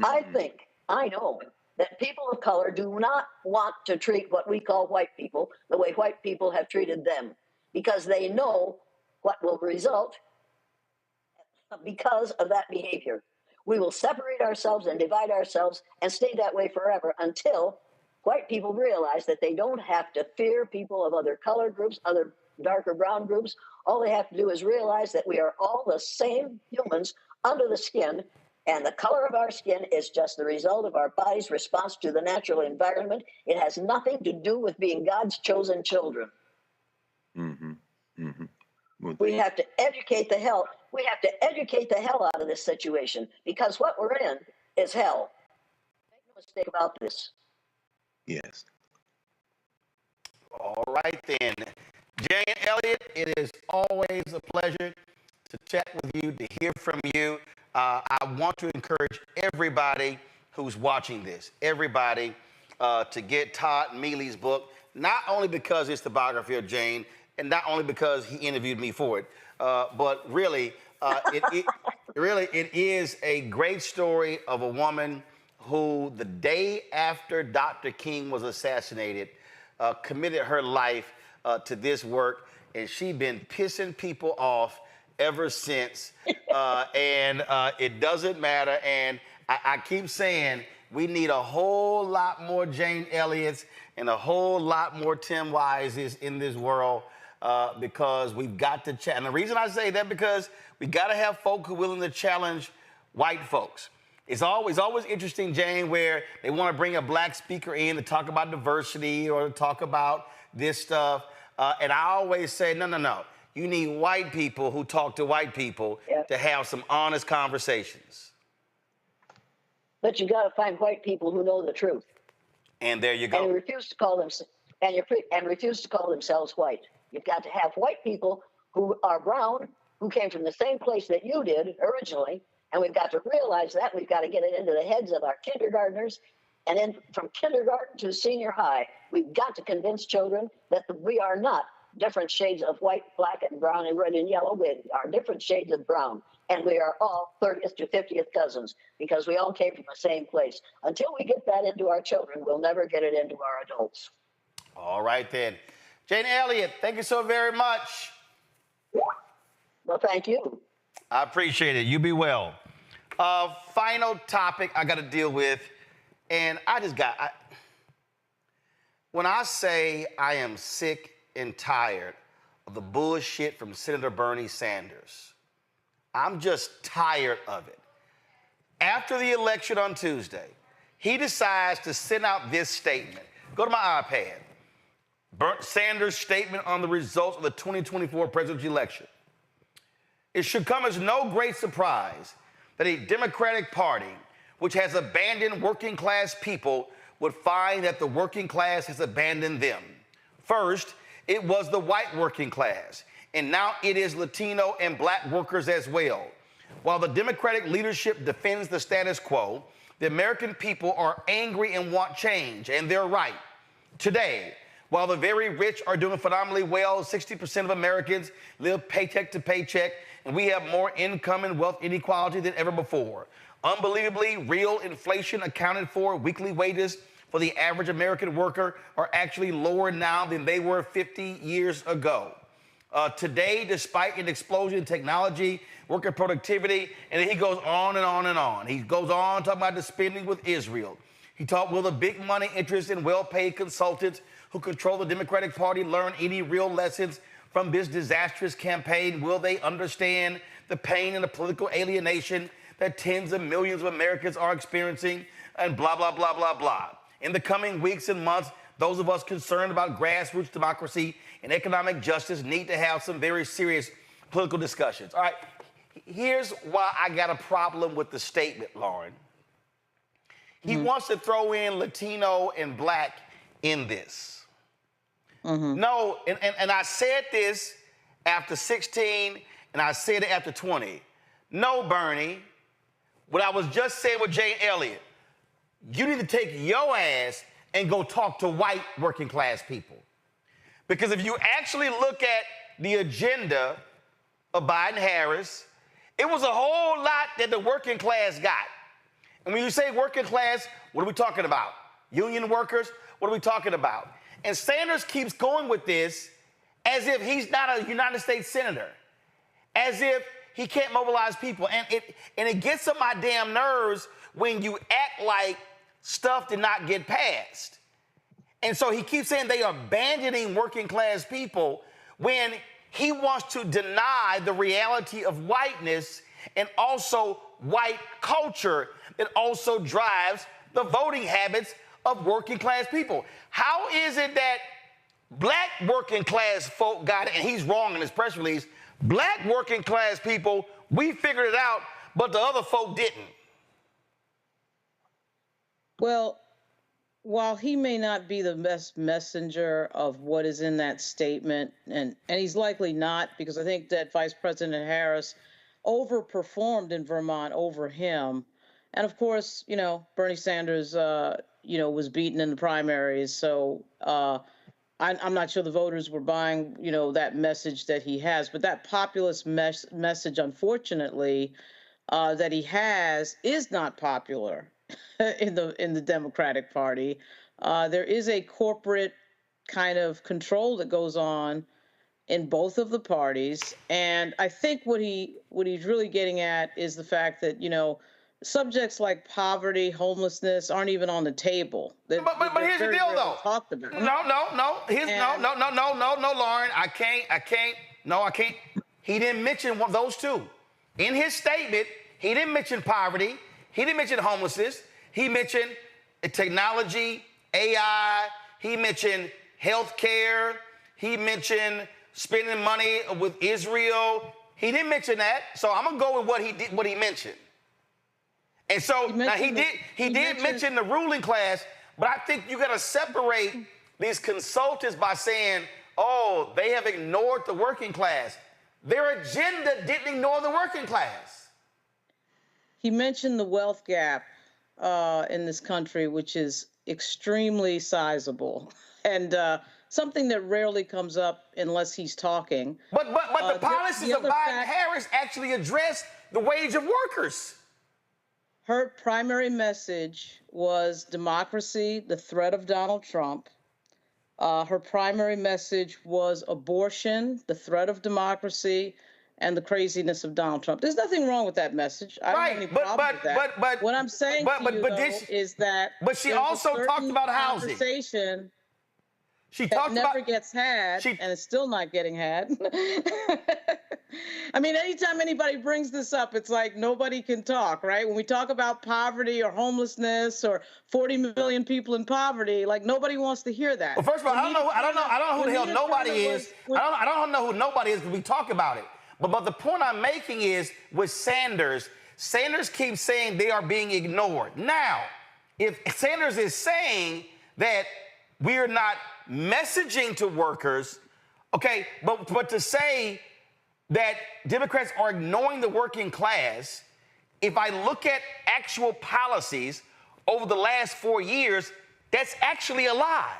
I know that people of color do not want to treat what we call white people the way white people have treated them, because they know what will result because of that behavior. We will separate ourselves and divide ourselves and stay that way forever until white people realize that they don't have to fear people of other color groups, other darker brown groups. All they have to do is realize that we are all the same humans under the skin, and the color of our skin is just the result of our body's response to the natural environment. It has nothing to do with being God's chosen children. We have to educate the hell. We have to educate the hell out of this situation, because what we're in is hell. Make no mistake about this. Yes. All right then. Jane Elliott, it is always a pleasure to chat with you, to hear from you. I want to encourage everybody who's watching this, everybody, to get Todd Mealy's book, not only because it's the biography of Jane and not only because he interviewed me for it, but really, it is a great story of a woman who, the day after Dr. King was assassinated, committed her life to this work, and she's been pissing people off ever since. And it doesn't matter. And I keep saying we need a whole lot more Jane Elliott's and a whole lot more Tim Wise's in this world, because we've got to challenge. And the reason I say that, because we got to have folk who are willing to challenge white folks. It's always interesting, Jane, where they want to bring a black speaker in to talk about diversity or to talk about this stuff. And I always say, no. You need white people who talk to white people to have some honest conversations. But you got to find white people who know the truth. And there you go. And refuse to call them refuse to call themselves white. You've got to have white people who are brown, who came from the same place that you did originally. And we've got to realize that. We've got to get it into the heads of our kindergartners. And then from kindergarten to senior high, we've got to convince children that we are not different shades of white, black, and brown, and red and yellow. We are different shades of brown. And we are all 30th to 50th cousins because we all came from the same place. Until we get that into our children, we'll never get it into our adults. All right, then. Jane Elliott, thank you so very much. Well, thank you. I appreciate it. You be well. Final topic I got to deal with, and when I say I am sick and tired of the bullshit from Senator Bernie Sanders, I'm just tired of it. After the election on Tuesday, he decides to send out this statement. Go to my iPad. Sanders' statement on the results of the 2024 presidential election. It should come as no great surprise that a Democratic Party, which has abandoned working class people, would find that the working class has abandoned them. First, it was the white working class, and now it is Latino and black workers as well. While the Democratic leadership defends the status quo, the American people are angry and want change, and they're right. Today, while the very rich are doing phenomenally well, 60% of Americans live paycheck to paycheck, and we have more income and wealth inequality than ever before. Unbelievably, real inflation accounted for weekly wages for the average American worker are actually lower now than they were 50 years ago. Today, despite an explosion in technology, worker productivity, and he goes on and on and on. He goes on talking about the spending with Israel. He talked, will the big money interests in well-paid consultants who control the Democratic Party learn any real lessons from this disastrous campaign? Will they understand the pain and the political alienation that tens of millions of Americans are experiencing? And blah, blah, blah, blah, blah. In the coming weeks and months, those of us concerned about grassroots democracy and economic justice need to have some very serious political discussions. All right, here's why I got a problem with the statement, Lauren. He wants to throw in Latino and black in this. No, and I said this after 16, and I said it after 20. No, Bernie, what I was just saying with Jane Elliott, you need to take your ass and go talk to white working class people. Because if you actually look at the agenda of Biden-Harris, it was a whole lot that the working class got. And when you say working class, what are we talking about? Union workers? What are we talking about? And Sanders keeps going with this as if he's not a United States senator, as if he can't mobilize people. And it gets on my damn nerves when you act like stuff did not get passed. And so he keeps saying they are abandoning working class people when he wants to deny the reality of whiteness and also white culture that also drives the voting habits of working class people. How is it that black working class folk got it, and he's wrong in his press release, black working class people, we figured it out, but the other folk didn't? Well, while he may not be the best messenger of what is in that statement, and he's likely not, because I think that Vice President Harris overperformed in Vermont over him. And of course, Bernie Sanders, was beaten in the primaries. So I'm not sure the voters were buying, that message that he has, but that populist message, unfortunately, that he has is not popular in the Democratic Party. There is a corporate kind of control that goes on in both of the parties, and I think what he's really getting at is the fact that subjects like poverty, homelessness aren't even on the table. But here's the deal, though. Talked about. No, Lauren. I can't. He didn't mention one of those two. In his statement, he didn't mention poverty. He didn't mention homelessness. He mentioned technology, AI. He mentioned healthcare. He mentioned spending money with Israel. He didn't mention that. So I'm gonna go with what he mentioned. And so now he did mention the ruling class, but I think you got to separate these consultants by saying, oh, they have ignored the working class. Their agenda didn't ignore the working class. He mentioned the wealth gap in this country, which is extremely sizable and something that rarely comes up unless he's talking. But the policies of Biden-Harris actually address the wage of workers. Her primary message was democracy, the threat of Donald Trump. Her primary message was abortion, the threat of democracy, and the craziness of Donald Trump. There's nothing wrong with that message. I don't have any problem with that. But what I'm saying to you, is that but she also talked about housing. Conversation she talked that never gets had, and it's still not getting had. I mean, anytime anybody brings this up, it's like nobody can talk, right? When we talk about poverty or homelessness or 40 million people in poverty, like nobody wants to hear that. Well, first of all, I don't know who the hell nobody is. I don't know who nobody is because we talk about it. But the point I'm making is with Sanders keeps saying they are being ignored. Now, if Sanders is saying that we're not messaging to workers, okay, but to say that Democrats are ignoring the working class, if I look at actual policies over the last 4 years, that's actually a lie.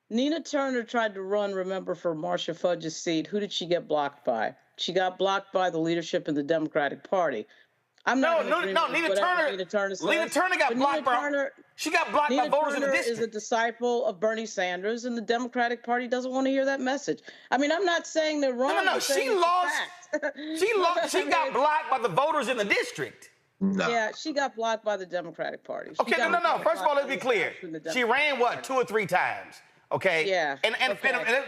Nina Turner tried to run, remember, for Marcia Fudge's seat. Who did she get blocked by? She got blocked by the leadership in the Democratic Party. I'm not Nina Turner got blocked by. She got blocked by voters in the district. Is a disciple of Bernie Sanders, and the Democratic Party doesn't want to hear that message. I mean, I'm not saying they're wrong. No. She lost. She got blocked by the voters in the district. No. Yeah, she got blocked by the Democratic Party. Okay, no. First of all, let's be clear. She ran what, 2 or 3 times? Okay. Yeah. And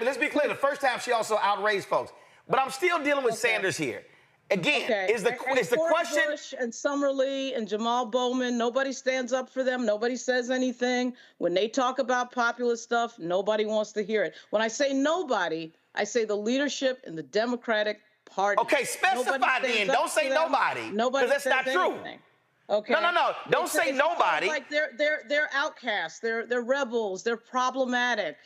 let's be clear. The first time she also outraised folks. But I'm still dealing with Sanders here. Again, is the question. Bush and Summerlee and Jamal Bowman, nobody stands up for them. Nobody says anything. When they talk about populist stuff, nobody wants to hear it. When I say nobody, I say the leadership in the Democratic Party. Okay, specify then. Don't say nobody. Nobody. Because that's not true. Okay. No. Don't say nobody. Like they're outcasts. They're rebels. They're problematic.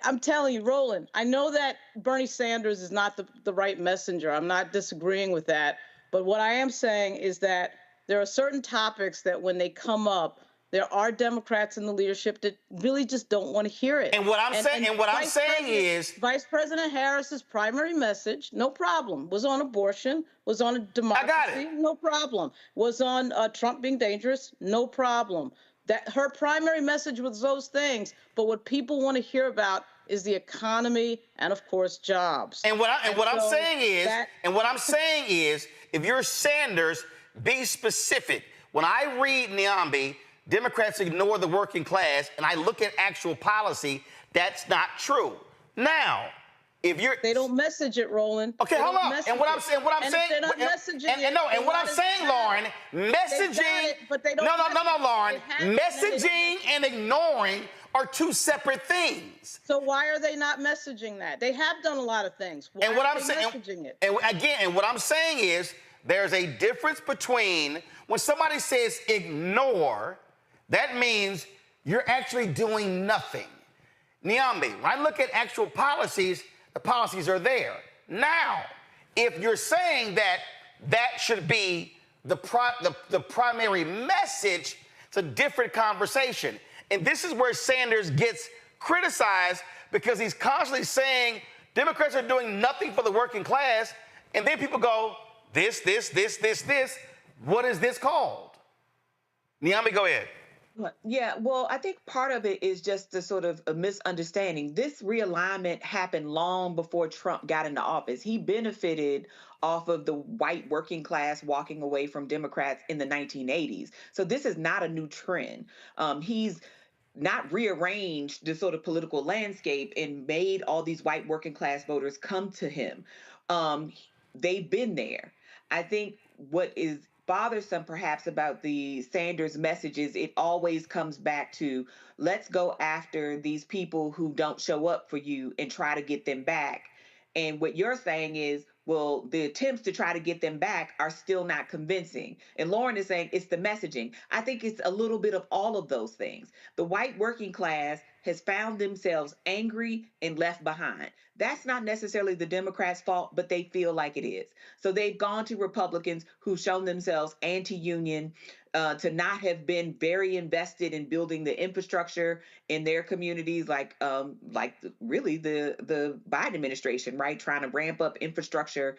I'm telling you, Roland, I know that Bernie Sanders is not the right messenger. I'm not disagreeing with that. But what I am saying is that there are certain topics that when they come up, there are Democrats in the leadership that really just don't want to hear it. And what I'm saying is Vice President Harris's primary message, no problem, was on abortion, was on democracy, I got it. No problem. Was on Trump being dangerous, no problem. That her primary message was those things, but what people want to hear about is the economy and, of course, jobs. And what I'm saying is, if you're Sanders, be specific. When I read Niambi, Democrats ignore the working class, and I look at actual policy, that's not true. Now, they don't message it, Roland. Okay, hold on. And what I'm saying, Lauren, messaging. No, Lauren. Messaging and ignoring are two separate things. So why are they not messaging that? They have done a lot of things. Why are they messaging it? And again, what I'm saying is there's a difference between when somebody says ignore, that means you're actually doing nothing. Niambi, when I look at actual policies, the policies are there. Now, if you're saying that should be the primary message, it's a different conversation. And this is where Sanders gets criticized because he's constantly saying Democrats are doing nothing for the working class, and then people go, this. What is this called? Niambi, go ahead. Yeah, well, I think part of it is just the sort of a misunderstanding. This realignment happened long before Trump got into office. He benefited off of the white working class walking away from Democrats in the 1980s. So this is not a new trend. He's not rearranged the sort of political landscape and made all these white working class voters come to him. They've been there. I think what is bothersome perhaps about the Sanders messages, it always comes back to let's go after these people who don't show up for you and try to get them back. And what you're saying is, well, the attempts to try to get them back are still not convincing. And Lauren is saying it's the messaging. I think it's a little bit of all of those things. The white working class has found themselves angry and left behind. That's not necessarily the Democrats' fault, but they feel like it is. So they've gone to Republicans who've shown themselves anti-union, to not have been very invested in building the infrastructure in their communities, like really the Biden administration, right? Trying to ramp up infrastructure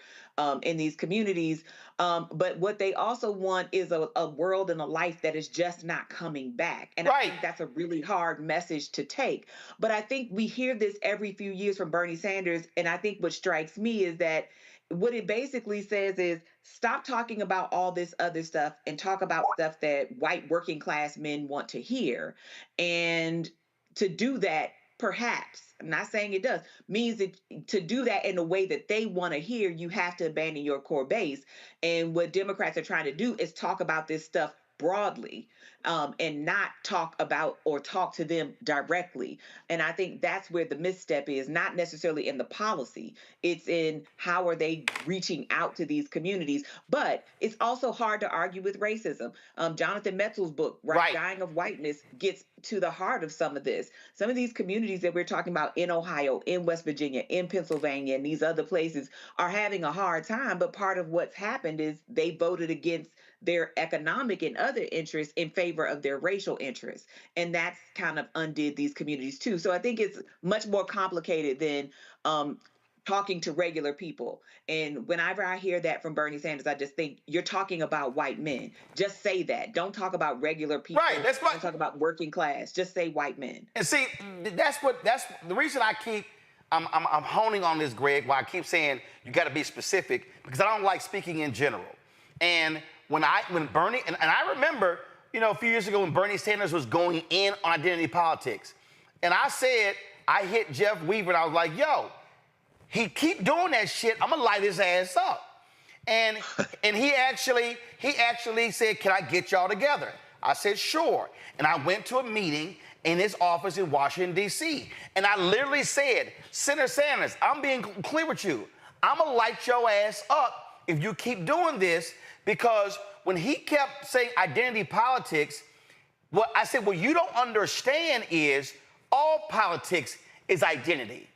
in these communities. But what they also want is a world and a life that is just not coming back. And I think that's a really hard message to take. But I think we hear this every few years from Bernie Sanders. And I think what strikes me is that what it basically says is stop talking about all this other stuff and talk about stuff that white working class men want to hear. And to do that, perhaps, I'm not saying it does, means that to do that in a way that they want to hear, you have to abandon your core base. And what Democrats are trying to do is talk about this stuff broadly, and not talk about or talk to them directly. And I think that's where the misstep is, not necessarily in the policy. It's in how are they reaching out to these communities. But it's also hard to argue with racism. Jonathan Metzl's book, Dying of Whiteness, gets to the heart of some of this. Some of these communities that we're talking about in Ohio, in West Virginia, in Pennsylvania, and these other places are having a hard time. But part of what's happened is they voted against their economic and other interests in favor of their racial interests. And that's kind of undid these communities too. So I think it's much more complicated than talking to regular people. And whenever I hear that from Bernie Sanders, I just think you're talking about white men. Just say that. Don't talk about regular people. Right. That's Don't talk about working class. Just say white men. And see, that's the reason I'm honing on this, Greg, why I keep saying you got to be specific, because I don't like speaking in general. And when Bernie, and I remember, a few years ago when Bernie Sanders was going in on identity politics, and I said, I hit Jeff Weaver and I was like, yo, he keep doing that shit, I'm gonna light his ass up. And he actually said, can I get y'all together? I said, sure. And I went to a meeting in his office in Washington, D.C. And I literally said, Senator Sanders, I'm being clear with you. I'm gonna light your ass up if you keep doing this, because when he kept saying identity politics, what I said, what you don't understand is all politics is identity.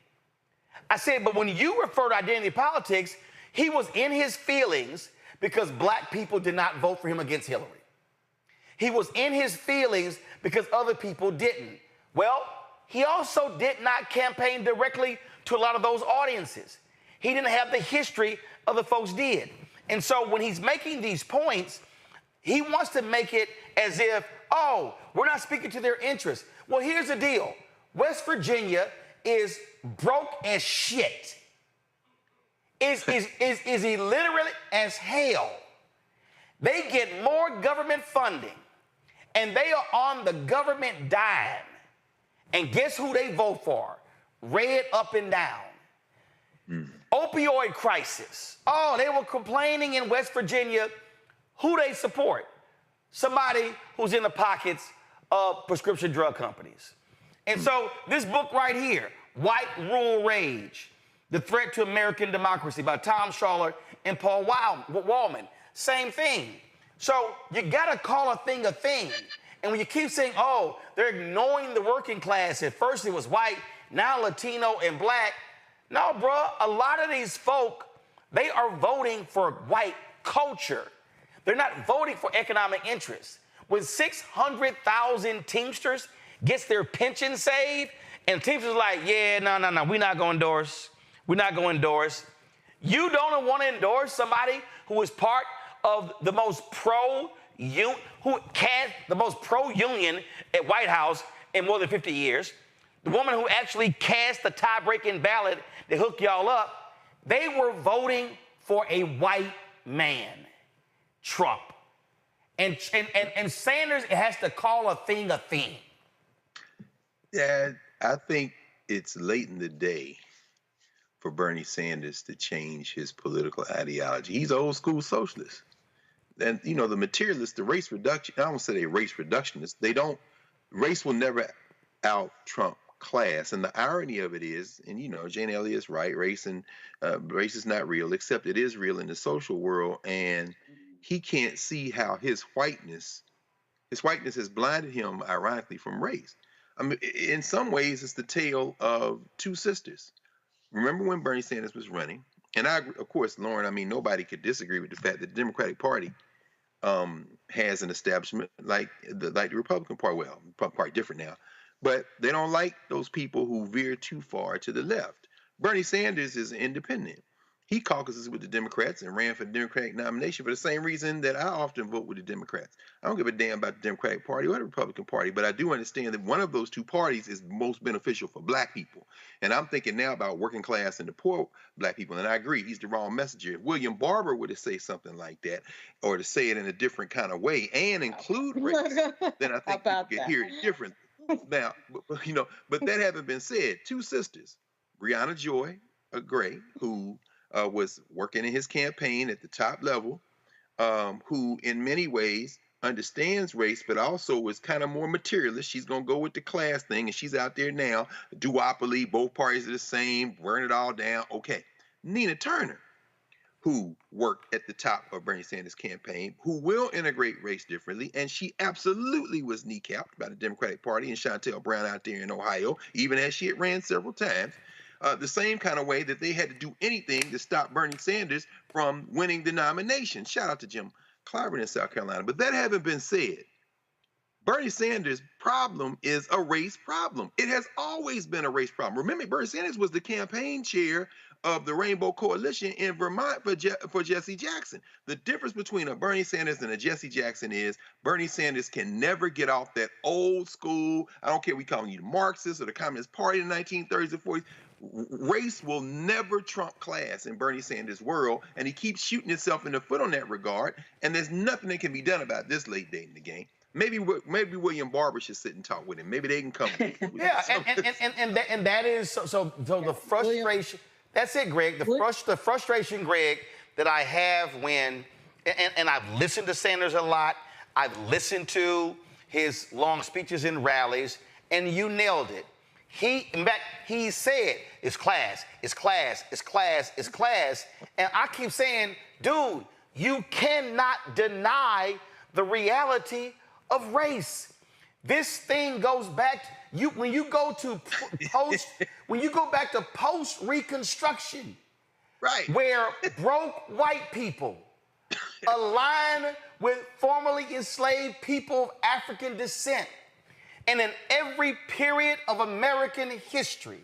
I said, but when you refer to identity politics, he was in his feelings because black people did not vote for him against Hillary. He was in his feelings because other people didn't. Well, he also did not campaign directly to a lot of those audiences. He didn't have the history other folks did. And so when he's making these points, he wants to make it as if, oh, we're not speaking to their interests. Well, here's the deal. West Virginia is broke as shit. Is illiterate as hell. They get more government funding, and they are on the government dime. And guess who they vote for? Red up and down. Opioid crisis. Oh, they were complaining in West Virginia. Who they support? Somebody who's in the pockets of prescription drug companies. And so this book right here, White Rural Rage, The Threat to American Democracy by Tom Schaller and Paul Wallman, same thing. So you gotta call a thing a thing. And when you keep saying, oh, they're ignoring the working class, at first it was white, now Latino and black. No, bro, a lot of these folk, they are voting for white culture. They're not voting for economic interests. When 600,000 Teamsters gets their pension saved And teachers are like, yeah, no, we're not going to endorse. We're not going to endorse. You don't want to endorse somebody who is part of the most pro-union at White House in more than 50 years. The woman who actually cast the tie-breaking ballot to hook y'all up. They were voting for a white man, Trump. And Sanders has to call a thing a thing. Yeah, I think it's late in the day for Bernie Sanders to change his political ideology. He's an old school socialist. And, you know, the materialists, the race reduction, I don't say they're race reductionists. Race will never out-Trump class. And the irony of it is, and, you know, Jane Elliott's right, race is not real, except it is real in the social world. And he can't see how his whiteness has blinded him, ironically, from race. I mean, in some ways, it's the tale of two sisters. Remember when Bernie Sanders was running? And of course, Lauren, I mean, nobody could disagree with the fact that the Democratic Party has an establishment like the Republican Party. Well, the Republican Party different now, but they don't like those people who veer too far to the left. Bernie Sanders is independent. He caucuses with the Democrats and ran for the Democratic nomination for the same reason that I often vote with the Democrats. I don't give a damn about the Democratic Party or the Republican Party, but I do understand that one of those two parties is most beneficial for black people. And I'm thinking now about working class and the poor black people, and I agree, he's the wrong messenger. If William Barber were to say something like that, or to say it in a different kind of way and include race, then I think people could hear it differently. Now, you know, but that having been said, two sisters, Breonna Joy Gray, who was working in his campaign at the top level, who in many ways understands race, but also was kind of more materialist. She's going to go with the class thing, and she's out there now, duopoly, both parties are the same, burn it all down. Okay. Nina Turner, who worked at the top of Bernie Sanders' campaign, who will integrate race differently, and she absolutely was kneecapped by the Democratic Party and Shontel Brown out there in Ohio, even as she had ran several times. The same kind of way that they had to do anything to stop Bernie Sanders from winning the nomination. Shout out to Jim Clyburn in South Carolina. But that having been said, Bernie Sanders' problem is a race problem. It has always been a race problem. Remember, Bernie Sanders was the campaign chair of the Rainbow Coalition in Vermont for Jesse Jackson. The difference between a Bernie Sanders and a Jesse Jackson is Bernie Sanders can never get off that old school, I don't care if we call you the Marxists or the Communist Party in the 1930s or 40s, race will never trump class in Bernie Sanders' world, and he keeps shooting himself in the foot on that regard, and there's nothing that can be done about this late date in the game. Maybe William Barber should sit and talk with him. Maybe they can come. Yeah, and that is so the frustration. That's it, Greg. The frustration, Greg, that I have when, and I've listened to Sanders a lot. I've listened to his long speeches and rallies, and you nailed it. In fact, he said, it's class, it's class, it's class, it's class. And I keep saying, dude, you cannot deny the reality of race. This thing goes back, when you go back to post-Reconstruction, right, where broke white people align with formerly enslaved people of African descent. And in every period of American history,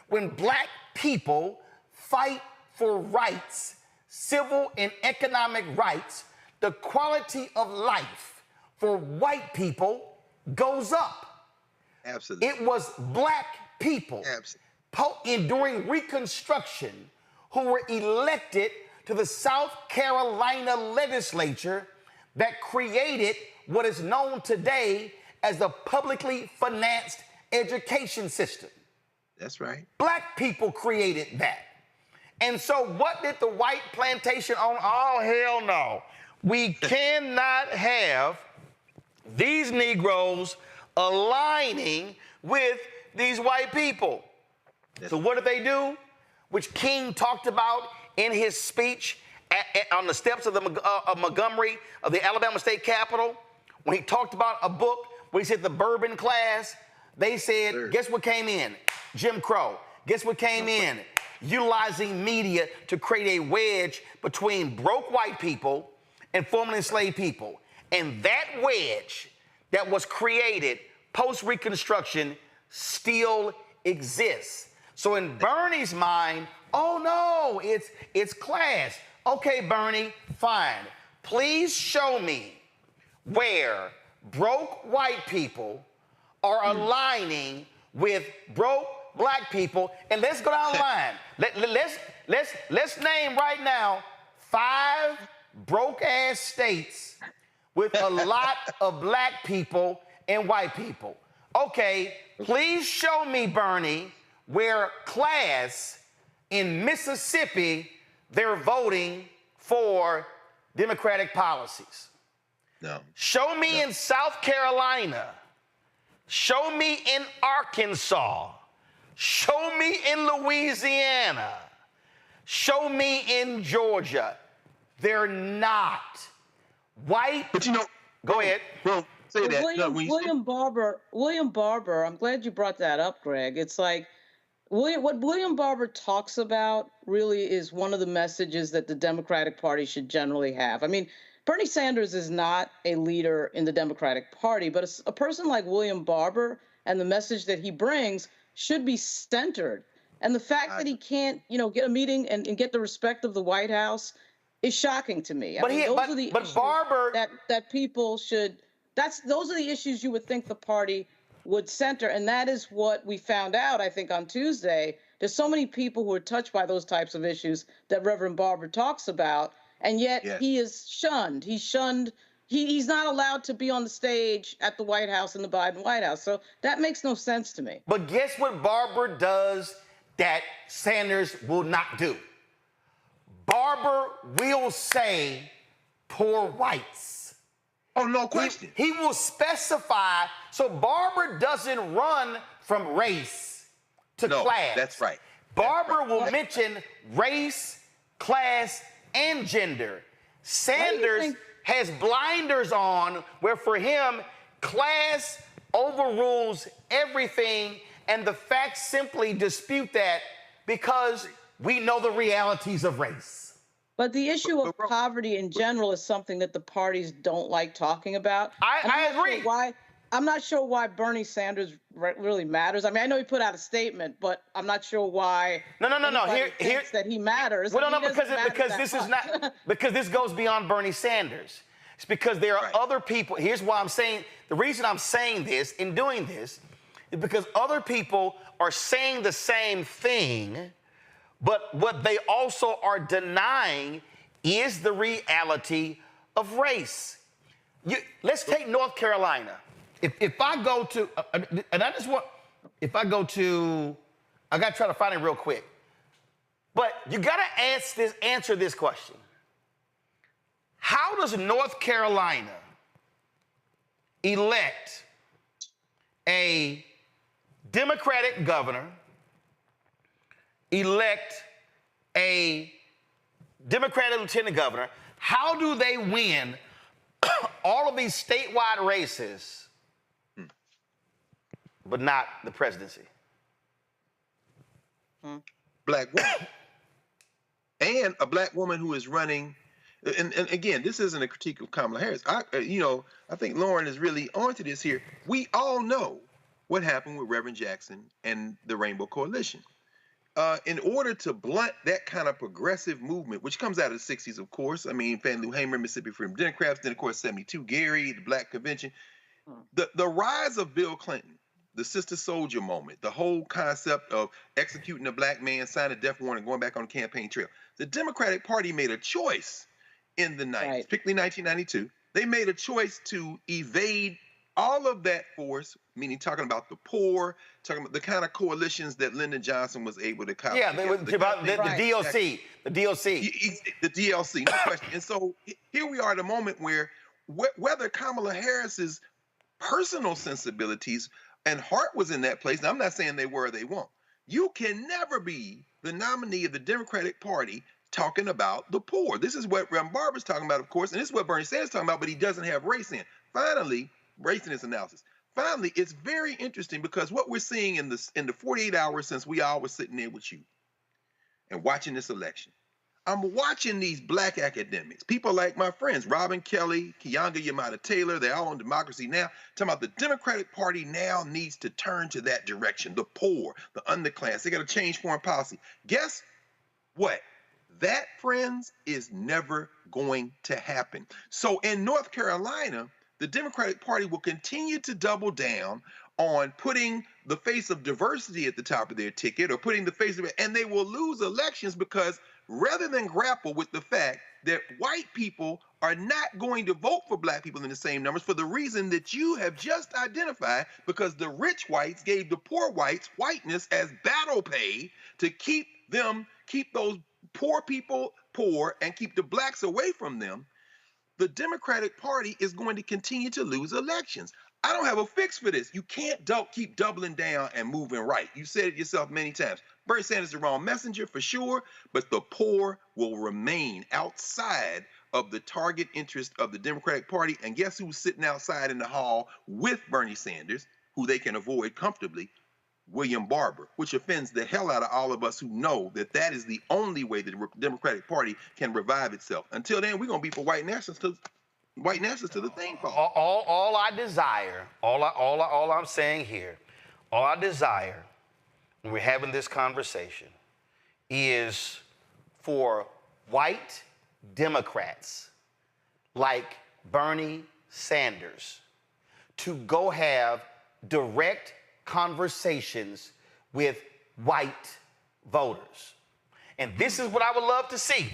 when black people fight for rights, civil and economic rights, the quality of life for white people goes up. Absolutely. It was black people during Reconstruction who were elected to the South Carolina legislature that created what is known today as the publicly financed education system. That's right. Black people created that. And so what did the white plantation own? Oh, hell no. We cannot have these Negroes aligning with these white people. So what did they do? Which King talked about in his speech on the steps of Montgomery, of the Alabama State Capitol, when he talked about a book where he said the bourbon class. They said, guess what came in? Jim Crow. Guess what came in? Utilizing media to create a wedge between broke white people and formerly enslaved people. And that wedge that was created post-Reconstruction still exists. So in Bernie's mind, oh no, it's class. Okay, Bernie, fine. Please show me where broke white people are aligning with broke black people, and let's go down the line. Let's name right now 5 broke-ass states with a lot of black people and white people. Okay, please show me, Bernie, where class in Mississippi, they're voting for Democratic policies. No. Show me in South Carolina. Show me in Arkansas. Show me in Louisiana. Show me in Georgia. They're not. White. But you know, go ahead. Well, say that. William Barber, I'm glad you brought that up, Greg. It's like what William Barber talks about really is one of the messages that the Democratic Party should generally have. I mean, Bernie Sanders is not a leader in the Democratic Party, but a person like William Barber and the message that he brings should be centered. And the fact that he can't, get a meeting and get the respect of the White House is shocking to me. Those are the issues Barber that people should. Those are the issues you would think the party would center, and that is what we found out, I think, on Tuesday. There's so many people who are touched by those types of issues that Reverend Barber talks about, and yet he is shunned. He's shunned. He's not allowed to be on the stage at the White House in the Biden White House. So that makes no sense to me. But guess what Barber does that Sanders will not do? Barber will say poor whites. Oh, no question. He will specify. So Barber doesn't run from race to class. That's right. Barber will mention race, class, and gender. Sanders has blinders on where for him, class overrules everything, and the facts simply dispute that because we know the realities of race. But the issue of poverty in general is something that the parties don't like talking about. I agree. I'm not sure why Bernie Sanders really matters. I mean, I know he put out a statement, but I'm not sure why. No. Here that he matters. Well, no, because this is not because this goes beyond Bernie Sanders. It's because there are other people. Here's why I'm saying the reason I'm saying this and doing this is because other people are saying the same thing, but what they also are denying is the reality of race. Let's take North Carolina. If I go to, and I just want, if I go to, I got to try to find it real quick. But you got to answer this question. How does North Carolina elect a Democratic governor, elect a Democratic lieutenant governor? How do they win all of these statewide races, but not the presidency? Black woman. And a black woman who is running, and again, this isn't a critique of Kamala Harris. I think Lauren is really onto this here. We all know what happened with Reverend Jackson and the Rainbow Coalition. In order to blunt that kind of progressive movement, which comes out of the 60s, of course. I mean, Fannie Lou Hamer, Mississippi Freedom Democrats, then, of course, 72, Gary, the Black Convention. The rise of Bill Clinton, the Sister Soldier moment, the whole concept of executing a black man, signing a death warrant, and going back on the campaign trail. The Democratic Party made a choice in the 90s, particularly 1992. They made a choice to evade all of that force, meaning talking about the poor, talking about the kind of coalitions that Lyndon Johnson was able to copy. Yeah, they were about the DLC. The DLC. The DLC, no question. And so here we are at a moment where whether Kamala Harris's personal sensibilities and heart was in that place, and I'm not saying they were or they won't, you can never be the nominee of the Democratic Party talking about the poor. This is what Reverend Barber's talking about, of course, and this is what Bernie Sanders is talking about, but he doesn't have race in. Finally, race in his analysis. Finally, it's very interesting because what we're seeing in the 48 hours since we all were sitting there with you and watching this election, I'm watching these black academics, people like my friends, Robin Kelly, Keeanga-Yamahtta Taylor, they're all on Democracy Now!, talking about the Democratic Party now needs to turn to that direction. The poor, the underclass, they got to change foreign policy. Guess what? That, friends, is never going to happen. So in North Carolina, the Democratic Party will continue to double down on putting the face of diversity at the top of their ticket, or putting the face of it, and they will lose elections because rather than grapple with the fact that white people are not going to vote for black people in the same numbers for the reason that you have just identified, because the rich whites gave the poor whites whiteness as battle pay to keep those poor people poor and keep the blacks away from them, the Democratic Party is going to continue to lose elections. I don't have a fix for this. You can't keep doubling down and moving right. You said it yourself many times. Bernie Sanders is the wrong messenger for sure, but the poor will remain outside of the target interest of the Democratic Party. And guess who's sitting outside in the hall with Bernie Sanders, who they can avoid comfortably? William Barber, which offends the hell out of all of us who know that that is the only way the Democratic Party can revive itself. Until then, we're going to be for white nationalists to the thing fall. All I desire, all I'm saying here, all I desire when we're having this conversation is for white Democrats like Bernie Sanders to go have direct conversations with white voters. And this is what I would love to see.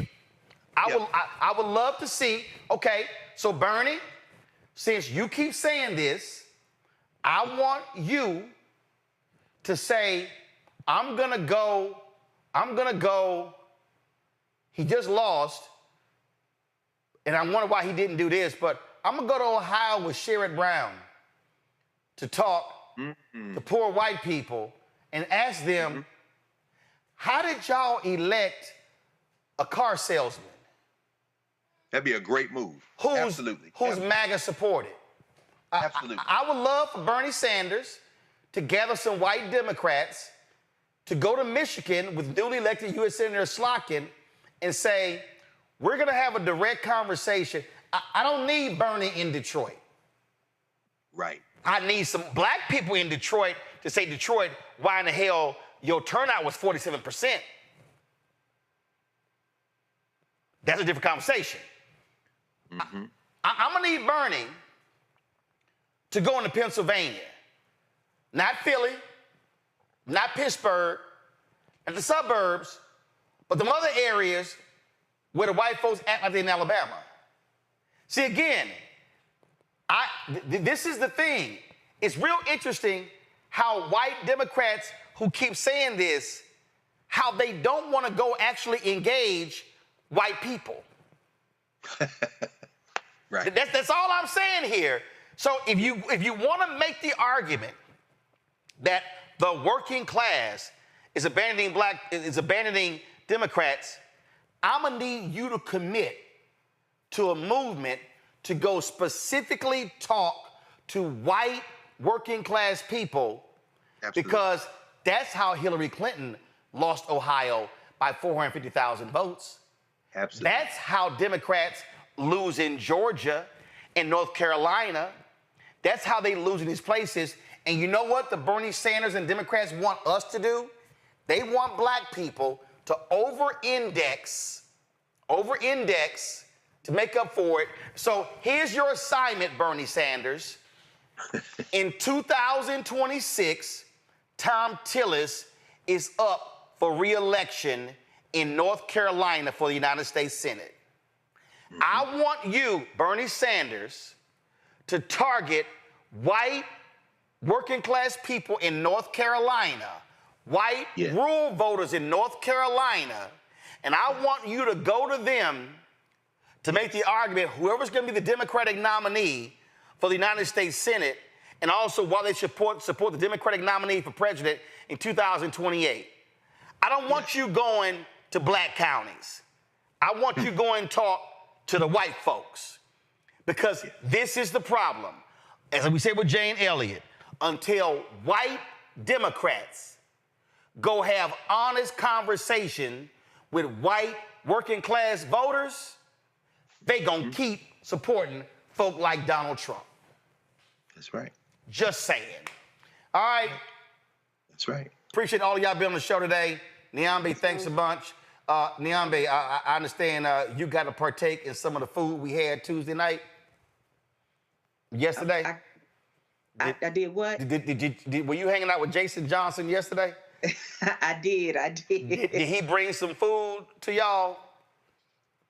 I would love to see, okay, so Bernie, since you keep saying this, I want you to say, I'm gonna go, he just lost, and I wonder why he didn't do this, but I'm gonna go to Ohio with Sherrod Brown to talk to poor white people and ask them, how did y'all elect a car salesman? That'd be a great move. Who's MAGA supported? Absolutely. I would love for Bernie Sanders to gather some white Democrats to go to Michigan with newly elected U.S. Senator Slotkin and say, we're going to have a direct conversation. I don't need Bernie in Detroit. Right. I need some black people in Detroit to say, Detroit, why in the hell your turnout was 47%? That's a different conversation. I'm going to need Bernie to go into Pennsylvania, not Philly, not Pittsburgh, and the suburbs, but the other areas where the white folks act like they're in Alabama. See, again, this is the thing. It's real interesting how white Democrats who keep saying this, how they don't want to go actually engage white people. Right. That's all I'm saying here. So if you want to make the argument that the working class is abandoning Democrats, I'm gonna need you to commit to a movement to go specifically talk to white working class people. Absolutely. Because that's how Hillary Clinton lost Ohio by 450,000 votes. Absolutely. That's how Democrats lose in Georgia and North Carolina. That's how they lose in these places. And you know what the Bernie Sanders and Democrats want us to do? They want black people to over-index to make up for it. So here's your assignment, Bernie Sanders. In 2026, Tom Tillis is up for re-election in North Carolina for the United States Senate. I want you, Bernie Sanders, to target white working class people in North Carolina, white rural voters in North Carolina, and I want you to go to them to make the argument, whoever's going to be the Democratic nominee for the United States Senate, and also why they support the Democratic nominee for president in 2028. I don't want you going to black counties. I want you going to talk to the white folks, because this is the problem. As we said with Jane Elliott, until white Democrats go have honest conversation with white working class voters, they gonna keep supporting folk like Donald Trump. That's right. Just saying. All right. That's right. Appreciate all of y'all being on the show today. Niambe, thanks a bunch. Niambe, I understand you got to partake in some of the food we had Tuesday night. Yesterday. I did what? Were you hanging out with Jason Johnson yesterday? I did. Did he bring some food to y'all?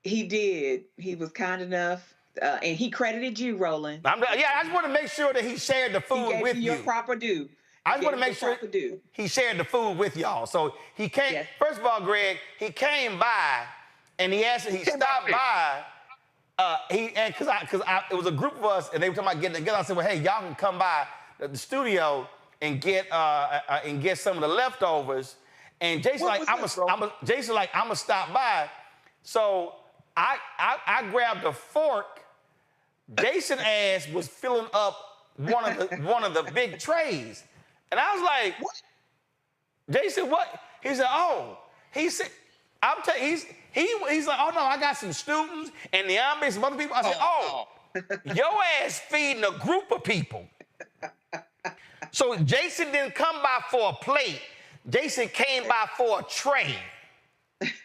He did. He was kind enough. And he credited you, Roland. I just want to make sure that he shared the food with you. Your proper due. I just want to make sure he shared the food with y'all. So he came. Yes. First of all, Greg, he came by and he stopped by. Because it was a group of us and they were talking about getting together. I said, well, hey, y'all can come by the studio and get some of the leftovers. And Jason I'm gonna stop by. So I grabbed a fork. Jason ass was filling up one of the big trays. And I was like, what? Jason, what? He said, oh. He said, he's like, oh no, I got some students and Niambe, some other people. I said, your ass feeding a group of people. So Jason didn't come by for a plate. Jason came by for a tray.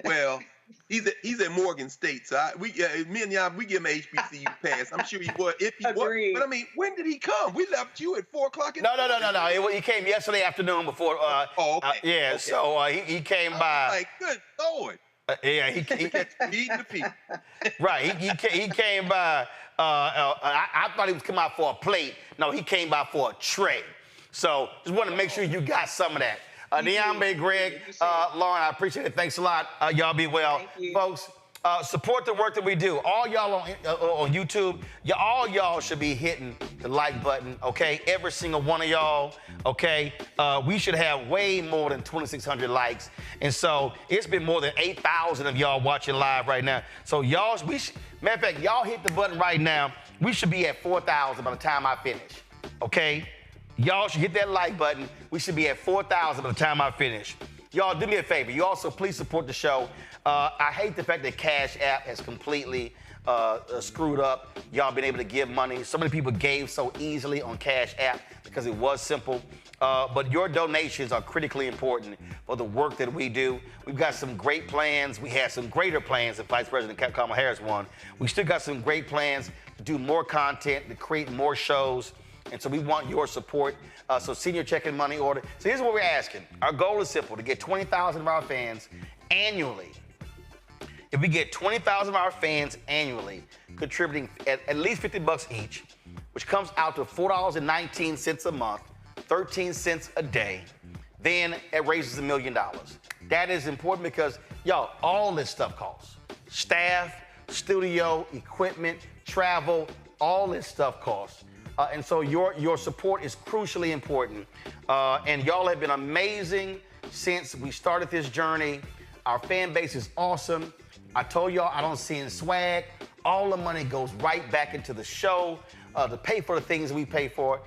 Well, he's at Morgan State, so me and Niambe, we give him an HBCU pass. I'm sure he would if he was. But I mean, when did he come? We left you at 4 o'clock in the morning. No. He came yesterday afternoon before. Okay. So he came by. Like, good Lord. He feeding the people. Right. He came by. I thought he was coming out for a plate. No, he came by for a tray. So just want to make sure you got some of that. Niambe, Greg, Lauren, I appreciate it. Thanks a lot. Y'all be well. Folks, support the work that we do. All y'all on YouTube, all y'all should be hitting the like button, okay? Every single one of y'all, okay? We should have way more than 2,600 likes. And so it's been more than 8,000 of y'all watching live right now. So matter of fact, y'all hit the button right now. We should be at 4,000 by the time I finish, okay? Y'all should hit that like button. We should be at 4,000 by the time I finish. Y'all, do me a favor. You also please support the show. I hate the fact that Cash App has completely screwed up. Y'all been able to give money. So many people gave so easily on Cash App because it was simple. But your donations are critically important for the work that we do. We've got some great plans. We had some greater plans if Vice President Kamala Harris won. We still got some great plans to do more content, to create more shows. And so we want your support. So send your check and money order. So here's what we're asking. Our goal is simple, to get 20,000 of our fans annually. If we get 20,000 of our fans annually contributing at least $50 each, which comes out to $4.19 a month, 13 cents a day, then it raises $1 million. That is important because, y'all, all this stuff costs. Staff, studio, equipment, travel, all this stuff costs. And so your support is crucially important. And y'all have been amazing since we started this journey. Our fan base is awesome. I told y'all I don't see in swag. All the money goes right back into the show to pay for the things we pay for.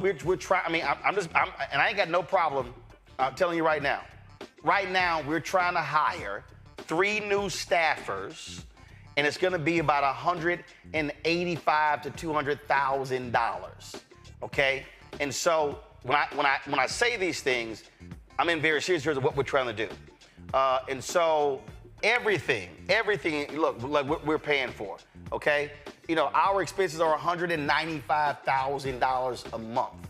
We're trying. I mean, and I ain't got no problem. I'm telling you right now. Right now, we're trying to hire 3 new staffers. And it's going to be about $185,000 to $200,000, okay? And so when I say these things, I'm in very serious terms of what we're trying to do. And so everything, look, like we're paying for, okay? You know, our expenses are $195,000 a month,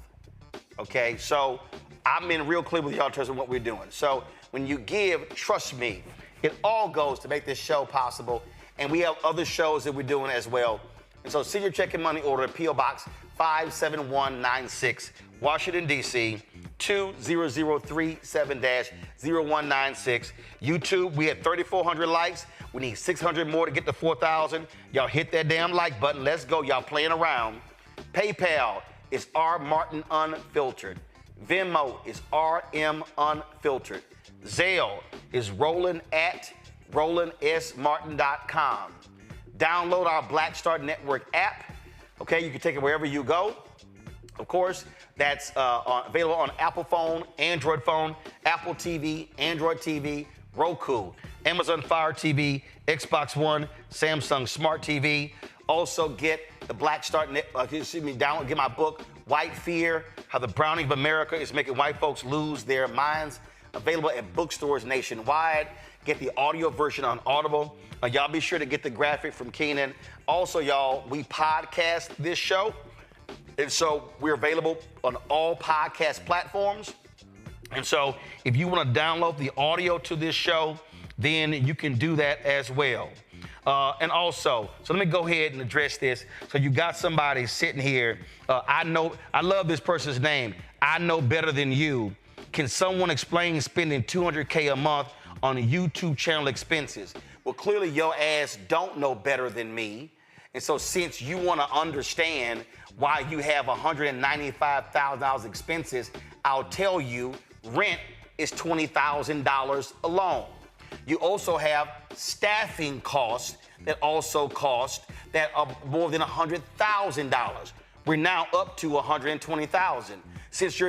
okay? So I'm being real clear with y'all in terms of what we're doing. So when you give, trust me, it all goes to make this show possible. And we have other shows that we're doing as well. And so send your check and money order to P.O. Box 57196, Washington, D.C., 20037-0196. YouTube, we had 3,400 likes. We need 600 more to get to 4,000. Y'all hit that damn like button. Let's go. Y'all playing around. PayPal is R. Martin Unfiltered. Venmo is RM Unfiltered. Zelle is RolandSMartin.com. Download our Black Star Network app. Okay, you can take it wherever you go. Of course, that's available on Apple phone, Android phone, Apple TV, Android TV, Roku. Amazon Fire TV, Xbox One, Samsung Smart TV. Also get the Black Star, download, get my book, White Fear, How the Browning of America is Making White Folks Lose Their Minds. Available at bookstores nationwide. Get the audio version on Audible. Y'all be sure to get the graphic from Keenan. Also, y'all, we podcast this show. And so we're available on all podcast platforms. And so if you want to download the audio to this show, then you can do that as well. And also, so let me go ahead and address this. So you got somebody sitting here. I love this person's name. I know better than you. Can someone explain spending $200K a month on YouTube channel expenses? Well, clearly your ass don't know better than me. And so since you want to understand why you have $195,000 expenses, I'll tell you rent is $20,000 alone. You also have staffing costs that also cost that are more than $100,000. We're now up to $120,000. Since you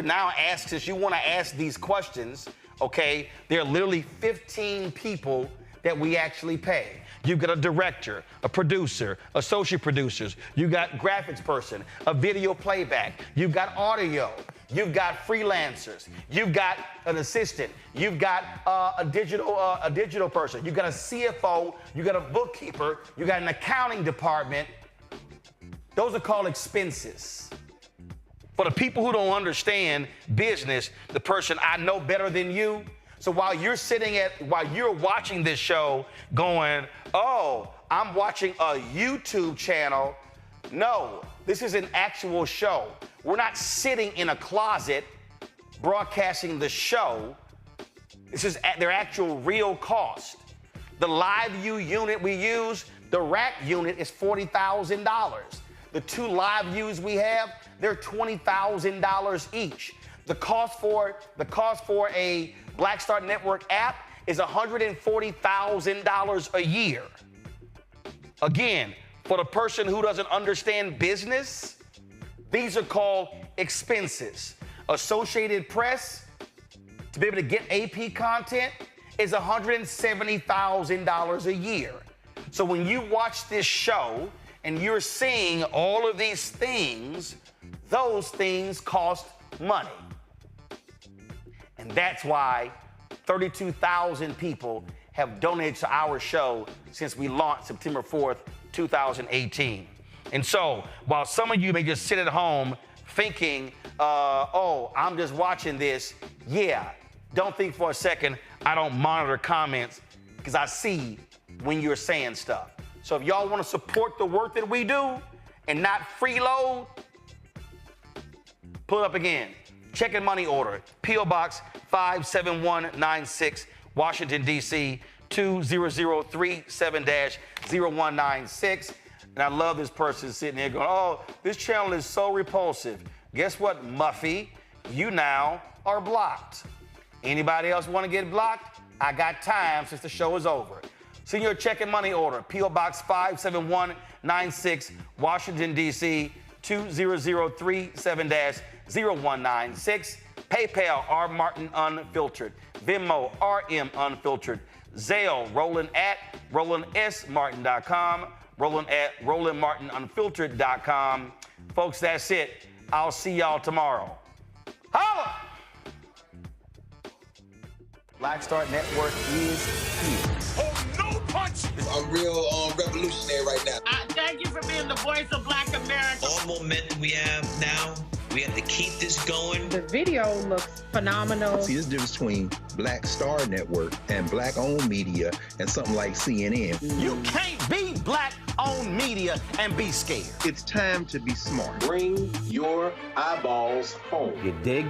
want to ask these questions, okay, there are literally 15 people that we actually pay. You've got a director, a producer, associate producers. You've got graphics person, a video playback. You've got audio. You've got freelancers. You've got an assistant. You've got a digital person. You've got a CFO. You've got a bookkeeper. You've got an accounting department. Those are called expenses. For the people who don't understand business, the person I know better than you. So while you're watching this show going, oh, I'm watching a YouTube channel. No, this is an actual show. We're not sitting in a closet broadcasting the show. This is their actual real cost. The live view unit we use, the rack unit is $40,000. The 2 live views we have, they're $20,000 each. The cost for a Black Star Network app is $140,000 a year. Again, for the person who doesn't understand business, these are called expenses. Associated Press, to be able to get AP content, is $170,000 a year. So when you watch this show and you're seeing all of these things, those things cost money. And that's why 32,000 people have donated to our show since we launched September 4th, 2018. And so while some of you may just sit at home thinking, oh, I'm just watching this, yeah, don't think for a second I don't monitor comments because I see when you're saying stuff. So if y'all want to support the work that we do and not freeload, pull it up again. Check and money order, P.O. Box 57196, Washington, D.C., 20037-0196. And I love this person sitting here going, oh, this channel is so repulsive. Guess what, Muffy? You now are blocked. Anybody else want to get blocked? I got time since the show is over. Send your check and money order, P.O. Box 57196, Washington, D.C., 20037-0196. PayPal, R. Martin Unfiltered. Venmo, RM Unfiltered. Zelle, Roland at RolandSMartin.com. Roland at RolandMartinUnfiltered.com. Folks, that's it. I'll see y'all tomorrow. Holla! Black Star Network is here. Oh, no punch! I'm real revolutionary right now. Thank you for being the voice of Black America. All momentum we have now, we have to keep this going. The video looks phenomenal. See, this difference between Black Star Network and black-owned media and something like CNN. You can't be black-owned media and be scared. It's time to be smart. Bring your eyeballs home. You dig?